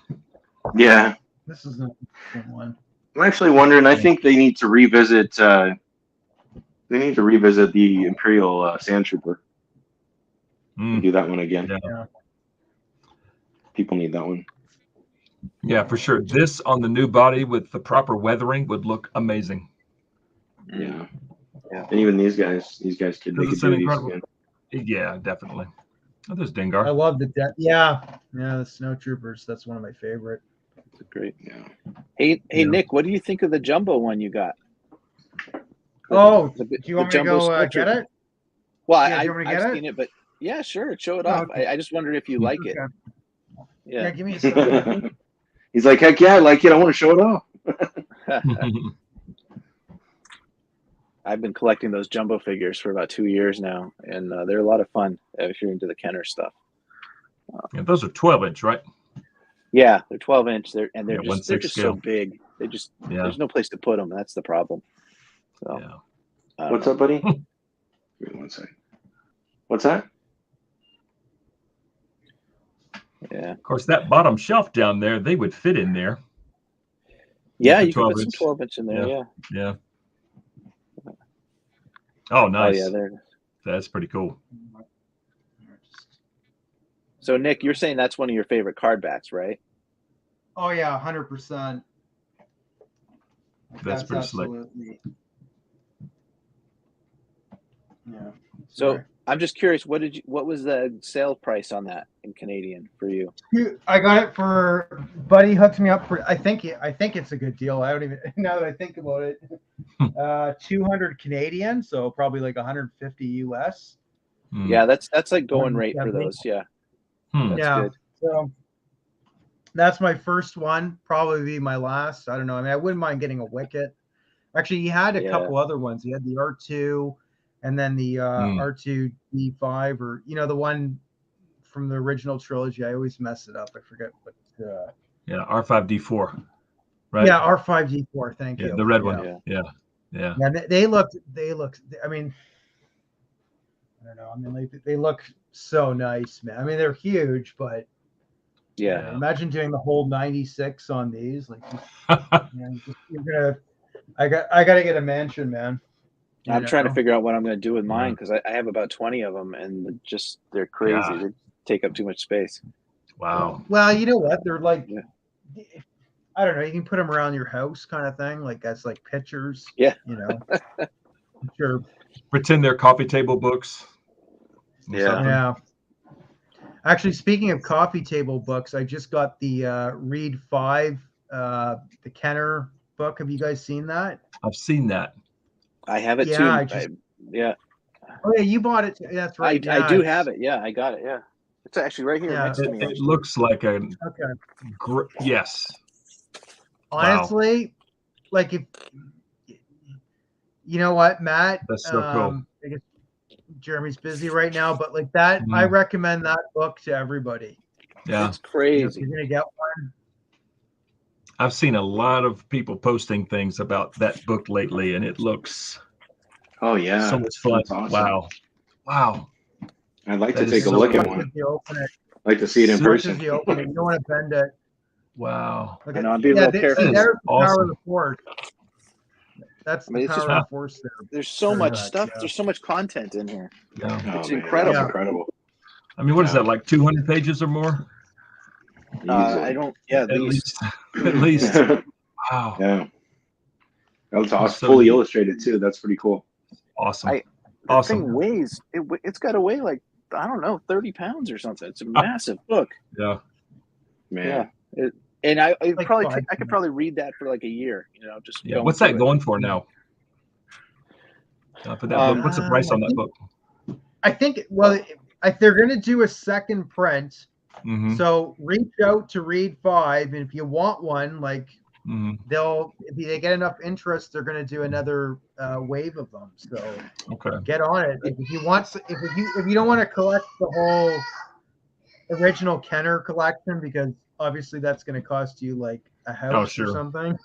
Yeah. This is a good one. I'm actually wondering. I think they need to revisit. The Imperial Sand Trooper. Do that one again. Yeah. People need that one. Yeah, for sure. This on the new body with the proper weathering would look amazing. Yeah. And even these guys could do these again. Yeah, definitely. Oh, there's Dengar. I love the the Snow Troopers. That's one of my favorite. That's great. Yeah. Hey, Nick, what do you think of the jumbo one you got? Do you want me to go get it? Well, I've seen it, but yeah, sure, show it off. Okay. I just wondered if you like it. Yeah, give me a second. He's like, heck yeah, I like it. I want to show it off. I've been collecting those jumbo figures for about 2 years now, and they're a lot of fun if you're into the Kenner stuff. Those are 12-inch, right? Yeah, they're 12-inch. They're Yeah, just 1/6 so scale. big. They just Yeah. there's no place to put them. That's the problem. So, Yeah. What's up, buddy? Wait 1 second. What's that? Yeah. Of course, that bottom shelf down there, they would fit in there. Yeah, The you can put some 12-inch. 12-inch in there. Yeah. Yeah. Oh, nice. Oh yeah, there it is. That's pretty cool. So Nick, you're saying that's one of your favorite card backs, right? Oh yeah, 100%. That's pretty slick. absolutely. Yeah. So I'm just curious, what was the sale price on that in Canadian for you? I got it for Buddy hooked me up for. I think it's a good deal. I don't even now that I think about it. 200 Canadian, so probably like 150 US. Yeah, that's like going rate for those. Yeah. That's good. So that's my first one. Probably be my last. I don't know. I mean, I wouldn't mind getting a Wicket. Actually, he had a couple other ones. He had the R2, and then the R2D5, or the one from the original trilogy. I always mess it up. I forget what. R5D4. Right. Yeah, R5D4. Thank you. The red one. Yeah. Yeah. They look. I mean, I don't know. I mean, they look so nice, man. I mean, they're huge, but imagine doing the whole 96 on these. Like, you're gonna. I gotta get a mansion, man. I'm trying to figure out what I'm going to do with mine because I have about 20 of them, and they're crazy. Yeah. They take up too much space. Wow. Well, you know what? They're like, I don't know. You can put them around your house, kind of thing. Like that's like pictures. Yeah. Sure. Pretend they're coffee table books. Yeah. Actually, speaking of coffee table books, I just got the Read 5, the Kenner book. Have you guys seen that? I've seen that. I have it too. Oh yeah, you bought it. That's right. I do have it. Yeah, I got it. Yeah, it's actually right here next to me. It looks like a yes. Honestly, like if you know what, Matt. That's so cool. I guess Jeremy's busy right now, but like that, I recommend that book to everybody. Yeah, it's crazy. You're gonna get one. I've seen a lot of people posting things about that book lately, and it looks so much fun. Awesome. Wow. I'd like to take a look at one. I'd like to see it in person. You don't want to bend it. Wow. Okay. I'm being a little careful. There's the awesome. power of the Force. That's the power of the Force there. There's so much stuff. There's so much content in here. Yeah. It's incredible. That's incredible. I mean, what is that, like 200 pages or more? I don't. Yeah, at least. Wow. Yeah. That's awesome. Fully illustrated too. That's pretty cool. Awesome. The thing weighs. It's got to weigh like, I don't know, 30 pounds or something. It's a massive book. Yeah. Man. Yeah. And I could probably read that for like a year. Just what's that going for now? For that book? What's the price on that book? I think. Well, if they're going to do a second print. So reach out to Read 5, and if you want one, like if they get enough interest, they're going to do another wave of them. So get on it. If you don't want to collect the whole original Kenner collection, because obviously that's going to cost you like a house or something.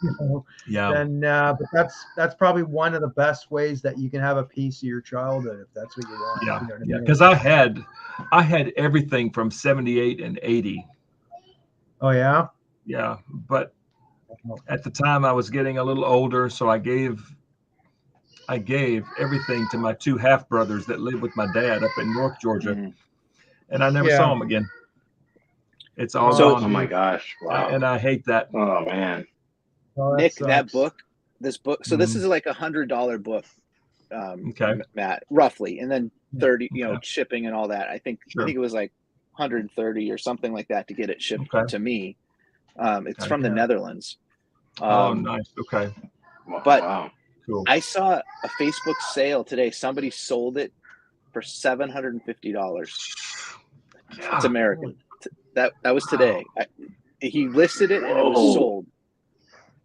Then, but that's probably one of the best ways that you can have a piece of your childhood if that's what you want. Yeah, you know what I mean? Because I had everything from 78 and 80. Oh yeah. Yeah, but at the time I was getting a little older, so I gave everything to my two half brothers that lived with my dad up in North Georgia, and I never saw them again. It's all gone. Oh my gosh! Wow. And I hate that. Oh man. Nick, this book. So this is like $100 book. Matt, roughly, and then 30. Shipping and all that. I think it was like 130 or something like that to get it shipped to me. It's from the Netherlands. Nice. Okay. But cool. I saw a Facebook sale today. Somebody sold it for $750. It's American. That was today. He listed it and it was sold.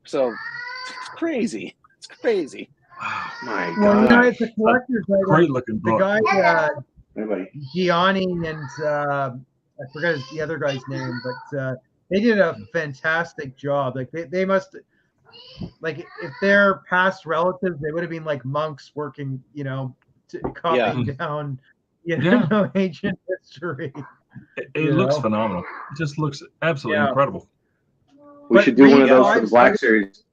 So it's crazy. It's crazy. Oh my God. Well, it's a collector's item. Great looking book. The guy, Gianni, and I forgot the other guy's name, but they did a fantastic job. Like they must, like if they're past relatives, they would have been like monks working, copying down, ancient history. It looks phenomenal. It just looks absolutely incredible. We should do one of those for the Black Series.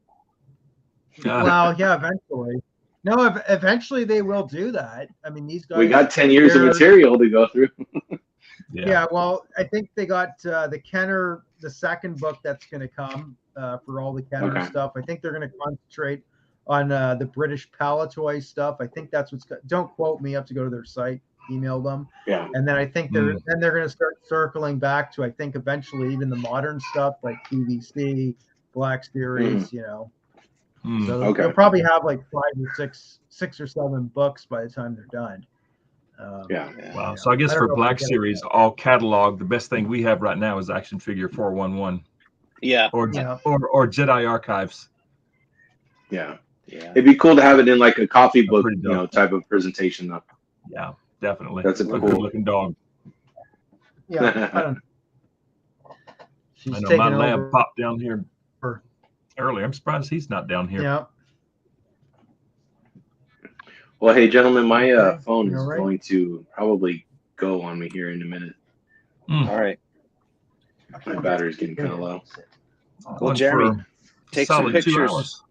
Well, yeah, eventually. No, eventually they will do that. I mean, these guys. We got 10 years of material to go through. Yeah, well, I think they got the Kenner, the second book that's going to come for all the Kenner stuff. I think they're going to concentrate on the British Palatoy stuff. I think that's what's. Don't quote me. I have to go to their site, email them. Yeah. And then I think they're going to start circling back to, I think, eventually even the modern stuff like PVC, Black Series, So they'll probably have like 5 or 6 or 7 books by the time they're done. Wow. So I guess for Black Series, all catalog, the best thing we have right now is Action Figure 411. Yeah. Or Jedi Archives. Yeah. It'd be cool to have it in like a coffee book, type of presentation though. Yeah, definitely. That's a cool good-looking dog. Yeah. I know my lab popped down here earlier. I'm surprised he's not down here. Yeah. Well, hey, gentlemen, my phone is going to probably go on me here in a minute. All right. My battery's getting kind of low. Well, Jeremy, take some pictures.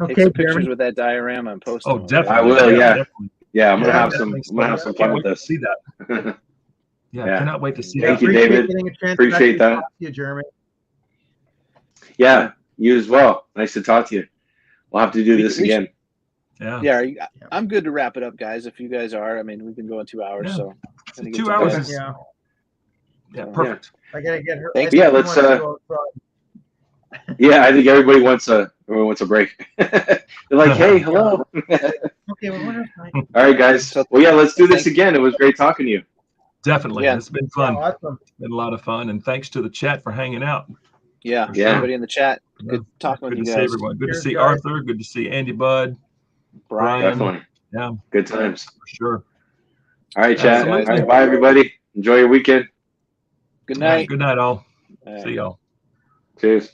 Take some pictures with that diorama and post them. Oh, definitely. I will. Yeah. Definitely. Yeah, I'm gonna have some. I'm gonna have some fun with this. See that? Yeah, cannot wait to see Thank that. you, David. Appreciate that. You, Jeremy. Yeah, you as well. Nice to talk to you. We'll have to do this again. Yeah. I'm good to wrap it up, guys. If you guys are, I mean, we can go in 2 hours. So 2 hours. Yeah, perfect. I gotta get her. Yeah, let's. Yeah, I think everybody wants a break. They're like, hey, hello. Okay, well, all right, guys. Well, yeah, let's do this again. It was great talking to you. Definitely. Yeah. It's been fun. Awesome. It's been a lot of fun, and thanks to the chat for hanging out. Yeah. Everybody in the chat. Good talking with you guys. Good to see everyone. Good to see Arthur. Good to see Andy Bud. Brian. Definitely. Yeah. Good times. For sure. All right, chat. All right, bye, everybody. Enjoy your weekend. Good night. Good night, all. See y'all. Cheers.